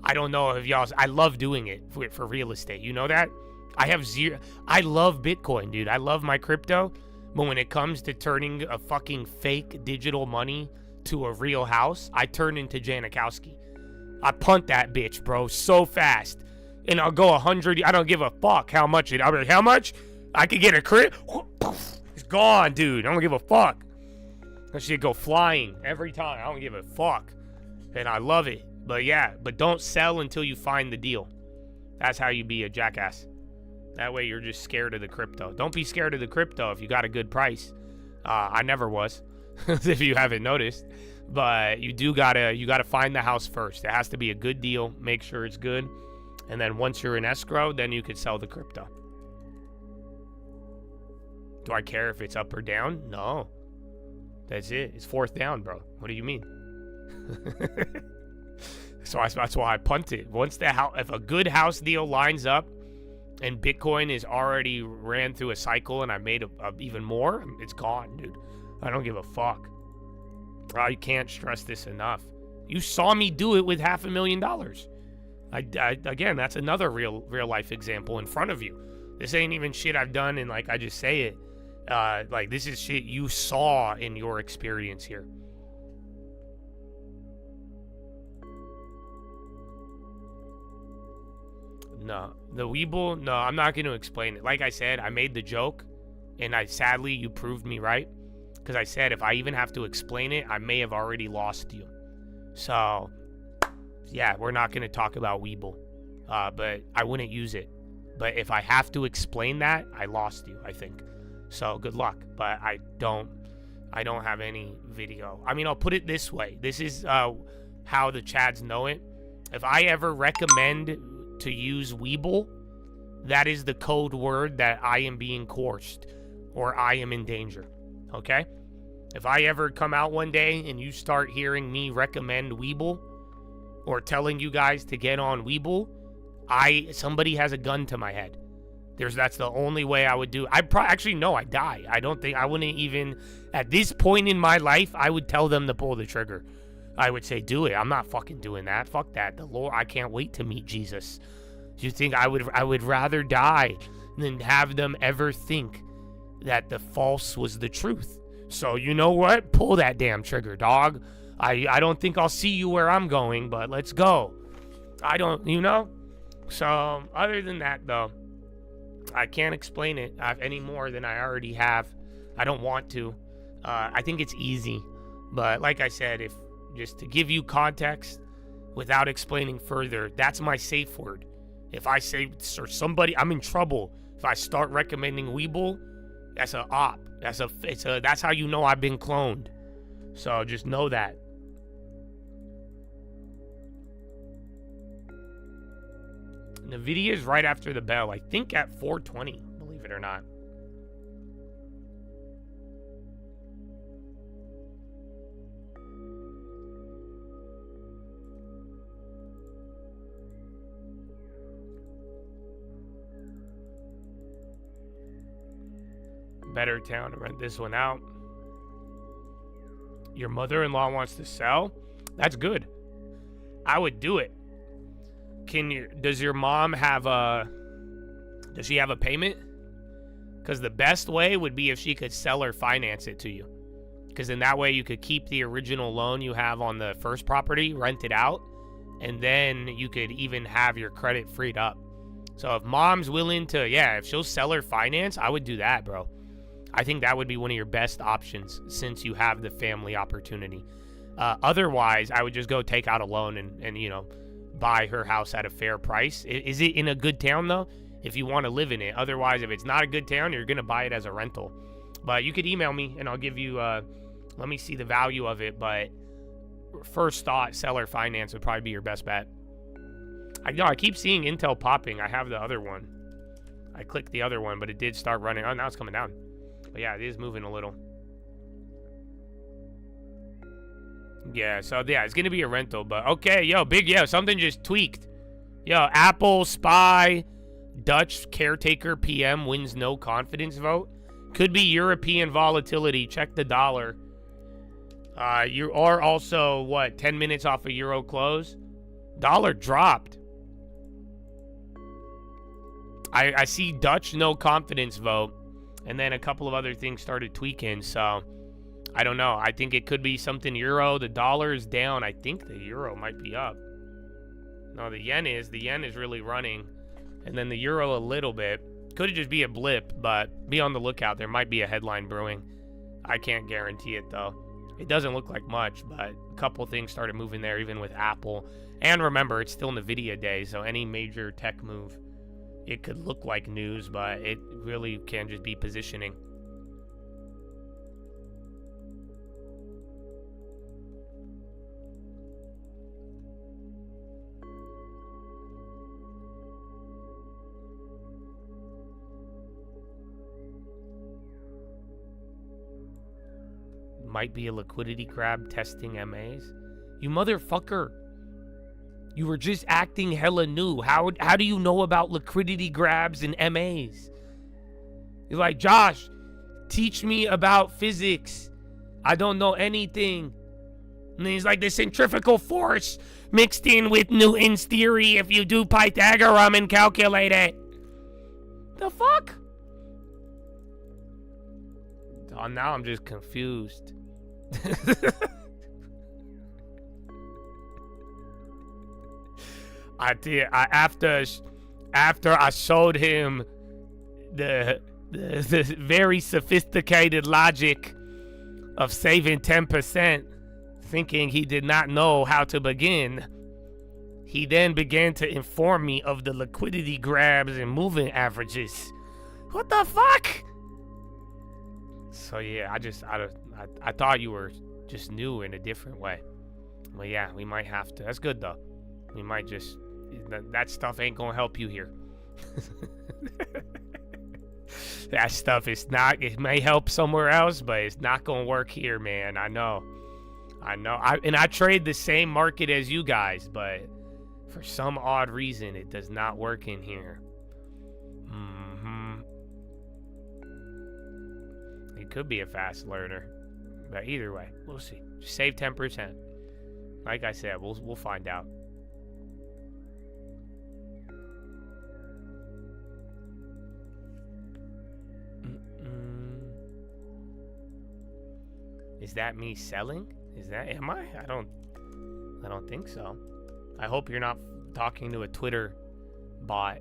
I don't know if y'all... I love doing it for real estate. You know that? I love Bitcoin, dude. I love my crypto. But when it comes to turning a fucking fake digital money to a real house, I turn into Janikowski. I punt that bitch, bro, so fast. And I'll go 100. I don't give a fuck how much it. I'll be like, how much? I could get a crit. It's gone, dude. I don't give a fuck. That shit go flying every time. I don't give a fuck. And I love it. But yeah, but don't sell until you find the deal. That's how you be a jackass. That way you're just scared of the crypto. Don't be scared of the crypto if you got a good price. I never was, if you haven't noticed. But you gotta find the house first. It has to be a good deal. Make sure it's good. And then once you're in escrow, then you could sell the crypto. Do I care if it's up or down? No. That's it. It's fourth down, bro. What do you mean? So that's why I punt it. If a good house deal lines up and Bitcoin is already ran through a cycle and I made even more, it's gone, dude. I don't give a fuck. You can't stress this enough. You saw me do it with $500,000. Again, that's another real life example in front of you. This ain't even shit I've done and like I just say it. Like this is shit you saw in your experience here. No, the Weeble, no, I'm not going to explain it. Like I said, I made the joke, and sadly, you proved me right. Because I said if I even have to explain it, I may have already lost you. So, yeah, we're not going to talk about Weeble. But I wouldn't use it. But if I have to explain that, I lost you, I think. So, good luck. But I don't have any video. I mean, I'll put it this way. This is how the Chads know it. If I ever recommend to use Weeble, that is the code word that I am being coerced or I am in danger. Okay? If I ever come out one day and you start hearing me recommend Weeble or telling you guys to get on Weeble, somebody has a gun to my head. That's the only way I would do it. Actually, no, I die. I don't think I wouldn't even, at this point in my life, I would tell them to pull the trigger. I would say, do it. I'm not fucking doing that. Fuck that. The Lord, I can't wait to meet Jesus. Do you think I would rather die than have them ever think that the false was the truth? So you know what? Pull that damn trigger, dog. I don't think I'll see you where I'm going, but let's go. I don't, So other than that, though, I can't explain it any more than I already have. I don't want to. I think it's easy. But like I said, just to give you context without explaining further, that's my safe word. If I say, or somebody, I'm in trouble. If I start recommending Weeble, that's a op. That's how you know I've been cloned. So just know that. Nvidia is right after the bell. I think at 4:20, believe it or not. Better town to rent this one out. Your mother-in-law wants to sell? That's good. I would do it. Does your mom have does she have a payment? Because the best way would be if she could sell or finance it to you. Because in that way you could keep the original loan you have on the first property, rent it out, and then you could even have your credit freed up. So if mom's willing to, if she'll sell or finance, I would do that, bro. I think that would be one of your best options since you have the family opportunity. Otherwise, I would just go take out a loan and buy her house at a fair price. Is it in a good town, though? If you want to live in it. Otherwise, if it's not a good town, you're going to buy it as a rental. But you could email me, and I'll give you, let me see the value of it. But first thought, seller finance would probably be your best bet. I keep seeing Intel popping. I have the other one. I clicked the other one, but it did start running. Oh, now it's coming down. But yeah, it is moving a little. Yeah, so yeah, it's going to be a rental. But okay, something just tweaked. Apple spy, Dutch caretaker PM wins no confidence vote. Could be European volatility. Check the dollar. You are also, 10 minutes off a euro close? Dollar dropped. I see Dutch no confidence vote. And then a couple of other things started tweaking, so I don't know. I think it could be something euro. The dollar is down. I think the euro might be up. No, the yen is. The yen is really running. And then the euro a little bit. Could just be a blip, but be on the lookout. There might be a headline brewing. I can't guarantee it, though. It doesn't look like much, but a couple things started moving there, even with Apple. And remember, it's still NVIDIA day, so any major tech move, it could look like news, but it really can just be positioning. Might be a liquidity grab testing MAs. You motherfucker. You were just acting hella new. How do you know about liquidity grabs and MAs? You're like, Josh, teach me about physics. I don't know anything. And he's like, the centrifugal force mixed in with Newton's theory if you do Pythagorean and calculate it. The fuck? Oh, now I'm just confused. After I showed him the very sophisticated logic of saving 10%, thinking he did not know how to begin, he then began to inform me of the liquidity grabs and moving averages. What the fuck? So yeah, I thought you were just new in a different way. Well, yeah, we might have to. That's good though. We might just, that stuff ain't gonna help you here. That stuff is not, it may help somewhere else, but it's not gonna work here, man. I know. I trade the same market as you guys, but for some odd reason, it does not work in here. He could be a fast learner, but either way, we'll see. Just save 10%. Like I said, we'll find out. Is that me selling? Am I? I don't think so. I hope you're not talking to a Twitter bot.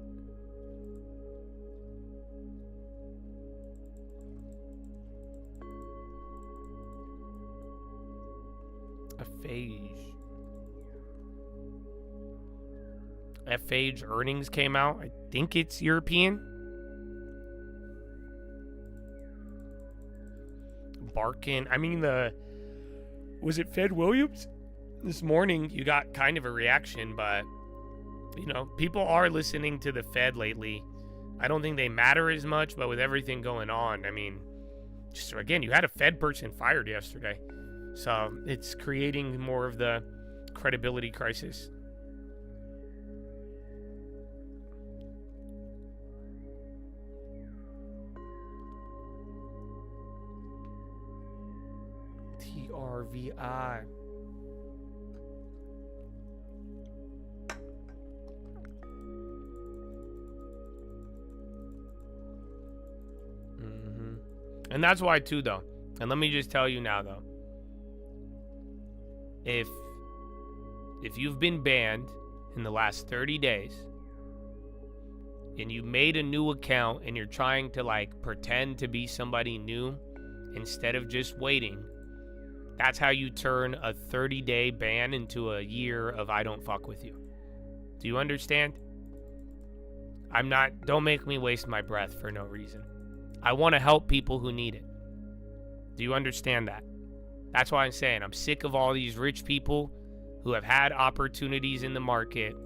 A phage. Phage earnings came out. I think it's European. Barkin. I mean, was it Fed Williams? This morning you got kind of a reaction, but you know, people are listening to the Fed lately. I don't think they matter as much, but with everything going on, I mean, just again, you had a Fed person fired yesterday. So it's creating more of the credibility crisis. TRVI. And that's why too, though. And let me just tell you now, though. If you've been banned in the last 30 days and you made a new account and you're trying to like pretend to be somebody new instead of just waiting, that's how you turn a 30-day ban into a year of I don't fuck with you. Do you understand? Don't make me waste my breath for no reason. I want to help people who need it. Do you understand that? That's why I'm saying I'm sick of all these rich people who have had opportunities in the market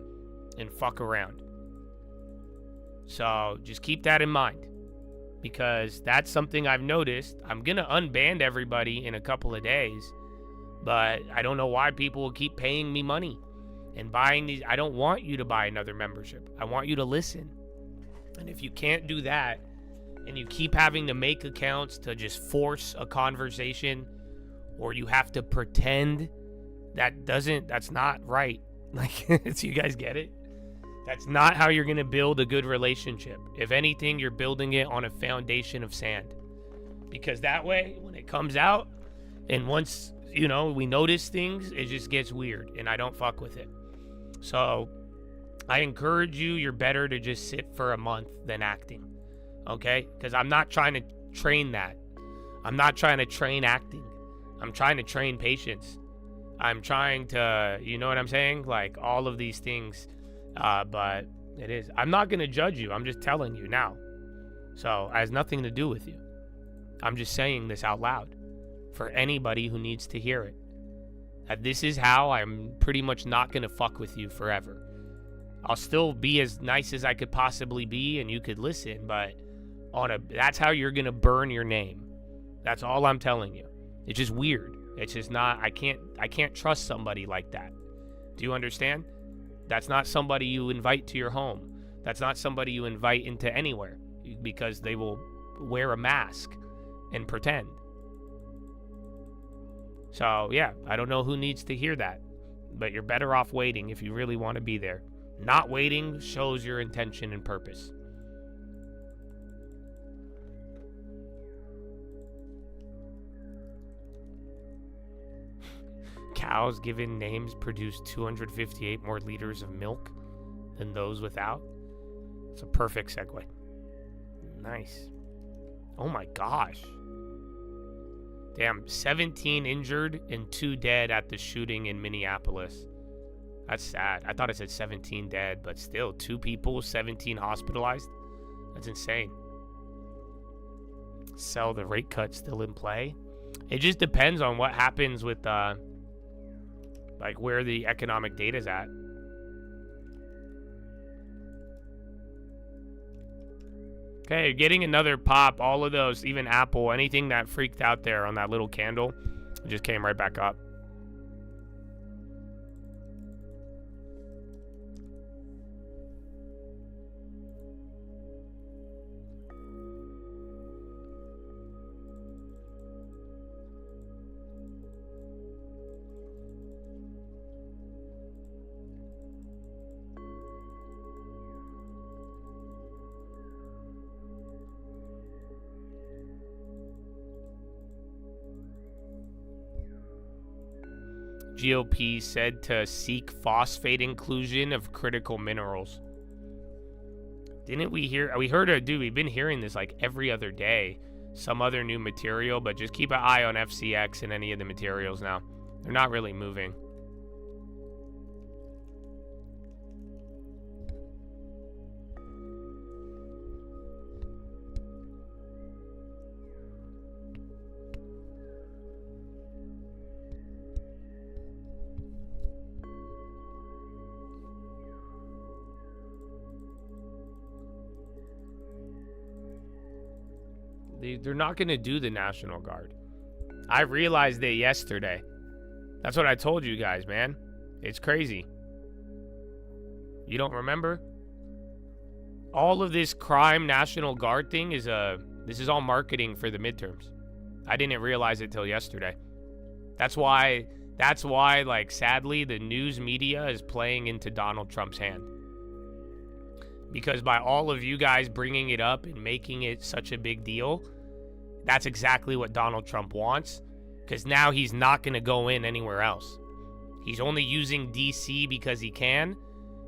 and fuck around. So just keep that in mind, because that's something I've noticed. I'm going to unban everybody in a couple of days, but I don't know why people will keep paying me money and buying these. I don't want you to buy another membership. I want you to listen. And if you can't do that and you keep having to make accounts to just force a conversation, or you have to pretend, that's not right. Like, so you guys get it? That's not how you're going to build a good relationship. If anything, you're building it on a foundation of sand. Because that way, when it comes out, and once, you know, we notice things, it just gets weird, and I don't fuck with it. So, I encourage you, you're better to just sit for a month than acting. Okay? Because I'm not trying to train that. I'm not trying to train acting. I'm trying to train patience. I'm trying to, you know what I'm saying? Like, all of these things. But it is. I'm not going to judge you. I'm just telling you now. So, it has nothing to do with you. I'm just saying this out loud for anybody who needs to hear it. That this is how I'm pretty much not going to fuck with you forever. I'll still be as nice as I could possibly be and you could listen, but that's how you're going to burn your name. That's all I'm telling you. It's just weird. It's just not, I can't trust somebody like that. Do you understand? That's not somebody you invite to your home. That's not somebody you invite into anywhere, because they will wear a mask and pretend. So, yeah, I don't know who needs to hear that, but you're better off waiting if you really want to be there. Not waiting shows your intention and purpose. Cows given names produce 258 more liters of milk than those without. It's a perfect segue. Nice. Oh my gosh. Damn, 17 injured and 2 dead at the shooting in Minneapolis. That's sad. I thought it said 17 dead, but still, 2 people, 17 hospitalized. That's insane. Sell the rate cut still in play? It just depends on what happens with, like, where the economic data's at. Okay, getting another pop. All of those, even Apple, anything that freaked out there on that little candle, it just came right back up. GOP said to seek phosphate inclusion of critical minerals. Didn't we hear? We heard it, dude. We've been hearing this like every other day. Some other new material, but just keep an eye on FCX and any of the materials now. They're not really moving. They're not going to do the National Guard. I realized it yesterday. That's what I told you guys, man. It's crazy. You don't remember? All of this crime National Guard thing is this is all marketing for the midterms. I didn't realize it till yesterday. That's why like sadly the news media is playing into Donald Trump's hand. Because by all of you guys bringing it up and making it such a big deal, that's exactly what Donald Trump wants. Because now he's not going to go in anywhere else. He's only using D.C. because he can.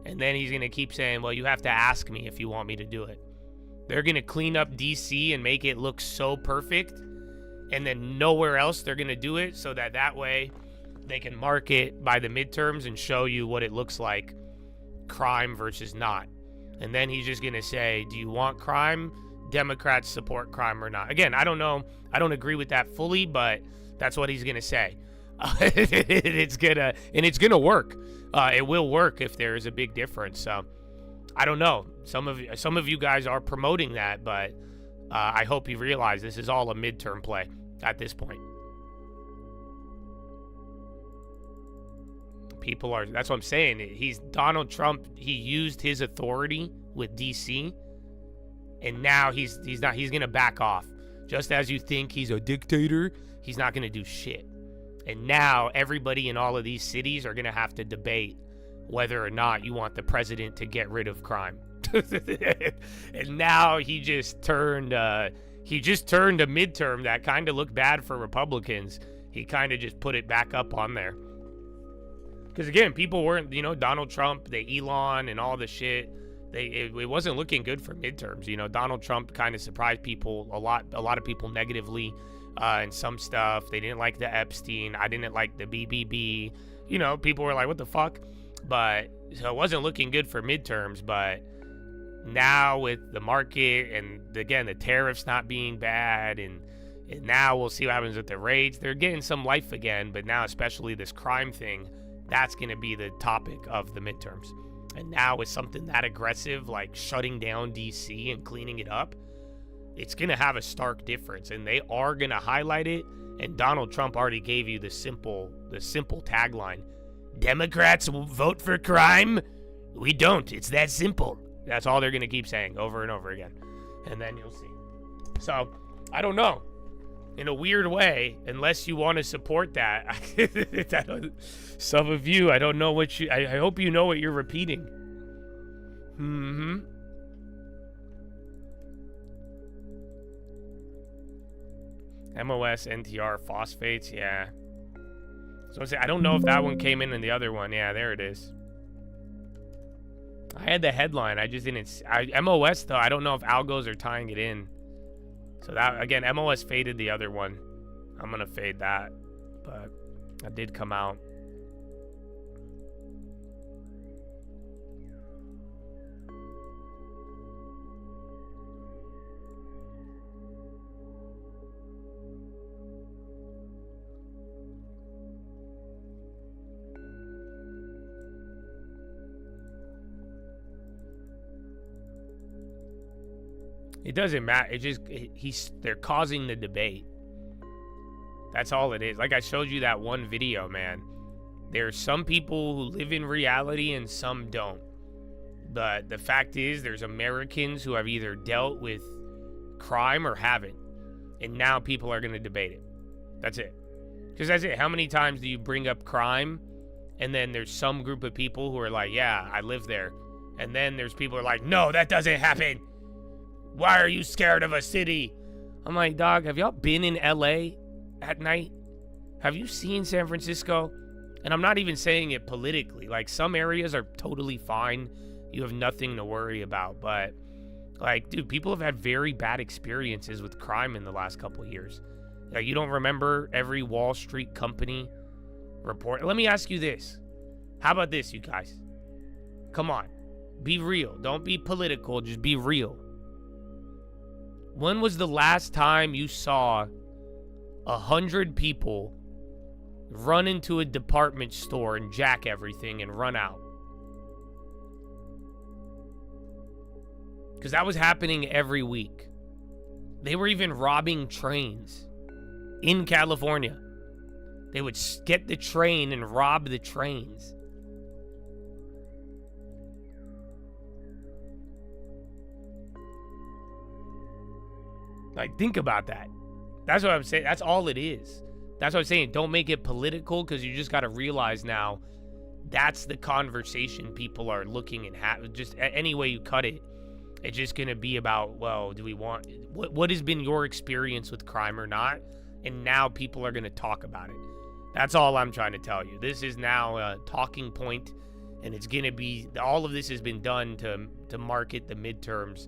And then he's going to keep saying, well, you have to ask me if you want me to do it. They're going to clean up D.C. and make it look so perfect. And then nowhere else they're going to do it so that way they can mark it by the midterms and show you what it looks like, crime versus not. And then he's just going to say, do you want crime? Democrats support crime or not? Again, I don't know. I don't agree with that fully, but that's what he's going to say. It's going to work. It will work if there is a big difference. So I don't know. Some of you guys are promoting that, but I hope you realize this is all a midterm play at this point. People are, that's what I'm saying. He's Donald Trump. He used his authority with DC, and now he's going to back off. Just as you think he's a dictator, he's not going to do shit. And now everybody in all of these cities are going to have to debate whether or not you want the president to get rid of crime. And now he just turned a midterm that kind of looked bad for Republicans. He kind of just put it back up on there. Because again, people weren't, Donald Trump, the Elon and all the shit. It wasn't looking good for midterms. Donald Trump kind of surprised people a lot of people negatively and some stuff. They didn't like the Epstein. I didn't like the BBB. People were like, what the fuck? But so it wasn't looking good for midterms. But now with the market and again, the tariffs not being bad and now we'll see what happens with the rates. They're getting some life again. But now especially this crime thing, that's going to be the topic of the midterms. And now with something that aggressive, like shutting down DC and cleaning it up, it's going to have a stark difference. And they are going to highlight it. And Donald Trump already gave you the simple tagline. Democrats vote for crime? We don't. It's that simple. That's all they're going to keep saying over and over again. And then you'll see. So, I don't know. in a weird way, unless you want to support that. Some of you, I don't know what you, I hope you know what you're repeating. MOS, NTR, phosphates, yeah. So I don't know if that one came in the other one. Yeah, there it is. I had the headline. I just didn't. MOS, though, I don't know if algos are tying it in. So that, again, MOS faded the other one. I'm going to fade that. But that did come out. It doesn't matter. It just, they're causing the debate. That's all it is. Like I showed you that one video, man. There's some people who live in reality and some don't. But the fact is, there's Americans who have either dealt with crime or haven't. And now people are going to debate it. That's it. Because that's it. How many times do you bring up crime? And then there's some group of people who are like, yeah, I live there. And then there's people who are like, no, that doesn't happen. Why are you scared of a city? I'm like, dog, have y'all been in LA at night? Have you seen San Francisco? And I'm not even saying it politically. Like, some areas are totally fine. You have nothing to worry about. But, like, dude, people have had very bad experiences with crime in the last couple of years. Like, you don't remember every Wall Street company report? Let me ask you this. How about this, you guys? Come on. Be real. Don't be political. Just be real. When was the last time you saw 100 people run into a department store and jack everything and run out? Because that was happening every week. They were even robbing trains in California. They would get the train and rob the trains. Like, think about that. That's what I'm saying. That's all it is. That's what I'm saying. Don't make it political, because you just got to realize now that's the conversation people are looking at. Just any way you cut it, it's just going to be about, well, do we want... What has been your experience with crime or not? And now people are going to talk about it. That's all I'm trying to tell you. This is now a talking point, and it's going to be... All of this has been done to market the midterms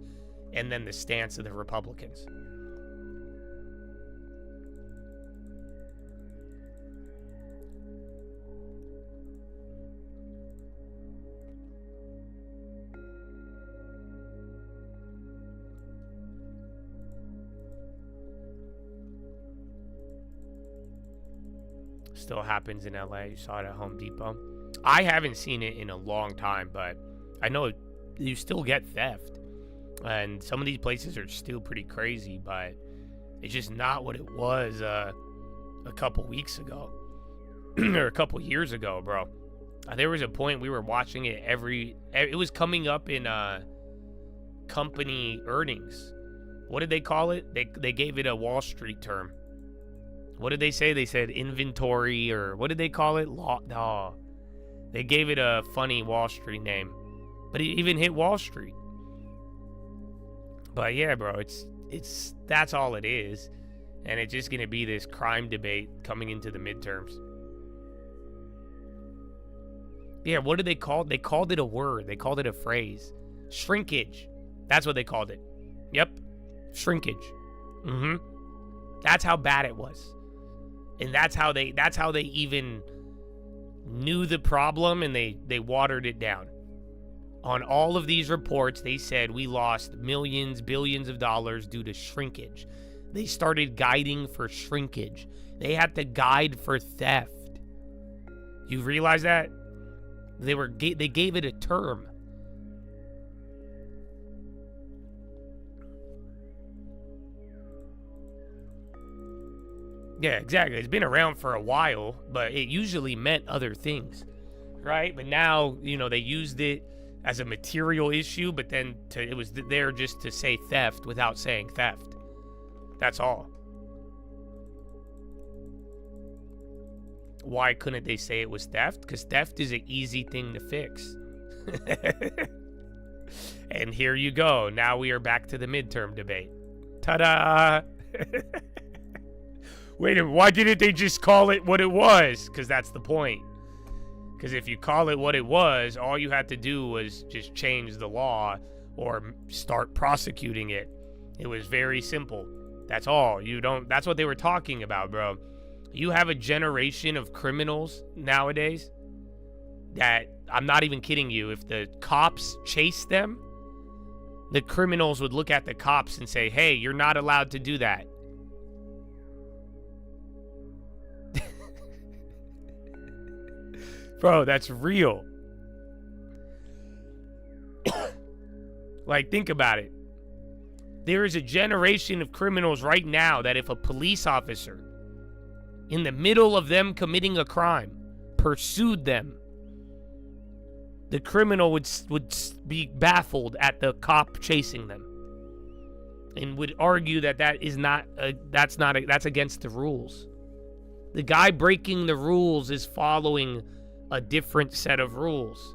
and then the stance of the Republicans. Still happens in LA. You saw it at Home Depot. I haven't seen it in a long time, but I know you still get theft. And some of these places are still pretty crazy, but it's just not what it was a couple weeks ago. Or a couple years ago, bro. There was a point we were watching it it was coming up in company earnings. What did they call it? They gave it a Wall Street term. What did they say? They said inventory, or what did they call it? No. They gave it a funny Wall Street name. But it even hit Wall Street. But yeah, bro, it's that's all it is. And it's just going to be this crime debate coming into the midterms. Yeah, what did they call it? They called it a word. They called it a phrase. Shrinkage. That's what they called it. Yep. Shrinkage. That's how bad it was. And that's how they even knew the problem, and they watered it down. On all of these reports, they said we lost millions, billions of dollars due to shrinkage. They started guiding for shrinkage. They had to guide for theft. You realize that? They gave it a term. Yeah, exactly. It's been around for a while, but it usually meant other things, right? But now, they used it as a material issue, but then it was there just to say theft without saying theft. That's all. Why couldn't they say it was theft? Because theft is an easy thing to fix. And here you go. Now we are back to the midterm debate. Ta-da! Wait a minute, why didn't they just call it what it was? Because that's the point. Because if you call it what it was, all you had to do was just change the law or start prosecuting it. It was very simple. That's all. That's what they were talking about, bro. You have a generation of criminals nowadays that, I'm not even kidding you, if the cops chase them, the criminals would look at the cops and say, hey, you're not allowed to do that. Bro, that's real. Like, think about it. There is a generation of criminals right now that if a police officer, in the middle of them committing a crime, pursued them, the criminal would be baffled at the cop chasing them, and would argue that that's against the rules. The guy breaking the rules is following a different set of rules.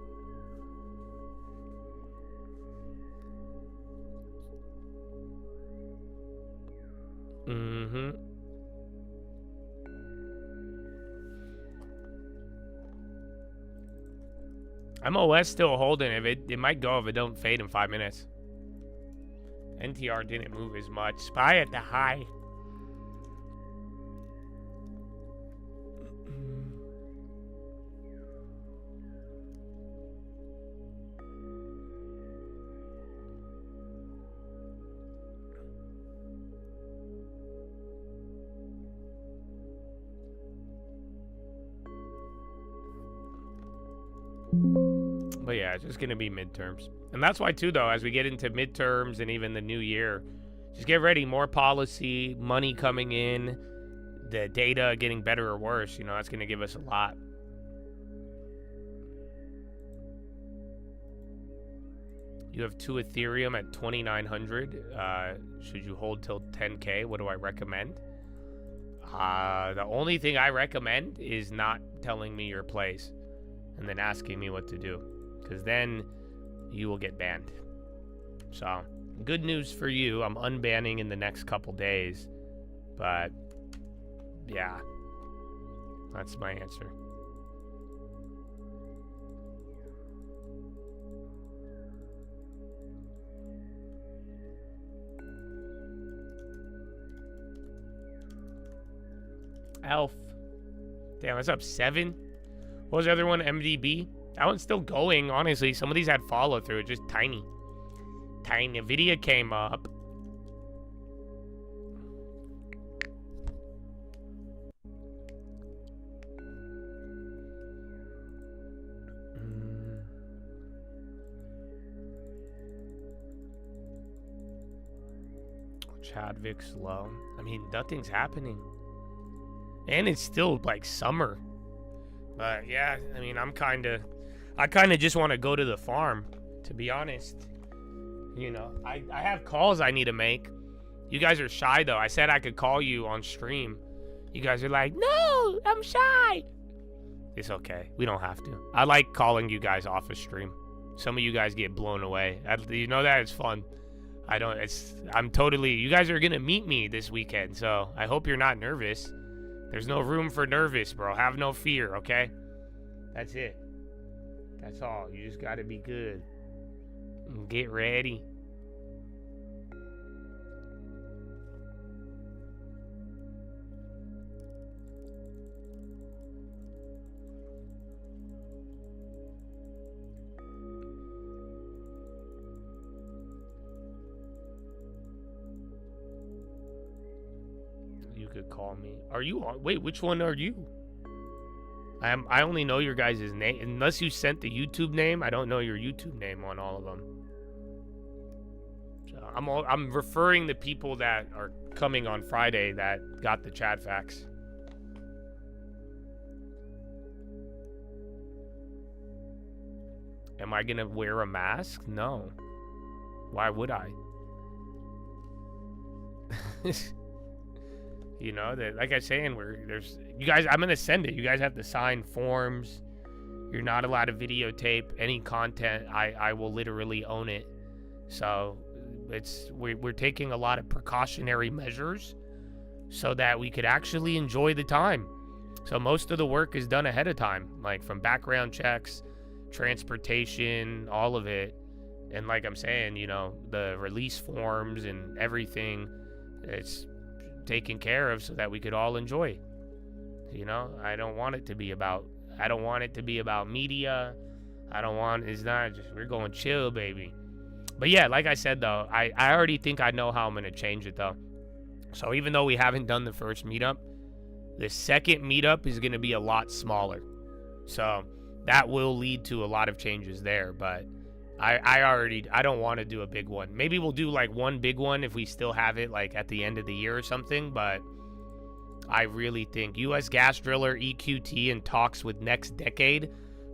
MOS still holding. It might go if it don't fade in 5 minutes. NTR didn't move as much. SPY at the high. But yeah, it's just going to be midterms. And that's why, too, though, as we get into midterms and even the new year, just get ready. More policy, money coming in, the data getting better or worse. You know, that's going to give us a lot. You have 2 Ethereum at 2,900. Should you hold till 10K? What do I recommend? The only thing I recommend is not telling me your place and then asking me what to do, because then you will get banned. So, good news for you. I'm unbanning in the next couple days. But, yeah. That's my answer. Elf. Damn, it's up 7. What was the other one? MDB? That one's still going, honestly. Some of these had follow through, just tiny. Tiny. Nvidia came up. Chadwick's low. I mean, nothing's happening. And it's still like summer. But yeah, I mean, I kind of just want to go to the farm, to be honest. You know, I have calls I need to make. You guys are shy, though. I said I could call you on stream. You guys are like, no, I'm shy. It's okay. We don't have to. I like calling you guys off a stream. Some of you guys get blown away. You know that? It's fun. You guys are going to meet me this weekend, so I hope you're not nervous. There's no room for nervous, bro. Have no fear, okay? That's it. That's all. You just gotta be good. Get ready. You could call me. Are you on? Wait, which one are you? I only know your guys' name. Unless you sent the YouTube name, I don't know your YouTube name on all of them. So I'm referring the people that are coming on Friday that got the chat facts. Am I gonna wear a mask? No. Why would I? You know, that, like I was saying, there's you guys. I'm gonna send it. You guys have to sign forms. You're not allowed to videotape any content. I will literally own it. So we're taking a lot of precautionary measures so that we could actually enjoy the time. So most of the work is done ahead of time, like from background checks, transportation, all of it. And like I'm saying, you know, the release forms and everything, it's taken care of so that we could all enjoy. You know, I don't want it to be about media. It's not just, we're going chill, baby. But yeah, like I said, though, I already think I know how I'm going to change it, though. So even though we haven't done the first meetup, the second meetup is going to be a lot smaller. So that will lead to a lot of changes there. But I don't want to do a big one. Maybe we'll do like one big one if we still have it like at the end of the year or something. But I really think U.S. gas driller EQT in talks with Next Decade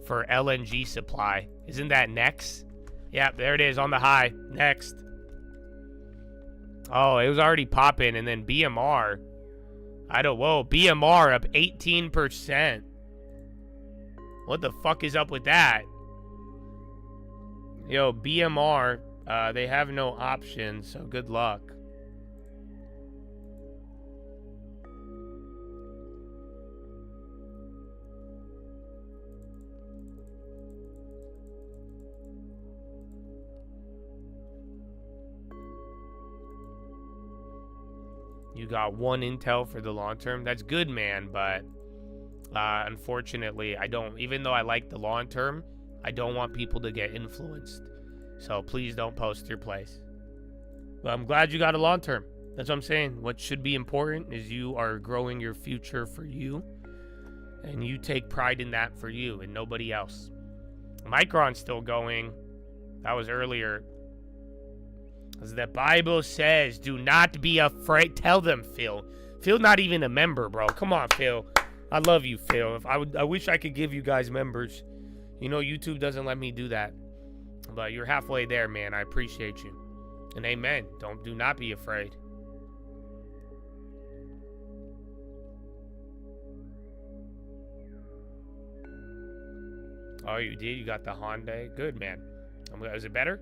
for LNG supply. Isn't that next? Yeah, there it is on the high. Next. Oh, it was already popping. And then BMR. BMR up 18%. What the fuck is up with that? Yo, BMR, they have no options, so good luck. You got one intel for the long term. That's good, man, but unfortunately, I don't. Even though I like the long term, I don't want people to get influenced. So please don't post your place. But I'm glad you got a long term. That's what I'm saying. What should be important is you are growing your future for you, and you take pride in that for you and nobody else. Micron's still going. That was earlier. As the Bible says, do not be afraid. Tell them, Phil. Phil not even a member, bro. Come on, Phil. I love you, Phil. I wish I could give you guys members. You know, YouTube doesn't let me do that. But you're halfway there, man. I appreciate you. And amen. Do not be afraid. Oh, you did? You got the Hyundai? Good, man. Is it better?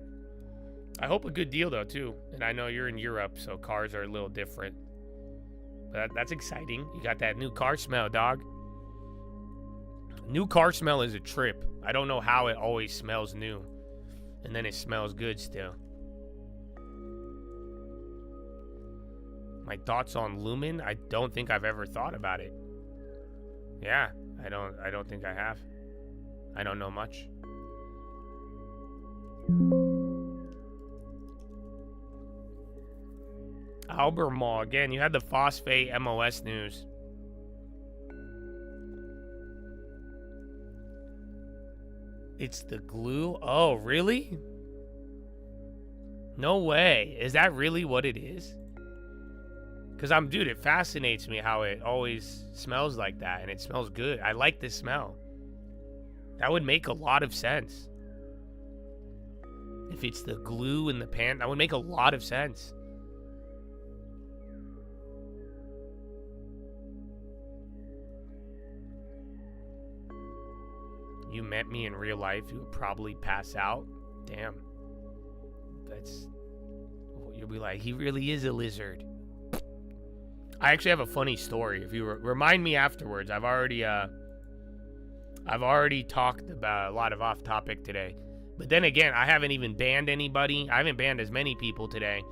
I hope a good deal, though, too. And I know you're in Europe, so cars are a little different. But that's exciting. You got that new car smell, dog. New car smell is a trip. I don't know how it always smells new. And then it smells good still. My thoughts on Lumen? I don't think I've ever thought about it. Yeah, I don't think I have. I don't know much. Albemarle, again, you had the phosphate MOS news. It's the glue? Oh, really? No way. Is that really what it is? Because dude, it fascinates me how it always smells like that, and it smells good. I like the smell. That would make a lot of sense. If it's the glue in the pan, that would make a lot of sense. You met me in real life, you would probably pass out. Damn. You'll be like, he really is a lizard. I actually have a funny story. If you remind me afterwards, I've already talked about a lot of off topic today. But then again, I haven't even banned anybody. I haven't banned as many people today.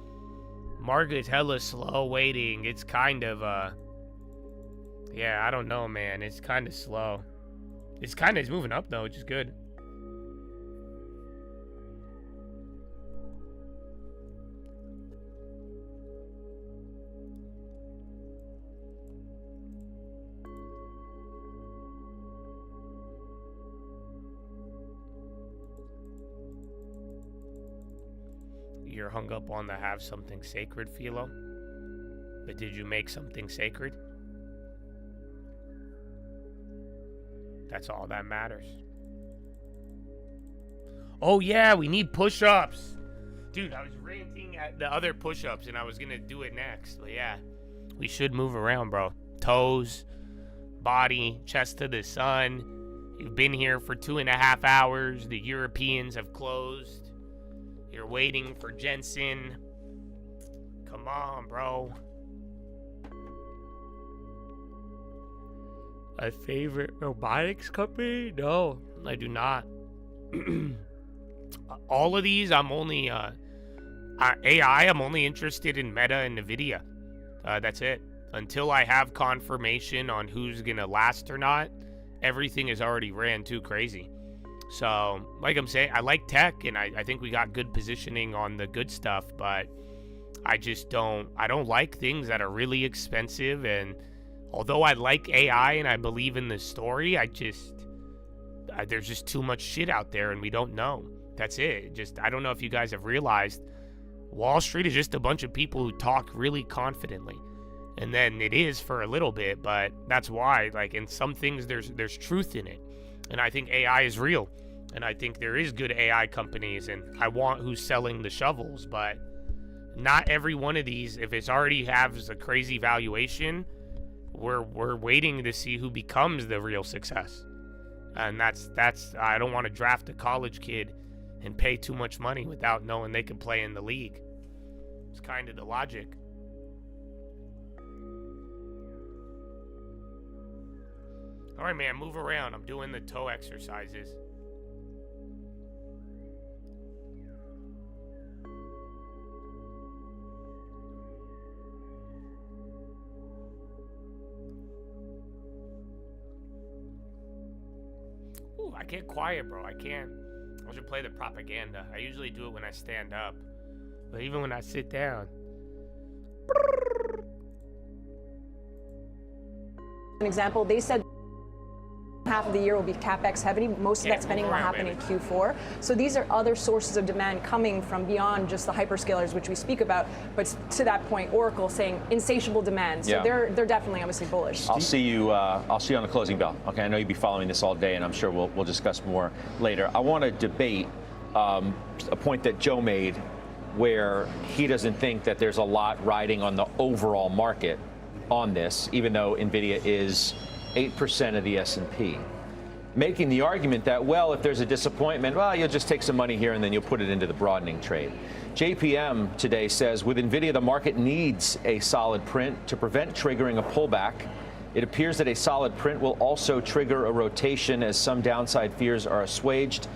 Margaret's hella slow waiting. It's kind of, yeah, I don't know, man. It's kind of slow. It's moving up, though, which is good. You're hung up on the have something sacred, Philo. But did you make something sacred? That's all that matters. Oh, yeah, we need push-ups. Dude, I was ranting at the other push-ups, and I was going to do it next. But, yeah. we should move around, bro. Toes, body, chest to the sun. You've been here for 2.5 hours. The Europeans have closed. You're waiting for Jensen. Come on, bro. My favorite robotics company? No, I do not. All of these, I'm only AI. I'm only interested in Meta and Nvidia. That's it. Until I have confirmation on who's gonna last or not, everything is already ran too crazy. So, like I'm saying, I like tech, and I think we got good positioning on the good stuff, but I just don't like things that are really expensive. And although I like AI and I believe in the story, there's just too much shit out there, and we don't know. That's it. I don't know if you guys have realized, Wall Street is just a bunch of people who talk really confidently. And then it is for a little bit, but that's why, like, in some things there's truth in it. And I think AI is real. And I think there is good AI companies, and I want who's selling the shovels, but not every one of these, if it's already has a crazy valuation, we're waiting to see who becomes the real success. And that's I don't want to draft a college kid and pay too much money without knowing they can play in the league. It's kind of the logic. All right, man, move around. I'm doing the toe exercises. Ooh, I get quiet, bro. I can't. I should play the propaganda. I usually do it when I stand up, but even when I sit down. An example, they said half of the year will be capex heavy. Most of that spending will happen in Q4. So these are other sources of demand coming from beyond just the hyperscalers, which we speak about. But to that point, Oracle saying insatiable demand. So they're definitely obviously bullish. I'll see you on the closing bell. Okay, I know you'll be following this all day, and I'm sure we'll discuss more later. I want to debate a point that Joe made, where he doesn't think that there's a lot riding on the overall market on this, even though Nvidia is 8% of the S&P, making the argument that, well, if there's a disappointment, well, you'll just take some money here and then you'll put it into the broadening trade. JPM today says, with Nvidia, the market needs a solid print to prevent triggering a pullback. It appears that a solid print will also trigger a rotation as some downside fears are assuaged.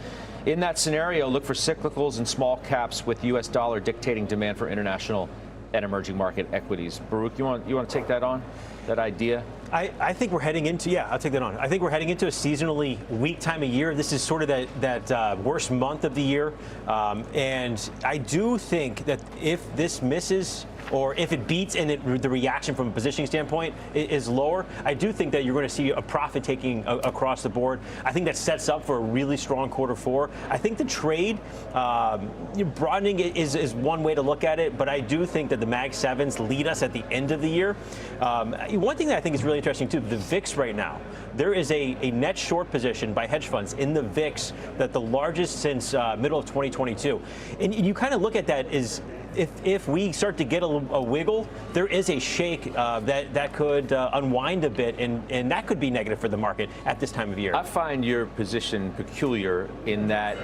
In that scenario, look for cyclicals and small caps with U.S. dollar dictating demand for international and emerging market equities. Baruch, you want to take that on, that idea? I think we're heading into, I'll take that on. I think we're heading into a seasonally weak time of year. This is sort of that worst month of the year. And I do think that if this misses, or if it beats and the reaction from a positioning standpoint is lower, I do think that you're going to see a profit taking across the board. I think that sets up for a really strong Q4. I think the trade, broadening is one way to look at it, but I do think that the Mag 7s lead us at the end of the year. One thing that I think is really interesting too, the VIX right now. There is a net short position by hedge funds in the VIX that the largest since middle of 2022. And you kind of look at that as, if we start to get a wiggle, there is a shake that could unwind a bit, and that could be negative for the market at this time of year. I find your position peculiar in that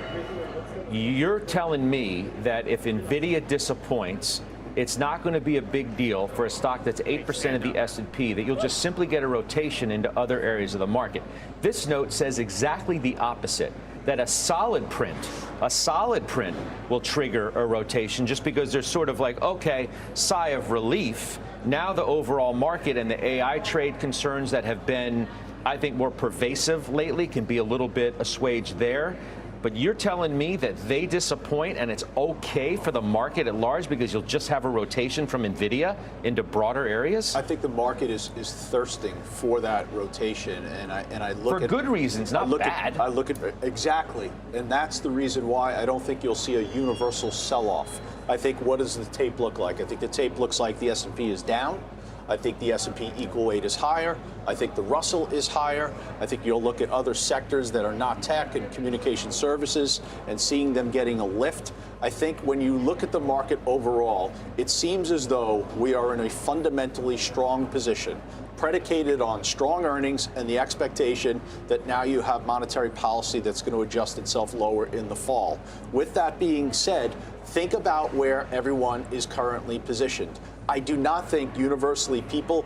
you're telling me that if Nvidia disappoints, it's not going to be a big deal for a stock that's 8% of the S&P, that you'll just simply get a rotation into other areas of the market. This note says exactly the opposite, that a solid print will trigger a rotation, just because there's sort of like, okay, sigh of relief. Now the overall market and the AI trade concerns that have been, I think, more pervasive lately can be a little bit assuaged there. But you're telling me that they disappoint and it's okay for the market at large because you'll just have a rotation from Nvidia into broader areas? I think the market is thirsting for that rotation, and I look for at, good reasons, not bad. I look at exactly, and that's the reason why I don't think you'll see a universal sell-off. I think, what does the tape look like? I think the tape looks like the S&P is down. I think the S&P equal weight is higher. I think the Russell is higher. I think you'll look at other sectors that are not tech and communication services and seeing them getting a lift. I think when you look at the market overall, it seems as though we are in a fundamentally strong position, predicated on strong earnings and the expectation that now you have monetary policy that's going to adjust itself lower in the fall. With that being said, think about where everyone is currently positioned. I do not think universally people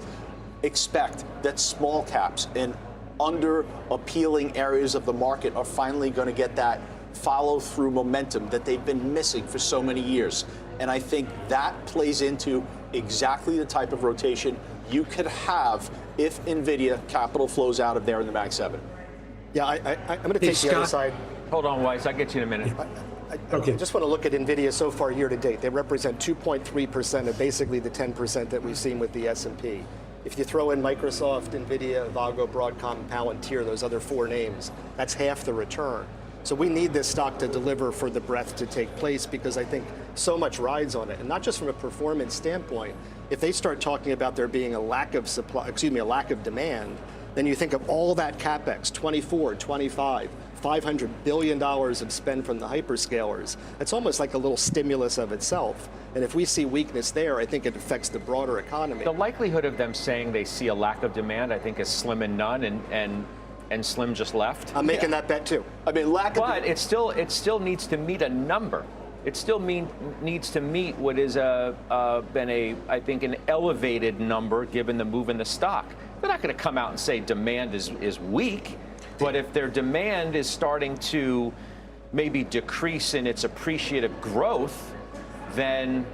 expect that small caps and under appealing areas of the market are finally going to get that follow through momentum that they've been missing for so many years. And I think that plays into exactly the type of rotation you could have if Nvidia capital flows out of there in the Mag 7. Yeah, I'm going to take the other side. Hold on, Weiss. I'll get you in a minute. I just want to look at Nvidia so far year to date. They represent 2.3% of basically the 10% that we've seen with the S&P. If you throw in Microsoft, Nvidia, Avago, Broadcom, Palantir, those other four names, that's half the return. So we need this stock to deliver for the breadth to take place because I think so much rides on it. And not just from a performance standpoint. If they start talking about there being a lack of supply, a lack of demand, then you think of all that CapEx, 24, 25, $500 billion of spend from the hyperscalers. It's almost like a little stimulus of itself. And if we see weakness there, I think it affects the broader economy. The likelihood of them saying they see a lack of demand, I think, is slim and none, and Slim just left. I'm making that bet too. I mean, but it still needs to meet a number. It still needs to meet what is I think, an elevated number given the move in the stock. They're not going to come out and say demand is weak, but if their demand is starting to maybe decrease in its appreciative growth, then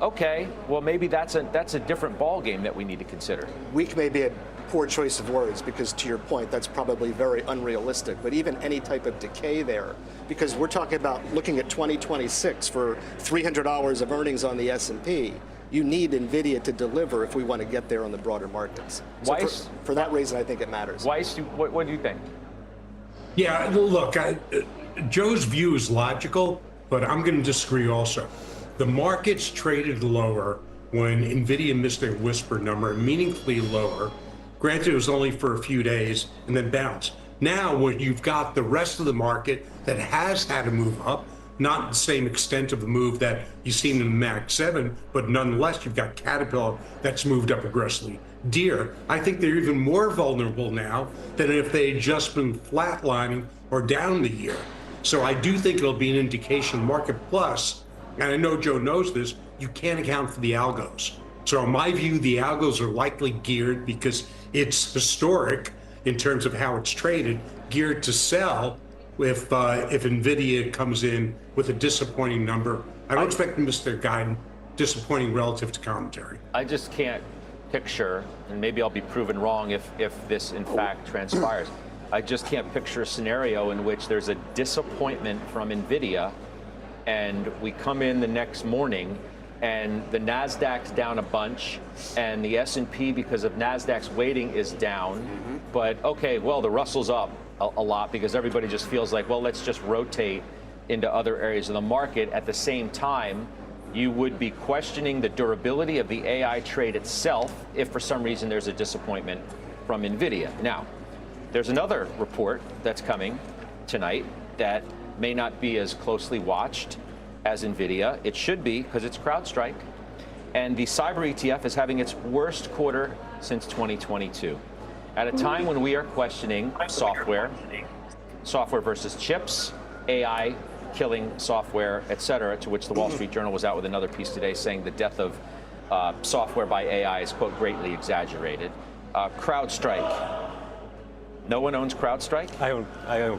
okay, well maybe that's a different ballgame that we need to consider. Weak may be a poor choice of words because, to your point, that's probably very unrealistic. But even any type of decay there, because we're talking about looking at 2026 for $300 of earnings on the S&P, you need Nvidia to deliver if we want to get there on the broader markets. So for that reason, I think it matters. Weiss, what do you think? Yeah, look, Joe's view is logical, but I'm going to disagree also. The market's traded lower when Nvidia missed their whisper number, meaningfully lower. Granted, it was only for a few days and then bounced. Now, when you've got the rest of the market that has had a move up, not the same extent of the move that you've seen in the Mag 7, but nonetheless, you've got Caterpillar that's moved up aggressively. Deere, I think they're even more vulnerable now than if they had just been flatlining or down the year. So I do think it'll be an indication market plus, and I know Joe knows this, you can't account for the algos. So in my view, the algos are likely geared because it's historic in terms of how it's traded, geared to sell if Nvidia comes in with a disappointing number. I don't expect them to miss their guidance, disappointing relative to commentary. I just can't picture, and maybe I'll be proven wrong if this in fact transpires, I just can't picture a scenario in which there's a disappointment from Nvidia and we come in the next morning and the Nasdaq's down a bunch and the S&P, because of Nasdaq's weighting, is down. But okay, well, the Russell's up a lot because everybody just feels like, well, let's just rotate into other areas of the market. At the same time, you would be questioning the durability of the AI trade itself if for some reason there's a disappointment from Nvidia. Now, there's another report that's coming tonight that may not be as closely watched as Nvidia. It should be, because it's CrowdStrike. And the cyber ETF is having its worst quarter since 2022. At a time when we are questioning software versus chips, AI killing software, et cetera, to which the Wall Street Journal was out with another piece today saying the death of software by AI is, quote, greatly exaggerated. CrowdStrike. No one owns CrowdStrike? I own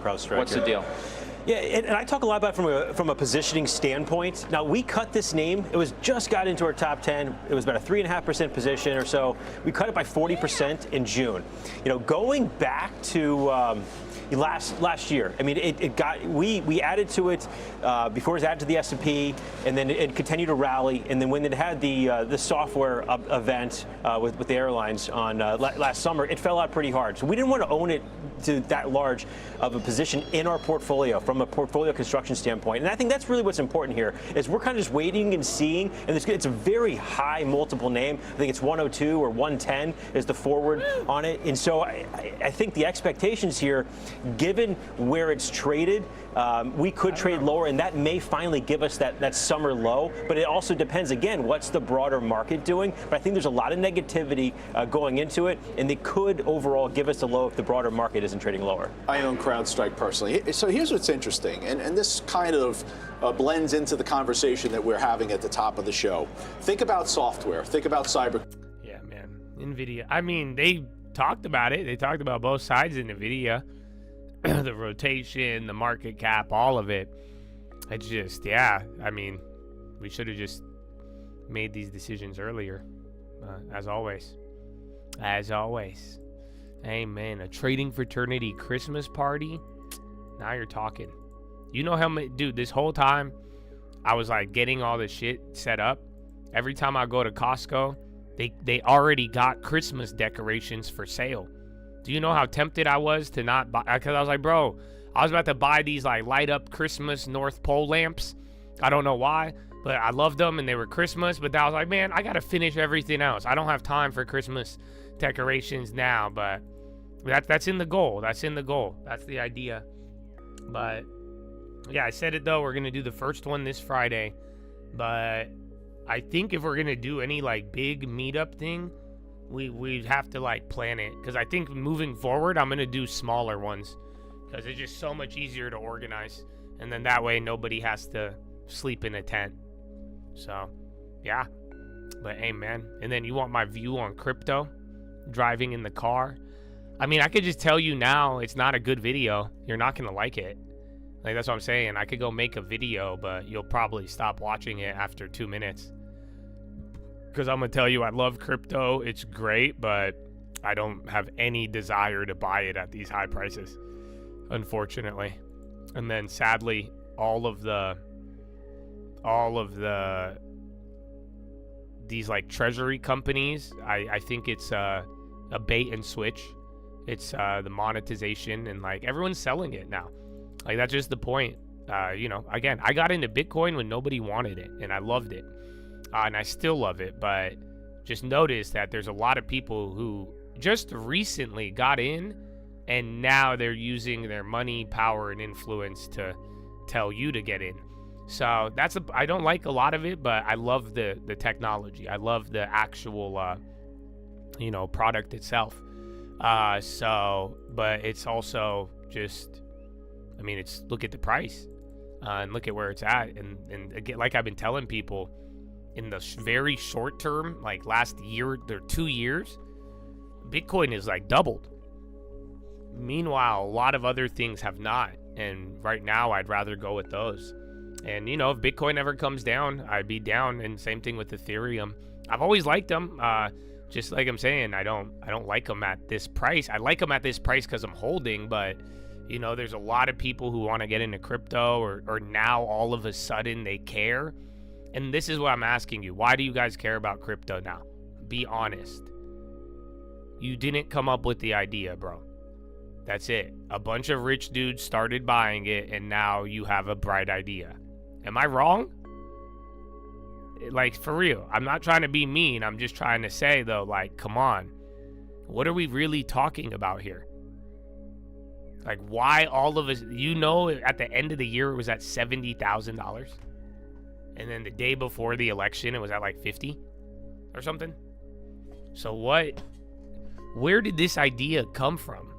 CrowdStrike. What's the deal? Yeah, and I talk a lot about it from a positioning standpoint. Now, we cut this name. It was just got into our top 10. It was about a 3.5% position or so. We cut it by 40% in June. You know, going back to last year, I mean, we added to it before it was added to the S&P, and then it continued to rally. And then when it had the software event with the airlines on last summer, it fell out pretty hard. So we didn't want to own it to that large of a position in our portfolio from from a portfolio construction standpoint. And I think that's really what's important here, is we're kind of just waiting and seeing, and it's a very high multiple name. I think it's 102 or 110 is the forward on it. And so I think the expectations here, given where it's traded, we could trade lower, and that may finally give us that summer low. But it also depends, again, what's the broader market doing. But I think there's a lot of negativity going into it, and they could overall give us a low if the broader market isn't trading lower. I own CrowdStrike personally. So here's what's interesting, and this kind of blends into the conversation that we're having at the top of the show. Think about software. Think about cyber. Yeah, man. NVIDIA. I mean, they talked about it. They talked about both sides of NVIDIA. The rotation, the market cap, all of it. It's just, yeah, I mean, we should have just made these decisions earlier, as always. As always. Amen. A trading fraternity Christmas party? Now you're talking. You know how many, dude, this whole time I was like getting all this shit set up. Every time I go to Costco, they already got Christmas decorations for sale. Do you know how tempted I was to not buy? Because I was like, bro, I was about to buy these like light up Christmas North Pole lamps. I don't know why, but I loved them and they were Christmas. But I was like, man, I got to finish everything else. I don't have time for Christmas decorations now, but that's in the goal. That's in the goal. That's the idea. But yeah, I said it though. We're going to do the first one this Friday. But I think if we're going to do any like big meetup thing, we have to like plan it, because I think moving forward I'm gonna do smaller ones, because it's just so much easier to organize, and then that way nobody has to sleep in a tent. So yeah, but hey man, and then you want my view on crypto driving in the car? I mean, I could just tell you now, it's not a good video. You're not gonna like it. Like, that's what I'm saying. I could go make a video, but you'll probably stop watching it after 2 minutes. Because I'm going to tell you, I love crypto. It's great, but I don't have any desire to buy it at these high prices, unfortunately. And then sadly, all of these like treasury companies, I think it's a bait and switch. It's the monetization, and like everyone's selling it now. Like, that's just the point. You know, again, I got into Bitcoin when nobody wanted it, and I loved it. And I still love it, but just notice that there's a lot of people who just recently got in, and now they're using their money, power, and influence to tell you to get in. So I don't like a lot of it, but I love the technology. I love the actual, you know, product itself. But it's also just, I mean, it's, look at the price, and look at where it's at. And again, like I've been telling people, in the very short term, like last year or 2 years, Bitcoin is like doubled. Meanwhile, a lot of other things have not. And right now, I'd rather go with those. And, you know, if Bitcoin ever comes down, I'd be down. And same thing with Ethereum. I've always liked them. Just like I'm saying, I don't like them at this price. I like them at this price because I'm holding. But, you know, there's a lot of people who want to get into crypto, or now all of a sudden they care. And this is what I'm asking you. Why do you guys care about crypto now? Be honest. You didn't come up with the idea, bro. That's it. A bunch of rich dudes started buying it, and now you have a bright idea. Am I wrong? Like, for real. I'm not trying to be mean. I'm just trying to say, though, like, come on. What are we really talking about here? Like, why all of us... You know, at the end of the year, it was at $70,000. And then the day before the election, it was at like 50 or something. So where did this idea come from?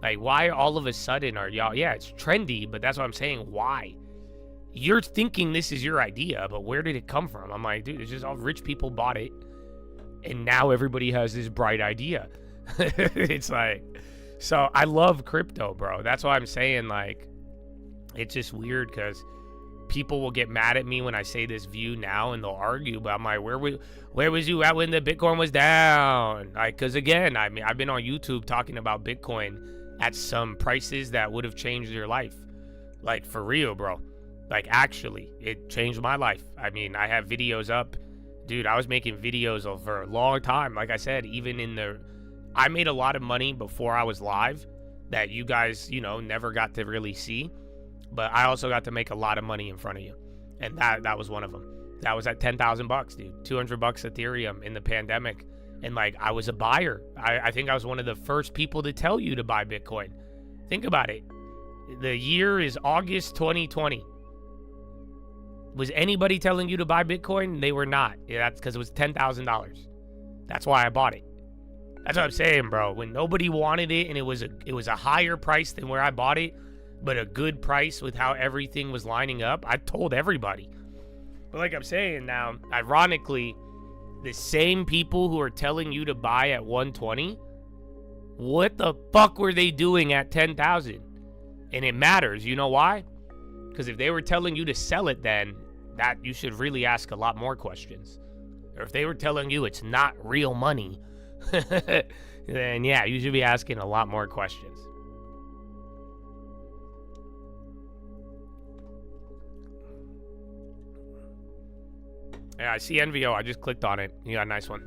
Like, why all of a sudden are y'all, yeah, it's trendy, but that's what I'm saying. Why? You're thinking this is your idea, but where did it come from? I'm like, dude, it's just all rich people bought it, and now everybody has this bright idea. It's like, so I love crypto, bro. That's why I'm saying, like, it's just weird because people will get mad at me when I say this view now, and they'll argue, but I'm like, where was you at when the Bitcoin was down? Like, because again, I mean, I've been on YouTube talking about Bitcoin at some prices that would have changed your life. Like, for real, bro. Like, actually, it changed my life. I mean, I have videos up. Dude, I was making videos for a long time. Like I said, I made a lot of money before I was live that you guys, you know, never got to really see. but I also got to make a lot of money in front of you, and that was one of them. That was at $10,000, dude. $200 Ethereum in the pandemic, and like I was a buyer. I think I was one of the first people to tell you to buy Bitcoin. Think about it. The year is August 2020. Was anybody telling you to buy Bitcoin? They were not. Yeah, that's because it was $10,000. That's why I bought it. That's what I'm saying, bro. When nobody wanted it and it was a higher price than where I bought it, but a good price with how everything was lining up, I told everybody. But like I'm saying now, ironically, the same people who are telling you to buy at 120, what the fuck were they doing at 10,000? And it matters. You know why? Because if they were telling you to sell it, then that you should really ask a lot more questions. Or if they were telling you it's not real money, then yeah, you should be asking a lot more questions. Yeah, I see NVO. I just clicked on it. You got a nice one.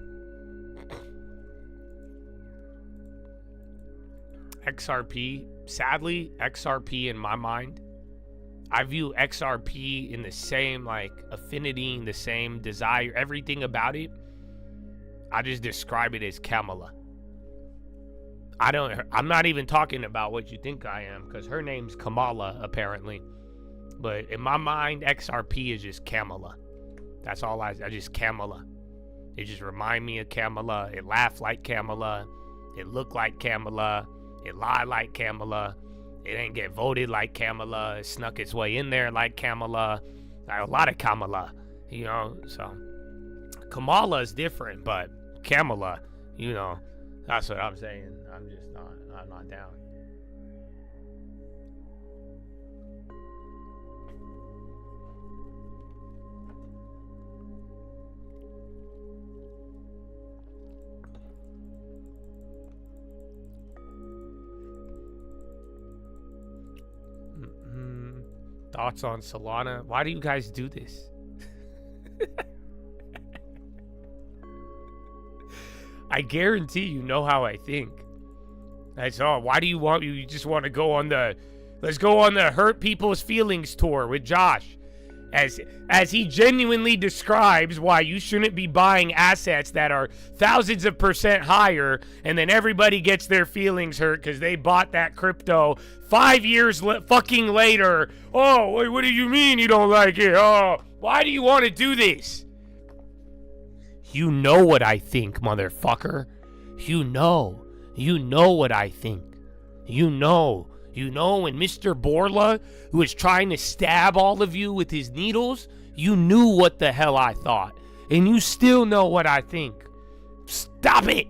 XRP. Sadly, XRP in my mind, I view XRP in the same like affinity, the same desire, everything about it. I just describe it as Kamala. I'm not even talking about what you think I am, because her name's Kamala apparently. But in my mind, XRP is just Kamala. That's all I just Kamala. It just remind me of Kamala. It laughed like Kamala. It looked like Kamala. It lied like Kamala. It ain't get voted like Kamala. It snuck its way in there like Kamala. Like a lot of Kamala, you know. So Kamala is different, but Kamala, you know, that's what I'm saying. I'm not down. Thoughts on Solana? Why do you guys do this? I guarantee you know how I think. That's all. Why do you just want to go on the let's go on the hurt people's feelings tour with Josh as he genuinely describes why you shouldn't be buying assets that are thousands of % higher, and then everybody gets their feelings hurt because they bought that crypto 5 years fucking later. Oh, what do you mean you don't like it? Oh, why do you want to do this? You know what I think, motherfucker. You know what I think. You know when Mr. Borla, who is trying to stab all of you with his needles, you knew what the hell I thought. And you still know what I think. Stop it!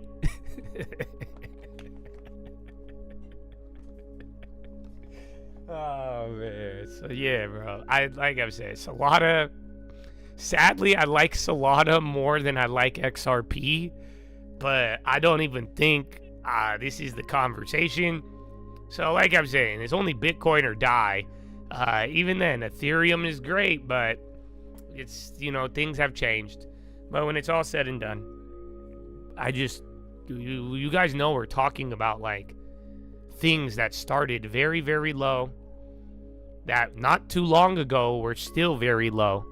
Oh, man. So, yeah, bro. Like I'm saying, Solana... Sadly, I like Solana more than I like XRP. But I don't even think this is the conversation. So, like I'm saying, it's only Bitcoin or die. Even then, Ethereum is great, but it's, you know, things have changed. But when it's all said and done, you guys know we're talking about, like, things that started very, very low, that not too long ago were still very low,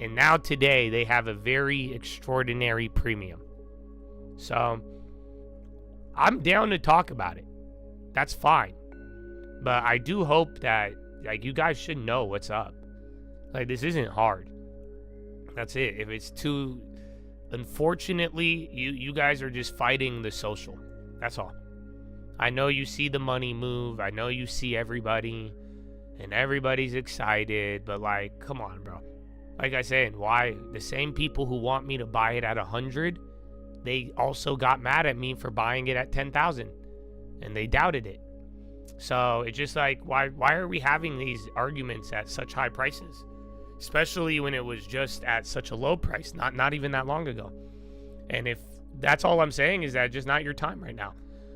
and now today they have a very extraordinary premium. So, I'm down to talk about it. That's fine. But I do hope that, like, you guys should know what's up. Like, this isn't hard. That's it. If it's too... Unfortunately, you guys are just fighting the social. That's all. I know you see the money move. I know you see everybody. And everybody's excited. But, like, come on, bro. Like I said, why? The same people who want me to buy it at 100, they also got mad at me for buying it at 10,000. And they doubted it. So it's just like, why are we having these arguments at such high prices? Especially when it was just at such a low price, not even that long ago. And if that's all I'm saying is that just not your time right now.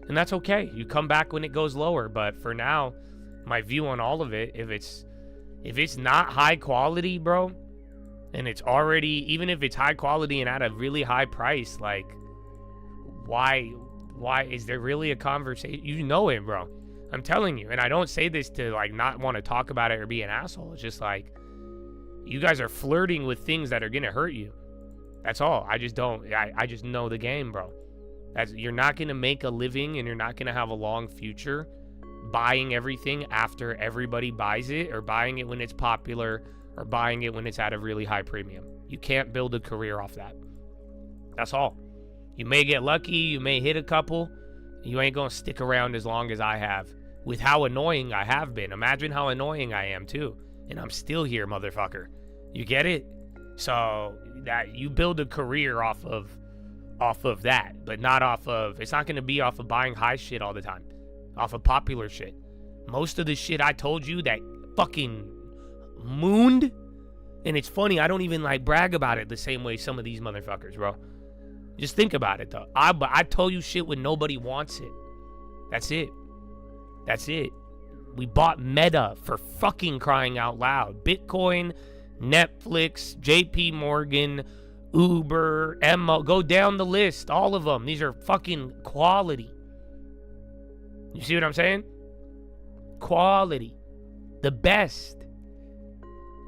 And that's okay. You come back when it goes lower. But for now, my view on all of it, if it's not high quality, bro, and it's already, even if it's high quality and at a really high price, like, why is there really a conversation? You know it, bro. I'm telling you. And I don't say this to like not want to talk about it or be an asshole. It's just like, you guys are flirting with things that are going to hurt you. That's all. I just don't. I just know the game, bro. You're not going to make a living and you're not going to have a long future buying everything after everybody buys it, or buying it when it's popular, or buying it when it's at a really high premium. You can't build a career off that. That's all. You may get lucky. You may hit a couple. You ain't going to stick around as long as I have. With how annoying I have been. Imagine how annoying I am too. And I'm still here, motherfucker. You get it? So that you build a career off of that, but not off of, it's not going to be off of buying high shit all the time, off of popular shit. Most of the shit I told you that fucking mooned, and it's funny, I don't even like brag about it the same way some of these motherfuckers, bro. Just think about it though. I told you shit when nobody wants it. That's it. That's it. We bought Meta, for fucking crying out loud. Bitcoin, Netflix, JP Morgan, Uber, Emma, go down the list, all of them. These are fucking quality. You see what I'm saying? Quality. The best.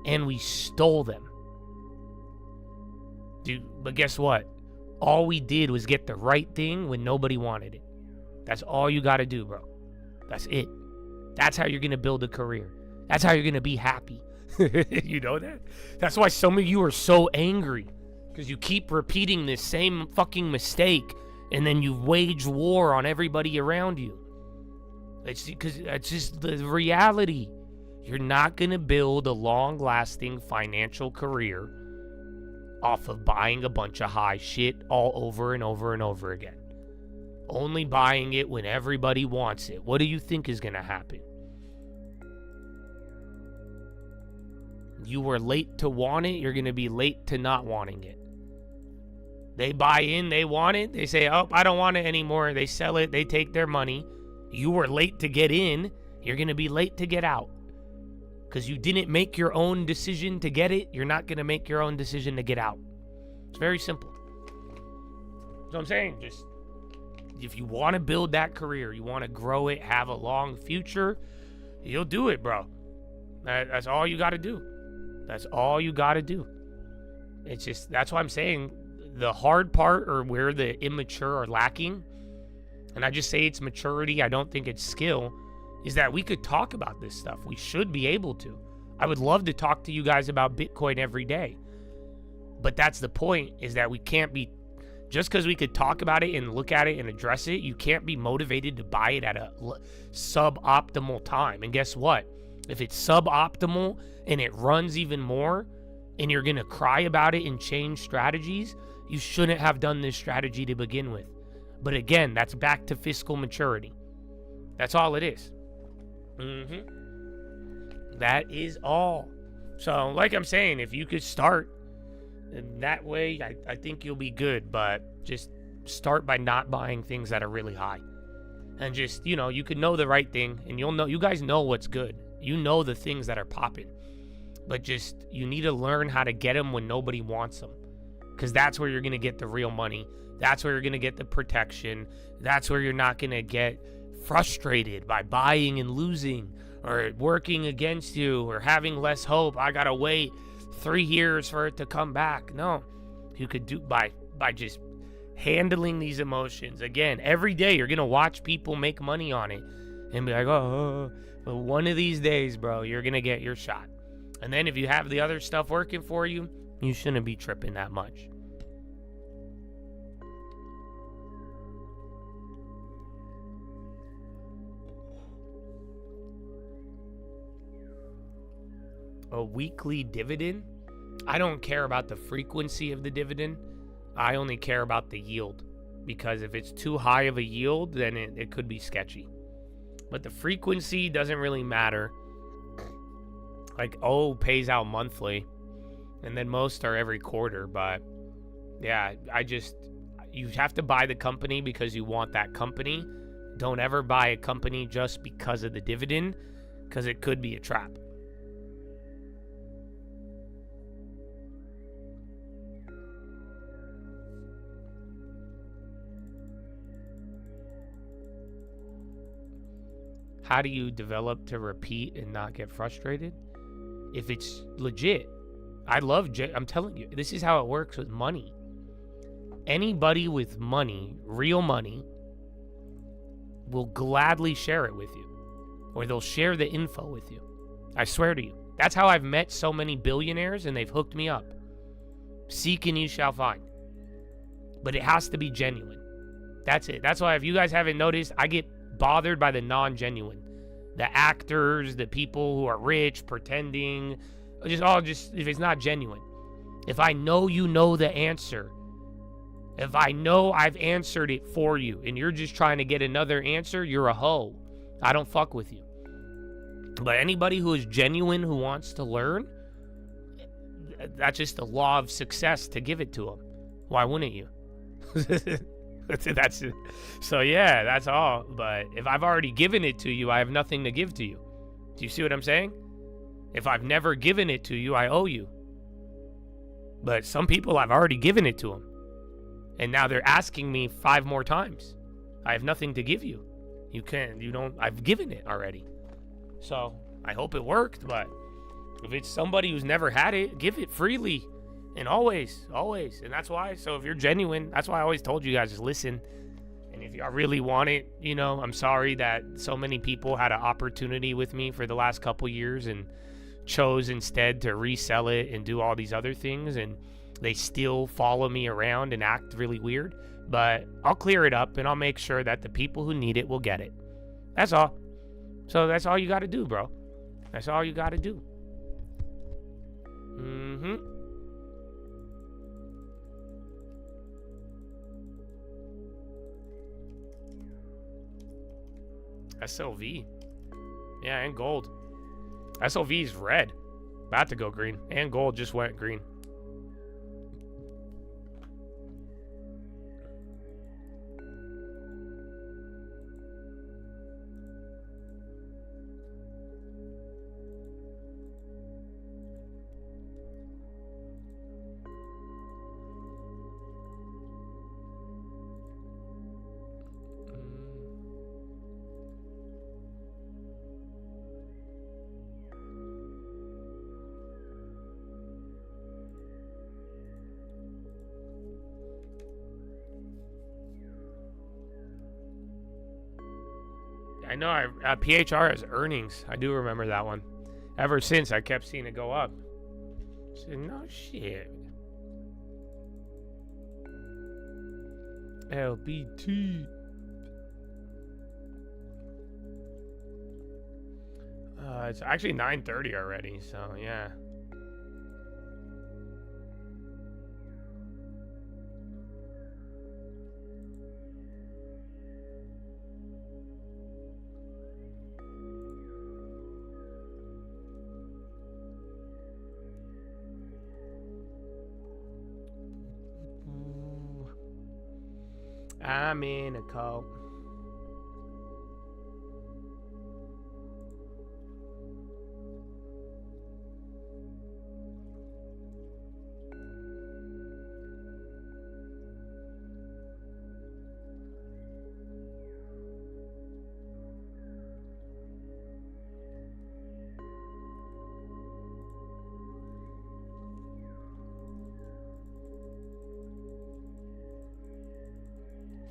And we stole them. Dude, but guess what? All we did was get the right thing when nobody wanted it. That's all you gotta do, bro. That's it. That's how you're gonna build a career. That's how you're gonna be happy. You know that? That's why some of you are so angry. Because you keep repeating this same fucking mistake, and then you wage war on everybody around you. It's because it's just the reality. You're not going to build a long-lasting financial career off of buying a bunch of high shit all over and over and over again. Only buying it when everybody wants it. What do you think is going to happen? You were late to want it, you're going to be late to not wanting it. They buy in, they want it, they say, oh, I don't want it anymore. They sell it, they take their money. You were late to get in, you're going to be late to get out. Because you didn't make your own decision to get it, you're not going to make your own decision to get out. It's very simple. That's what I'm saying. Just, if you want to build that career, you want to grow it, have a long future, you'll do it, bro. That's all you got to do. That's all you got to do. It's just, that's why I'm saying the hard part, or where the immature are lacking, and I just say it's maturity, I don't think it's skill, is that we could talk about this stuff. We should be able to. I would love to talk to you guys about Bitcoin every day. But that's the point, is that we can't be, just because we could talk about it and look at it and address it, you can't be motivated to buy it at a suboptimal time. And guess what? If it's suboptimal and it runs even more, and you're going to cry about it and change strategies, you shouldn't have done this strategy to begin with. But again, that's back to fiscal maturity. That's all it is. That is all. So, like I'm saying, if you could start in that way, I think you'll be good. But just start by not buying things that are really high. And just, you know, you could know the right thing, and you'll know, you guys know what's good. You know the things that are popping. But just, you need to learn how to get them when nobody wants them. Because that's where you're going to get the real money. That's where you're going to get the protection. That's where you're not going to get frustrated by buying and losing, or working against you, or having less hope. I got to wait 3 years for it to come back. No. You could do by just handling these emotions. Again, every day you're going to watch people make money on it and be like, oh, but one of these days, bro, you're going to get your shot. And then if you have the other stuff working for you, you shouldn't be tripping that much. A weekly dividend? I don't care about the frequency of the dividend. I only care about the yield. Because if it's too high of a yield, then it could be sketchy. But the frequency doesn't really matter. Like, pays out monthly. And then most are every quarter. But, yeah, you have to buy the company because you want that company. Don't ever buy a company just because of the dividend, because it could be a trap. How do you develop to repeat and not get frustrated? If it's legit. I'm telling you, this is how it works with money. Anybody with money, real money, will gladly share it with you. Or they'll share the info with you. I swear to you. That's how I've met so many billionaires, and they've hooked me up. Seek and you shall find. But it has to be genuine. That's it. That's why, if you guys haven't noticed, I get bothered by the non-genuine. The actors, the people who are rich, pretending, just if it's not genuine. If I know you know the answer, if I know I've answered it for you, and you're just trying to get another answer, you're a hoe. I don't fuck with you. But anybody who is genuine, who wants to learn, that's just the law of success to give it to them. Why wouldn't you? That's it. So yeah, that's all. But if I've already given it to you, I have nothing to give to you. Do you see what I'm saying? If I've never given it to you, I owe you. But some people, I've already given it to them. And now they're asking me 5 more times. I have nothing to give you. I've given it already. So I hope it worked, but if it's somebody who's never had it, give it freely. And always. And that's why, so if you're genuine, that's why I always told you guys, just listen. And if y'all really want it, I'm sorry that so many people had an opportunity with me for the last couple years and chose instead to resell it and do all these other things. And they still follow me around and act really weird. But I'll clear it up and I'll make sure that the people who need it will get it. That's all. So that's all you got to do, bro. That's all you got to do. SLV. Yeah, and gold. SLV is red. About to go green. And gold just went green. I know PHR has earnings. I do remember that one. Ever since, I kept seeing it go up. I said, no shit. LBT. It's actually 9:30 already, so yeah. I'm in a cult.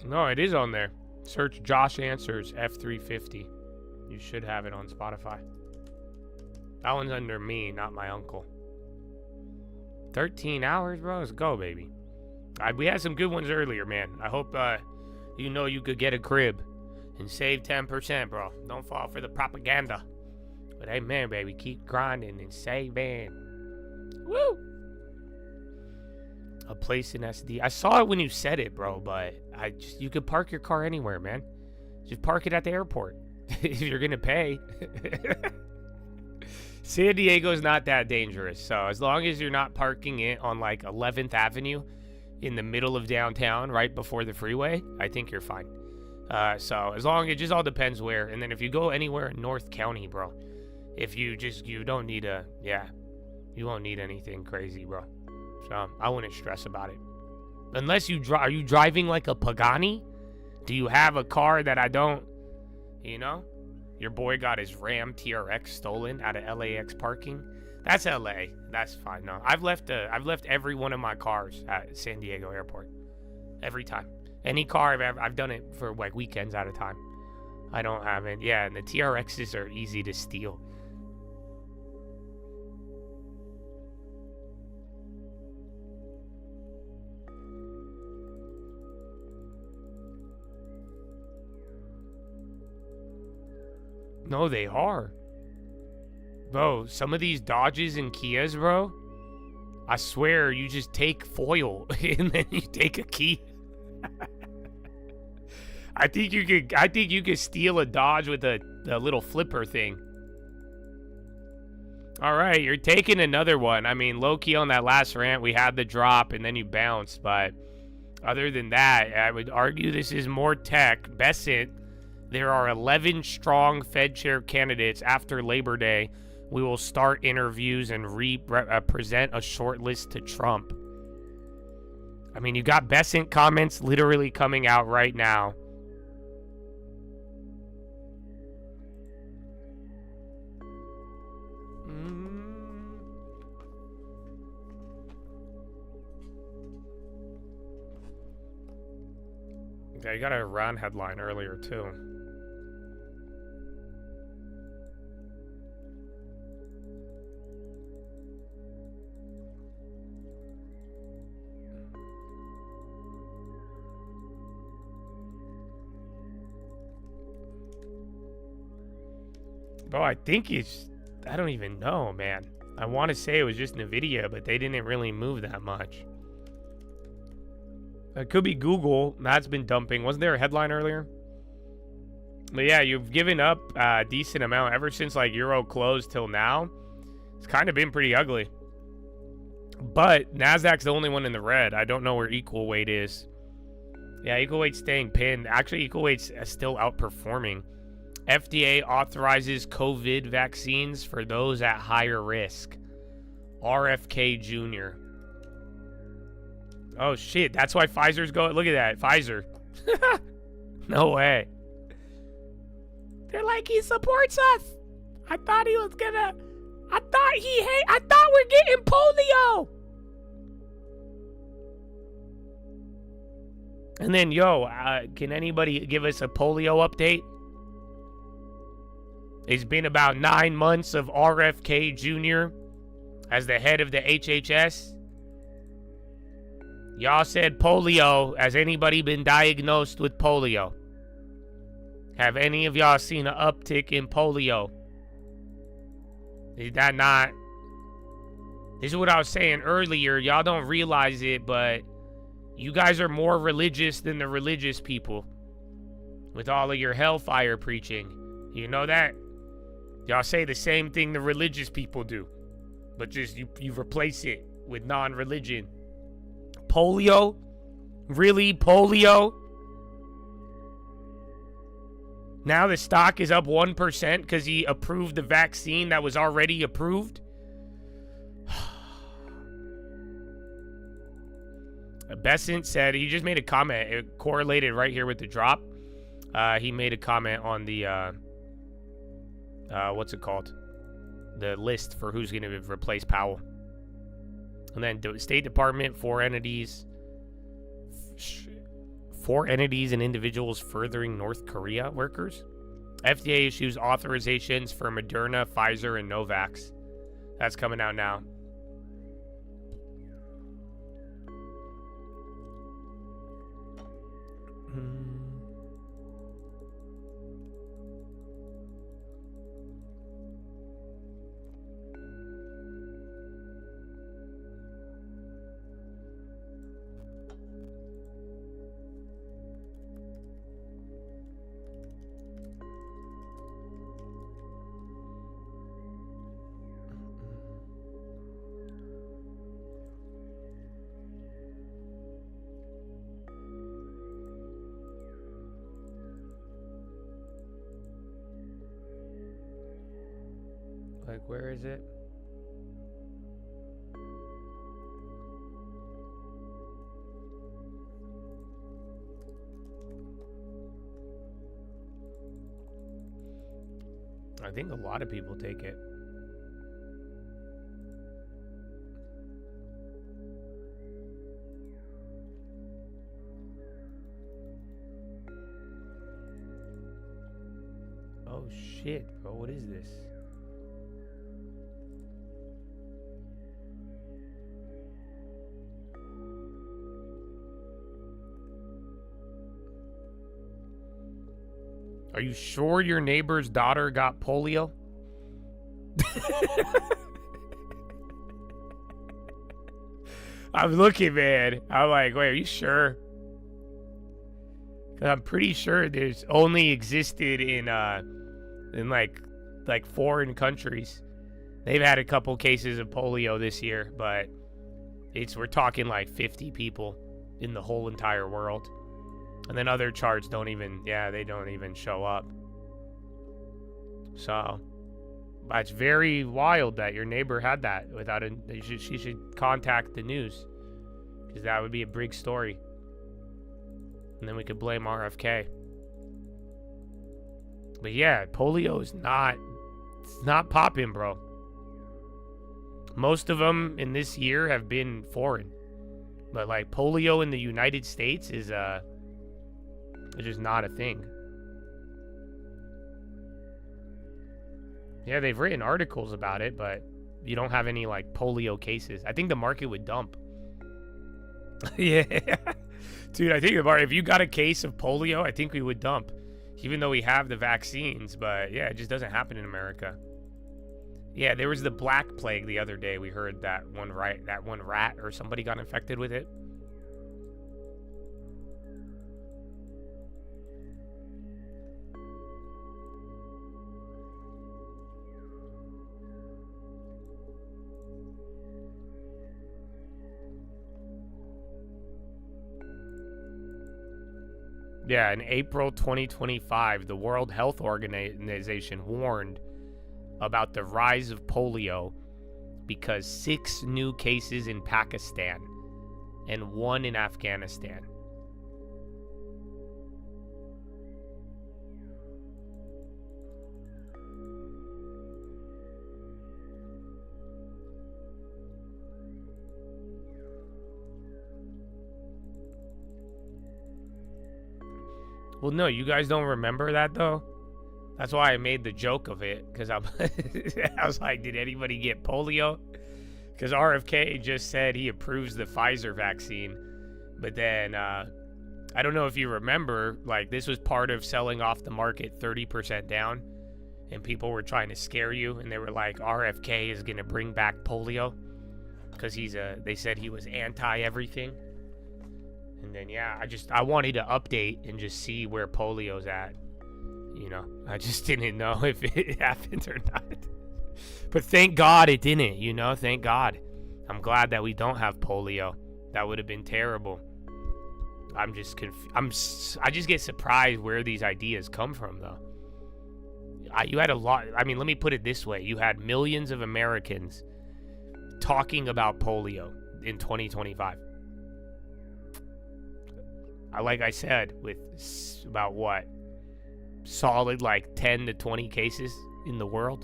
No, it is on there. Search Josh Answers F350. You should have it on Spotify. That one's under me, not my uncle. 13 hours, bro. Let's go, baby. We had some good ones earlier, man. I hope you could get a crib and save 10%, bro. Don't fall for the propaganda. But hey, man, baby, keep grinding and saving. Woo! A place in SD. I saw it when you said it, bro, but you could park your car anywhere, man. Just park it at the airport if you're gonna pay. San Diego's not that dangerous, so as long as you're not parking it on like 11th Avenue in the middle of downtown, right before the freeway, I think you're fine. So as long, it just all depends where. And then if you go anywhere in North County, bro, you don't need you won't need anything crazy, bro. So I wouldn't stress about it. Unless are you driving like a Pagani? Do you have a car that I don't, Your boy got his Ram TRX stolen out of LAX parking. That's LA. That's fine. No, I've left every one of my cars at San Diego Airport. Every time. Any car I've done it for like weekends at a time. I don't have it. Yeah, and the TRXs are easy to steal. No, they are. Bro, some of these Dodges and Kias, bro, I swear you just take foil and then you take a key. I think you could steal a Dodge with a little flipper thing. All right, you're taking another one. I mean, low-key on that last rant, we had the drop and then you bounced. But other than that, I would argue this is more tech. Besant, there are 11 strong Fed chair candidates after Labor Day. We will start interviews and present a short list to Trump. I mean, you got Besant comments literally coming out right now. Yeah, you got a Iran headline earlier, too. Bro, I think it's... I don't even know, man. I want to say it was just Nvidia, but they didn't really move that much. It could be Google. That's been dumping. Wasn't there a headline earlier? But yeah, you've given up a decent amount ever since like Euro closed till now. It's kind of been pretty ugly. But Nasdaq's the only one in the red. I don't know where equal weight is. Yeah, equal weight's staying pinned. Actually, equal weight's still outperforming. FDA authorizes COVID vaccines for those at higher risk. RFK Jr. Oh, shit. That's why Pfizer's going. Look at that. Pfizer. No way. They're like, he supports us. I thought he was gonna. I thought we're getting polio. And then, yo, can anybody give us a polio update? It's been about 9 months of RFK Jr. as the head of the HHS. Y'all said polio. Has anybody been diagnosed with polio? Have any of y'all seen an uptick in polio? Is that not... This is what I was saying earlier. Y'all don't realize it, but you guys are more religious than the religious people. With all of your hellfire preaching. You know that? Y'all say the same thing the religious people do. But just you replace it with non-religion. Polio? Really? Polio? Now the stock is up 1% because he approved the vaccine that was already approved? Besant said, he just made a comment. It correlated right here with the drop. He made a comment on the, what's it called? The list for who's going to replace Powell. And then the State Department, 4 entities and individuals furthering North Korea workers. FDA issues authorizations for Moderna, Pfizer, and Novavax. That's coming out now. Like, where is it? I think a lot of people take it. Oh shit, bro, what is this? Are you sure your neighbor's daughter got polio? I'm looking, man. I'm like, wait, are you sure? 'Cause I'm pretty sure there's only existed in like foreign countries. They've had a couple cases of polio this year, but we're talking like 50 people in the whole entire world. And then other charts don't even show up. So, but it's very wild that your neighbor had that without she should contact the news, because that would be a big story. And then we could blame RFK. But yeah, polio is not popping, bro. Most of them in this year have been foreign. But like polio in the United States is it's just not a thing. Yeah, they've written articles about it, but you don't have any like polio cases. I think the market would dump. Yeah. Dude, I think if you got a case of polio, I think we would dump. Even though we have the vaccines, but yeah, it just doesn't happen in America. Yeah, there was the Black Plague the other day. We heard that one rat or somebody got infected with it. Yeah, in April 2025, the World Health Organization warned about the rise of polio because 6 new cases in Pakistan and 1 in Afghanistan. Well, no, you guys don't remember that, though? That's why I made the joke of it, because I was like, did anybody get polio? Because RFK just said he approves the Pfizer vaccine. But then, I don't know if you remember, like, this was part of selling off the market 30% down. And people were trying to scare you, and they were like, RFK is going to bring back polio. Because they said he was anti-everything. And then, yeah, I wanted to update and just see where polio's at. You know, I just didn't know if it happened or not. But thank God it didn't, you know, thank God. I'm glad that we don't have polio. That would have been terrible. I just get surprised where these ideas come from, though. You had a lot. I mean, let me put it this way. You had millions of Americans talking about polio in 2025. Like I said, with about what? Solid like 10 to 20 cases in the world.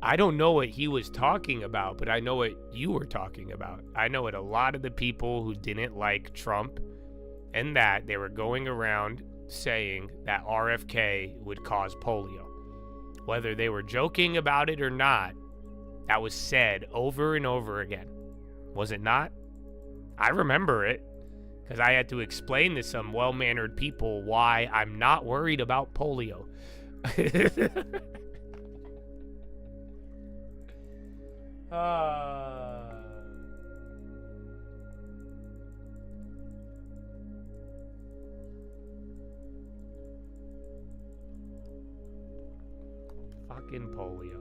I don't know what he was talking about, but I know what you were talking about. I know what a lot of the people who didn't like Trump and that they were going around saying that RFK would cause polio. Whether they were joking about it or not, that was said over and over again. Was it not? I remember it because I had to explain to some well-mannered people why I'm not worried about polio. Fucking polio.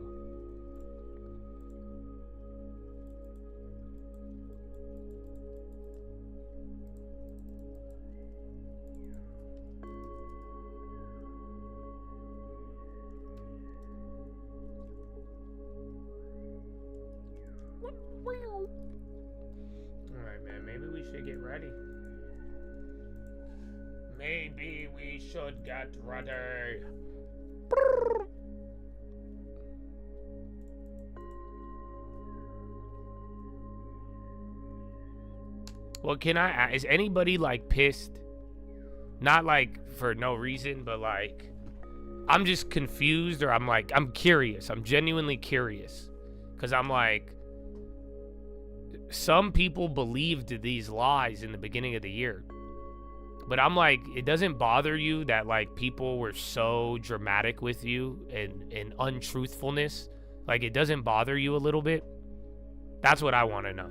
Alright, man. maybe we should get ready. Maybe we should get ready. Well, is anybody like pissed? Not like for no reason, but like, I'm just confused, or I'm curious. I'm genuinely curious. Because I'm like, some people believed these lies in the beginning of the year. But I'm like, it doesn't bother you that like people were so dramatic with you and untruthfulness? Like, it doesn't bother you a little bit? That's what I want to know.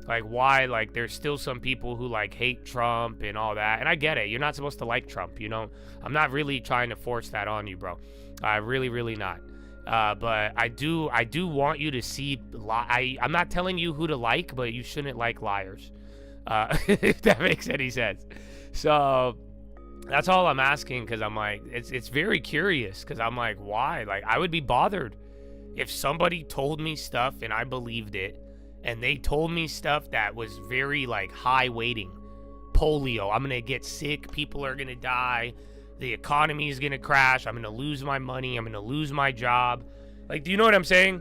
Like, why, like, there's still some people who, like, hate Trump and all that. And I get it. You're not supposed to like Trump, you know? I'm not really trying to force that on you, bro. Really not. But I do want you to see, I'm not telling you who to like, but you shouldn't like liars. If that makes any sense. So, that's all I'm asking, because I'm like, it's very curious, because I'm like, why? Like, I would be bothered if somebody told me stuff and I believed it. And they told me stuff that was very, like, high weighting. Polio. I'm going to get sick. People are going to die. The economy is going to crash. I'm going to lose my money. I'm going to lose my job. Like, do you know what I'm saying?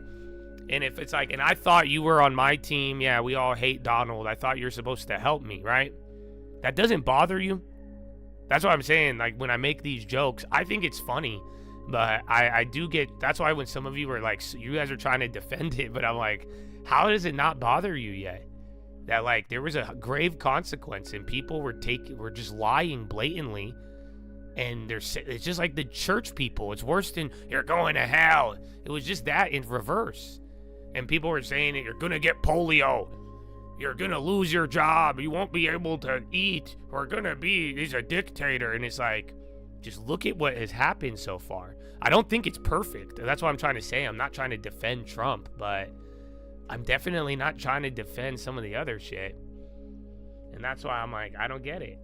And if it's like, and I thought you were on my team. Yeah, we all hate Donald. I thought you're supposed to help me, right? That doesn't bother you? That's what I'm saying. Like, when I make these jokes, I think it's funny. But I do get, that's why when some of you are like, you guys are trying to defend it. But I'm like, how does it not bother you yet? That like there was a grave consequence and people were just lying blatantly, and it's just like the church people. It's worse than you're going to hell. It was just that in reverse, and people were saying that you're gonna get polio, you're gonna lose your job, you won't be able to eat, he's a dictator, and it's like, just look at what has happened so far. I don't think it's perfect. That's what I'm trying to say. I'm not trying to defend Trump, but I'm definitely not trying to defend some of the other shit. And that's why I'm like, I don't get it.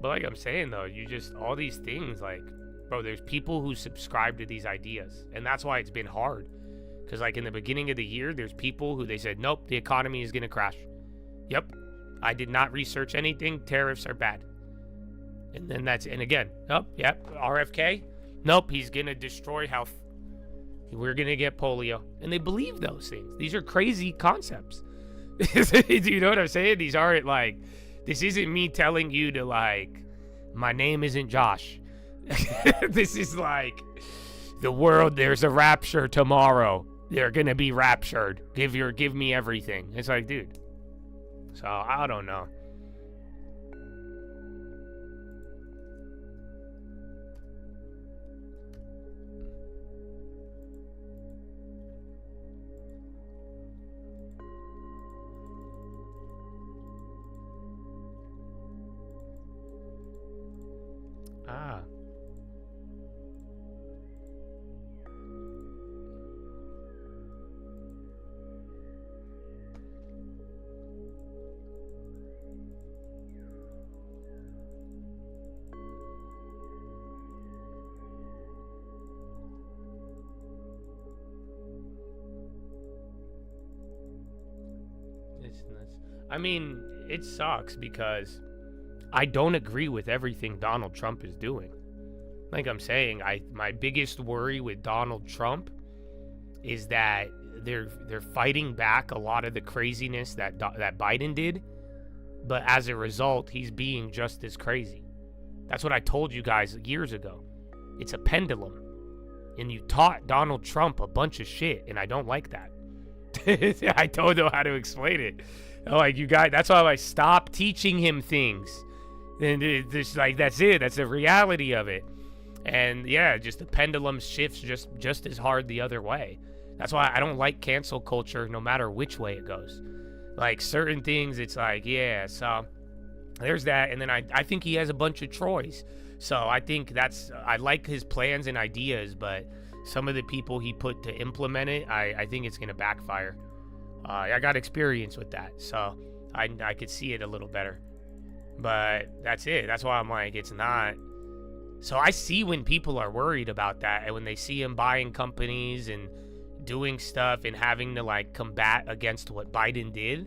But like I'm saying, though, all these things, like, bro, there's people who subscribe to these ideas. And that's why it's been hard. Because, like, in the beginning of the year, there's people who they said, nope, the economy is going to crash. Yep. I did not research anything. Tariffs are bad. And then and again, RFK. Nope, he's going to destroy health. We're going to get polio. And they believe those things. These are crazy concepts. Do you know what I'm saying? These aren't like, this isn't me telling you to like, my name isn't Josh. This is like, the world, there's a rapture tomorrow. They're going to be raptured. Give me everything. It's like, dude. So, I don't know. I mean, it sucks because I don't agree with everything Donald Trump is doing. Like I'm saying, my biggest worry with Donald Trump is that they're fighting back a lot of the craziness that Biden did, but as a result, he's being just as crazy. That's what I told you guys years ago. It's a pendulum, and you taught Donald Trump a bunch of shit, and I don't like that. I don't know how to explain it. Like, you guys, that's why I stop teaching him things. And it's like, that's it. That's the reality of it. And yeah, just the pendulum shifts just as hard the other way. That's why I don't like cancel culture no matter which way it goes. Like, certain things, it's like, yeah, so there's that. And then I think he has a bunch of Troys. So I think I like his plans and ideas, but some of the people he put to implement it, I think it's going to backfire. I got experience with that, so I could see it a little better. But that's it. That's why I'm like, it's not So I see when people are worried about that, and when they see him buying companies and doing stuff and having to like combat against what Biden did.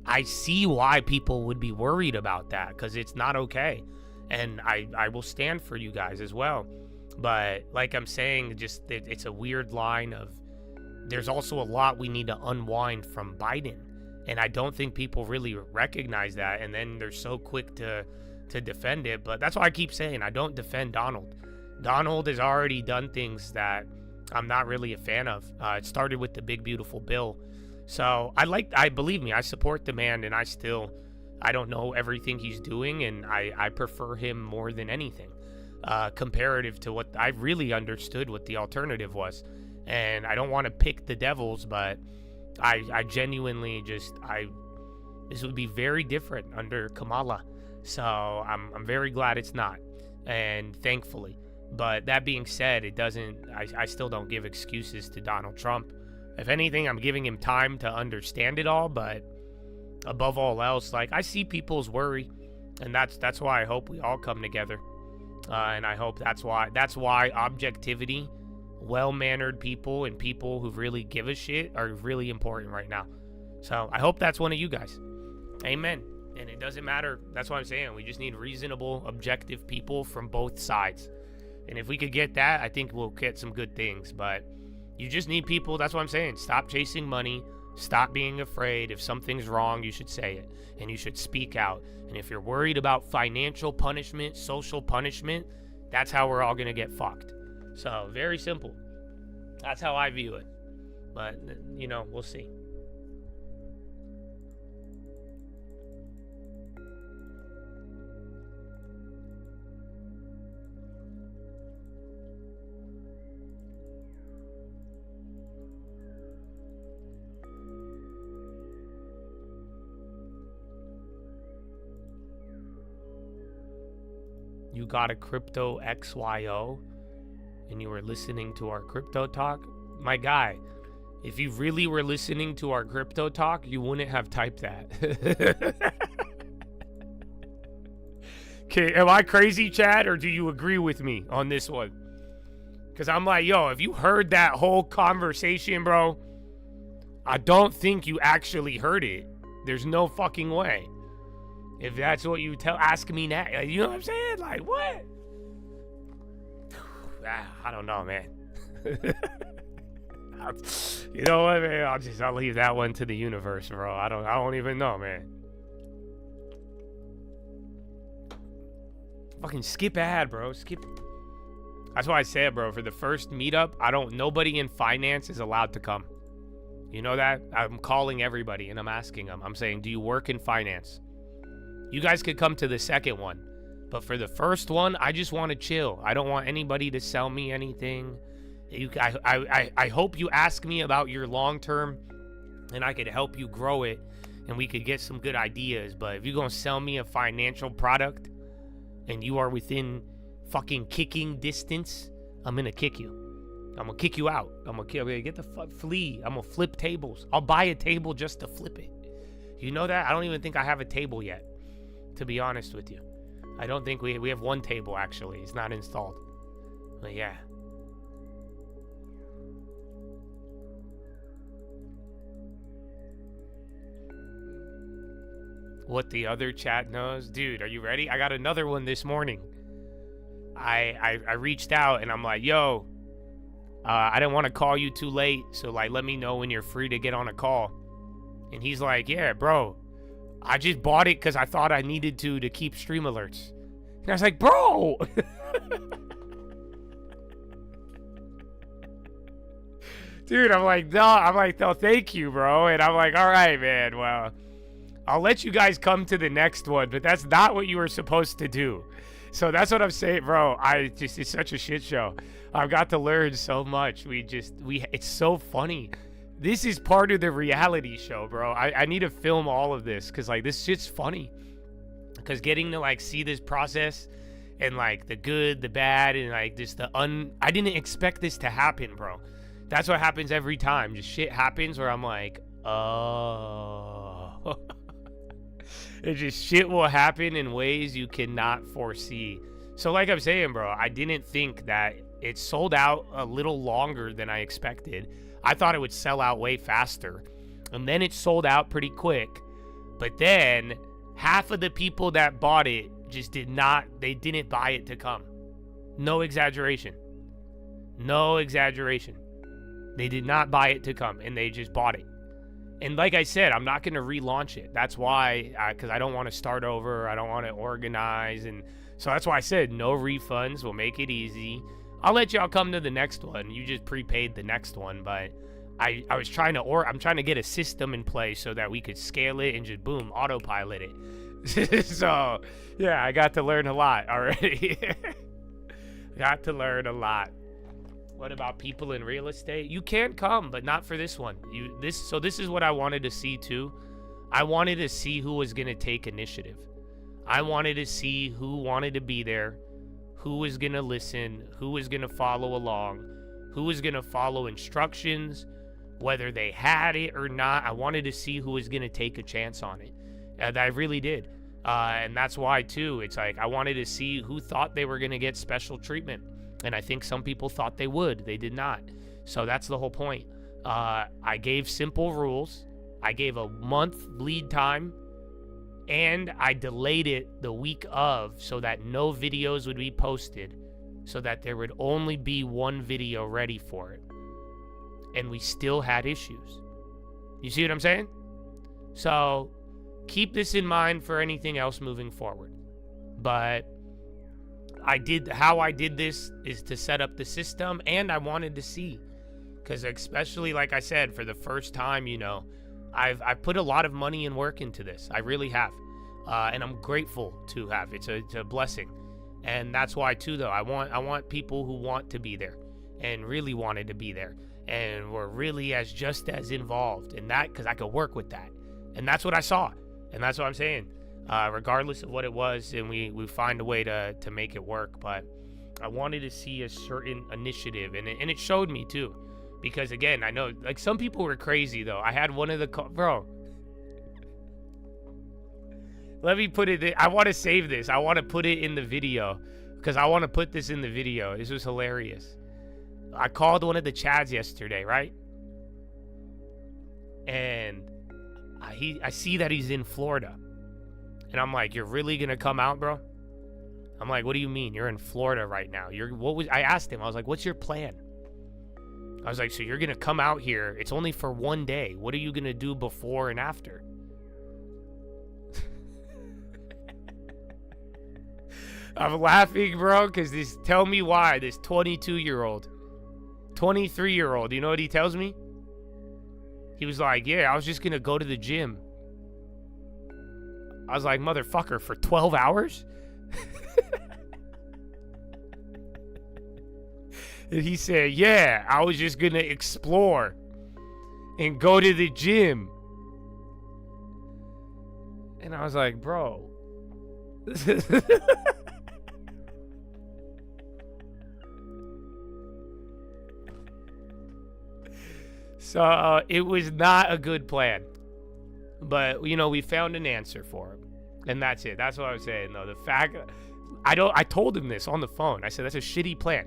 I see why people would be worried about that, because it's not okay. And I will stand for you guys as well. But like I'm saying, just it's a weird line of, there's also a lot we need to unwind from Biden. And I don't think people really recognize that. And then they're so quick to defend it. But that's why I keep saying I don't defend Donald. Donald has already done things that I'm not really a fan of. It started with the big, beautiful bill. So I believe me, I support the man, and I don't know everything he's doing, and I prefer him more than anything, comparative to what I really understood what the alternative was. And I don't want to pick the devils, but I genuinely this would be very different under Kamala. So I'm very glad it's not, and thankfully. But that being said, I still don't give excuses to Donald Trump. If anything, I'm giving him time to understand it all, but above all else, like, I see people's worry, and that's why I hope we all come together. And I hope that's why objectivity, well-mannered people, and people who really give a shit are really important right now. So I hope that's one of you guys. Amen. And it doesn't matter. That's what I'm saying. We just need reasonable, objective people from both sides. And if we could get that, I think we'll get some good things. But you just need people. That's what I'm saying. Stop chasing money. Stop being afraid. If something's wrong, you should say it. And you should speak out. And if you're worried about financial punishment, social punishment, that's how we're all going to get fucked. So, very simple. That's how I view it. But, we'll see. You got a crypto XYO and you were listening to our crypto talk? My guy, if you really were listening to our crypto talk, you wouldn't have typed that. Okay, am I crazy, Chad, or do you agree with me on this one? Because I'm like, yo, if you heard that whole conversation, bro, I don't think you actually heard it. There's no fucking way. If that's what you ask me now, you know what I'm saying? Like, what? I don't know, man. You know what, man? I'll leave that one to the universe, bro. I don't even know, man. Fucking skip ad, bro. Skip. That's why I said, bro, for the first meetup, nobody in finance is allowed to come. You know that? I'm calling everybody and I'm asking them. I'm saying, do you work in finance? You guys could come to the second one. But for the first one, I just want to chill. I don't want anybody to sell me anything. I hope you ask me about your long-term and I could help you grow it and we could get some good ideas. But if you're going to sell me a financial product and you are within fucking kicking distance, I'm going to kick you. I'm going to kick you out. I'm going to get the flee. I'm going to flip tables. I'll buy a table just to flip it. You know that? I don't even think I have a table yet, to be honest with you. I don't think we have one table, actually. It's not installed. But yeah. What the other chat knows? Dude, are you ready? I got another one this morning. I reached out and I'm like, yo, I didn't want to call you too late, so like let me know when you're free to get on a call. And he's like, yeah, bro, I just bought it because I thought I needed to keep stream alerts. And I was like, bro! Dude, I'm like, no, thank you, bro. And I'm like, all right, man, well, I'll let you guys come to the next one, but that's not what you were supposed to do. So that's what I'm saying, bro. It's such a shit show. I've got to learn so much. It's so funny. This is part of the reality show, bro. I need to film all of this because, like, this shit's funny. Because getting to, like, see this process and, like, the good, the bad, and, like, just I didn't expect this to happen, bro. That's what happens every time. Just shit happens where I'm like, oh. It just shit will happen in ways you cannot foresee. So like I'm saying, bro, I didn't think that it sold out a little longer than I expected. I thought it would sell out way faster. And then it sold out pretty quick. But then half of the people that bought it just didn't buy it to come. No exaggeration. No exaggeration. They did not buy it to come, and they just bought it. And like I said, I'm not going to relaunch it. That's why, because I don't want to start over. I don't want to organize. And so that's why I said no refunds. We'll make it easy. I'll let y'all come to the next one. You just prepaid the next one, but I'm trying to get a system in place so that we could scale it and just boom, autopilot it. So yeah, I got to learn a lot already. Got to learn a lot. What about people in real estate? You can come, but not for this one. This is what I wanted to see too. I wanted to see who was gonna take initiative. I wanted to see who wanted to be there, who was gonna listen, who was gonna follow along, who was gonna follow instructions, whether they had it or not. I wanted to see who was gonna take a chance on it. And I really did. And that's why too, it's like I wanted to see who thought they were gonna get special treatment. And I think some people thought they would. They did not. So that's the whole point. I gave simple rules. I gave a month lead time. And I delayed it the week of so that no videos would be posted. So that there would only be one video ready for it. And we still had issues. You see what I'm saying? So keep this in mind for anything else moving forward. But how I did this is to set up the system, and I wanted to see, because especially like I said, for the first time, I've put a lot of money and work into this. I really have, and I'm grateful to have. It's a blessing, and that's why too. Though I want people who want to be there, and really wanted to be there, and were really just as involved in that, because I could work with that, and that's what I saw, and that's what I'm saying. Regardless of what it was, and we find a way to make it work. But I wanted to see a certain initiative, and it showed me too, because again, I know like some people were crazy though. I had one of the bro. Let me put it. I want to save this. I want to put it in the video because I want to put this in the video. This was hilarious. I called one of the Chads yesterday, right? And I see that he's in Florida. And I'm like, you're really gonna come out, bro? I'm like, what do you mean? You're in Florida right now. I asked him, I was like, what's your plan? I was like, so you're gonna come out here. It's only for one day. What are you gonna do before and after? I'm laughing, bro, because tell me why this 22-year-old, 23-year-old, you know what he tells me? He was like, yeah, I was just gonna go to the gym. I was like, motherfucker, for 12 hours? And he said, yeah, I was just going to explore and go to the gym. And I was like, bro. So it was not a good plan. But, we found an answer for him. And that's it. That's what I was saying, though. The fact, I told him this on the phone. I said, that's a shitty plan.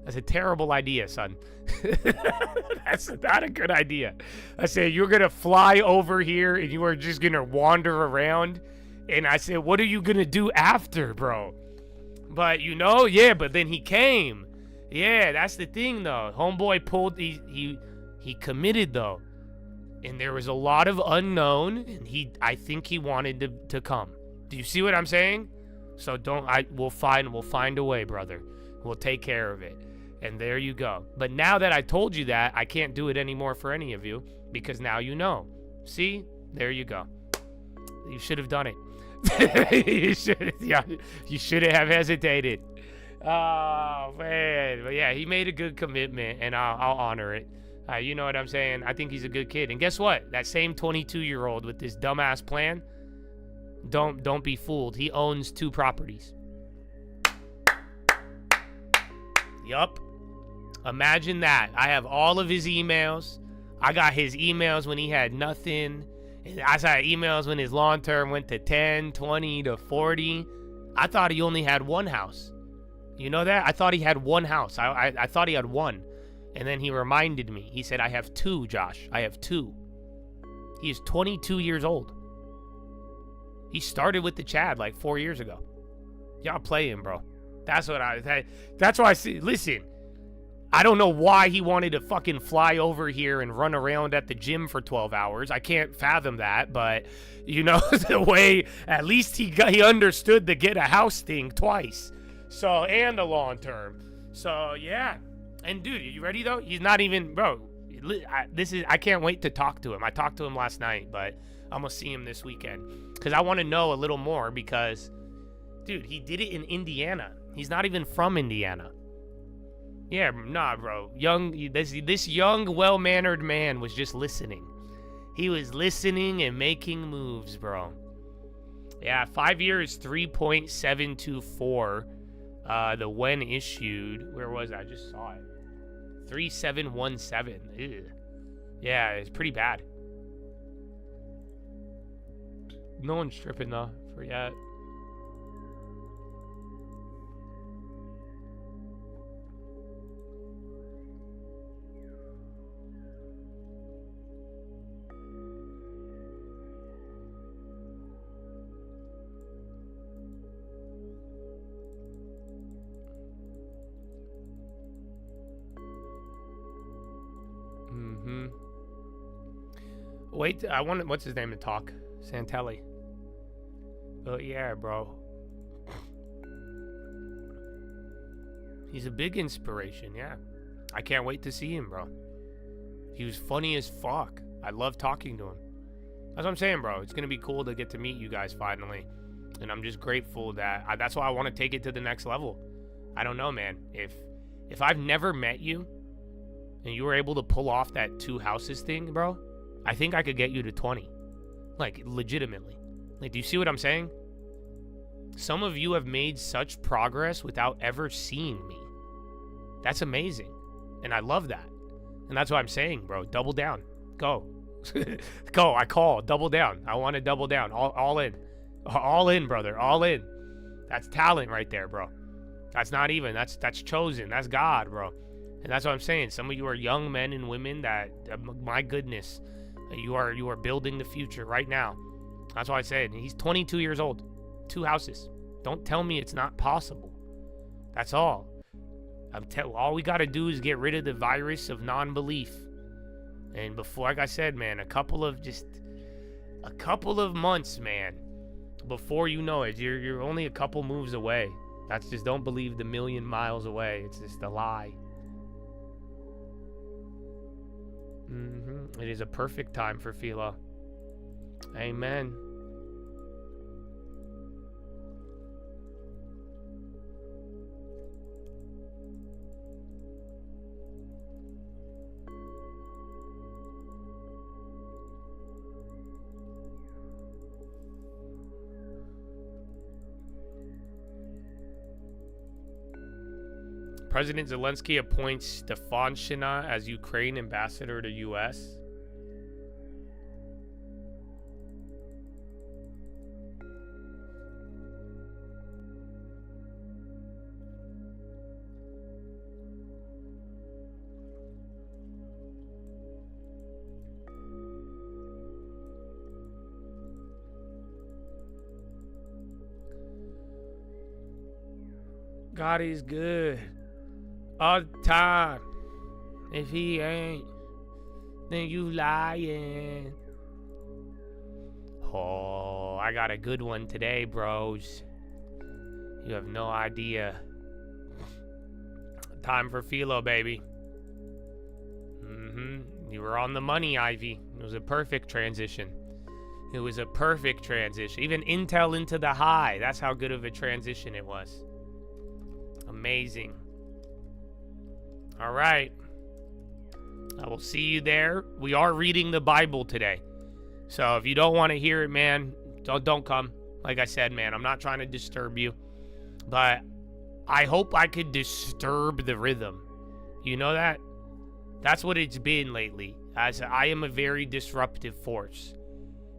That's a terrible idea, son. That's not a good idea. I said, you're going to fly over here and you are just going to wander around. And I said, what are you going to do after, bro? But, yeah, but then he came. Yeah, that's the thing, though. Homeboy pulled, he committed, though. And there was a lot of unknown, and I think he wanted to come. Do you see what I'm saying? So we'll find a way, brother. We'll take care of it. And there you go. But now that I told you that, I can't do it anymore for any of you, because now you know. See? There you go. You should have done it. You should have hesitated. Oh, man. But yeah, he made a good commitment, and I'll honor it. You know what I'm saying? I think he's a good kid. And guess what? That same 22-year-old with this dumbass plan, don't be fooled. He owns 2 properties. Yup. Imagine that. I have all of his emails. I got his emails when he had nothing. I saw emails when his long term went to 10, 20 to 40. I thought he only had one house. You know that? I thought he had one house. I thought he had one. And then he reminded me. He said, I have two, Josh. I have two. He is 22 years old. He started with the Chad like 4 years ago. Y'all play him, bro. That's why I see. Listen, I don't know why he wanted to fucking fly over here and run around at the gym for 12 hours. I can't fathom that, but you know, the way at least he understood the get a house thing twice. So, and the long term. So, yeah. And dude, are you ready though? He's not even, bro. I can't wait to talk to him. I talked to him last night, but I'm gonna see him this weekend because I want to know a little more because, dude, he did it in Indiana. He's not even from Indiana. Yeah, nah, bro. This young, well-mannered man was just listening. He was listening and making moves, bro. Yeah, 5 years, 3.724. The when issued, where was I? I just saw it. 3717. Ew. Yeah, it's pretty bad. No one's tripping though for yet. Wait, I want, what's his name to talk? Santelli. Oh yeah, bro. He's a big inspiration, yeah. I can't wait to see him, bro. He was funny as fuck. I love talking to him. That's what I'm saying, bro. It's gonna be cool to get to meet you guys finally. And I'm just grateful that, that's why I want to take it to the next level. I don't know, man. If I've never met you, and you were able to pull off that 2 houses thing, bro, I think I could get you to 20. Like, legitimately. Like, do you see what I'm saying? Some of you have made such progress without ever seeing me. That's amazing. And I love that. And that's what I'm saying, bro. Double down. Go. Go. I call. Double down. I want to double down. All in. All in, brother. All in. That's talent right there, bro. That's not even. That's chosen. That's God, bro. And that's what I'm saying. Some of you are young men and women that, my goodness, you are building the future right now. That's why I said he's 22 years old. 2 houses. Don't tell me it's not possible. That's all. All we got to do is get rid of the virus of non-belief. And before, like I said, man, a couple of months, man, before you know it, you're only a couple moves away. That's just, don't believe the million miles away. It's just a lie. It is a perfect time for Philo. Amen. President Zelensky appoints Stefanshina as Ukraine ambassador to U.S. God is good. All the time. If he ain't, then you lying. Oh, I got a good one today, bros. You have no idea. Time for Philo, baby. You were on the money, Ivy. It was a perfect transition. It was a perfect transition. Even Intel into the high. That's how good of a transition it was. Amazing. All right. I will see you there. We are reading the Bible today. So if you don't want to hear it, man, don't come. Like I said, man, I'm not trying to disturb you. But I hope I could disturb the rhythm. You know that? That's what it's been lately. As I am a very disruptive force.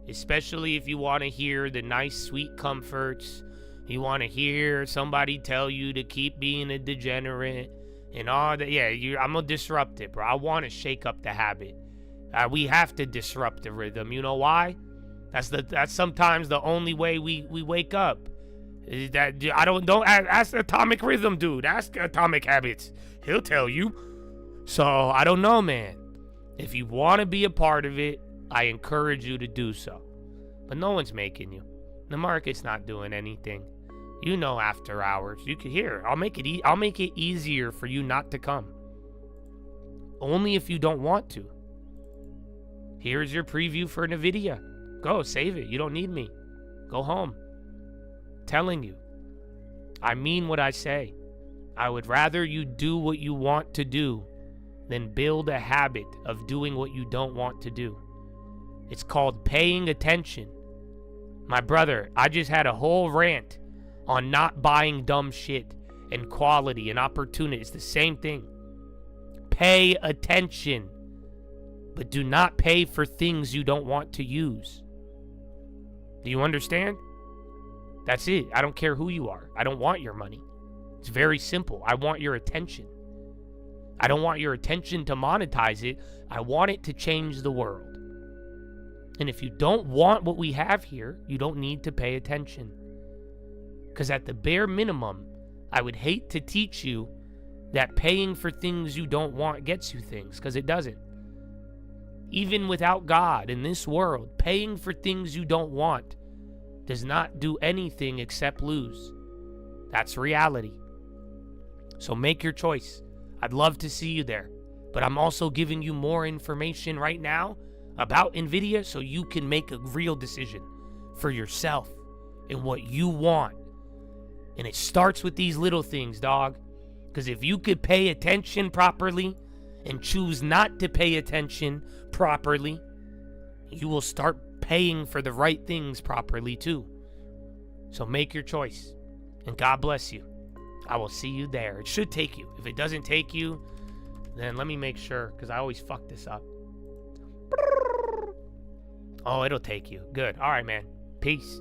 Especially if you want to hear the nice, sweet comforts You want to hear somebody tell you to keep being a degenerate and all that. Yeah, I'm going to disrupt it, bro. I want to shake up the habit. We have to disrupt the rhythm. You know why? That's sometimes the only way we wake up. Is that don't ask Atomic Rhythm, dude. Ask Atomic Habits. He'll tell you. So I don't know, man. If you want to be a part of it, I encourage you to do so. But no one's making you. The market's not doing anything. You know, after hours, you can hear. I'll make it easier for you not to come. Only if you don't want to. Here's your preview for Nvidia. Go, save it. You don't need me. Go home. Telling you. I mean what I say. I would rather you do what you want to do than build a habit of doing what you don't want to do. It's called paying attention. My brother, I just had a whole rant on not buying dumb shit and quality and opportunity. It's the same thing. Pay attention, but do not pay for things you don't want to use. Do you understand? That's it. I don't care who you are. I don't want your money. It's very simple. I want your attention. I don't want your attention to monetize it. I want it to change the world. And if you don't want what we have here, you don't need to pay attention. Because at the bare minimum, I would hate to teach you that paying for things you don't want gets you things, because it doesn't. Even without God in this world, paying for things you don't want does not do anything except lose. That's reality. So make your choice. I'd love to see you there. But I'm also giving you more information right now about Nvidia so you can make a real decision for yourself and what you want. And it starts with these little things, dog. Because if you could pay attention properly and choose not to pay attention properly, you will start paying for the right things properly too. So make your choice. And God bless you. I will see you there. It should take you. If it doesn't take you, then let me make sure, because I always fuck this up. Oh, it'll take you. Good. All right, man. Peace.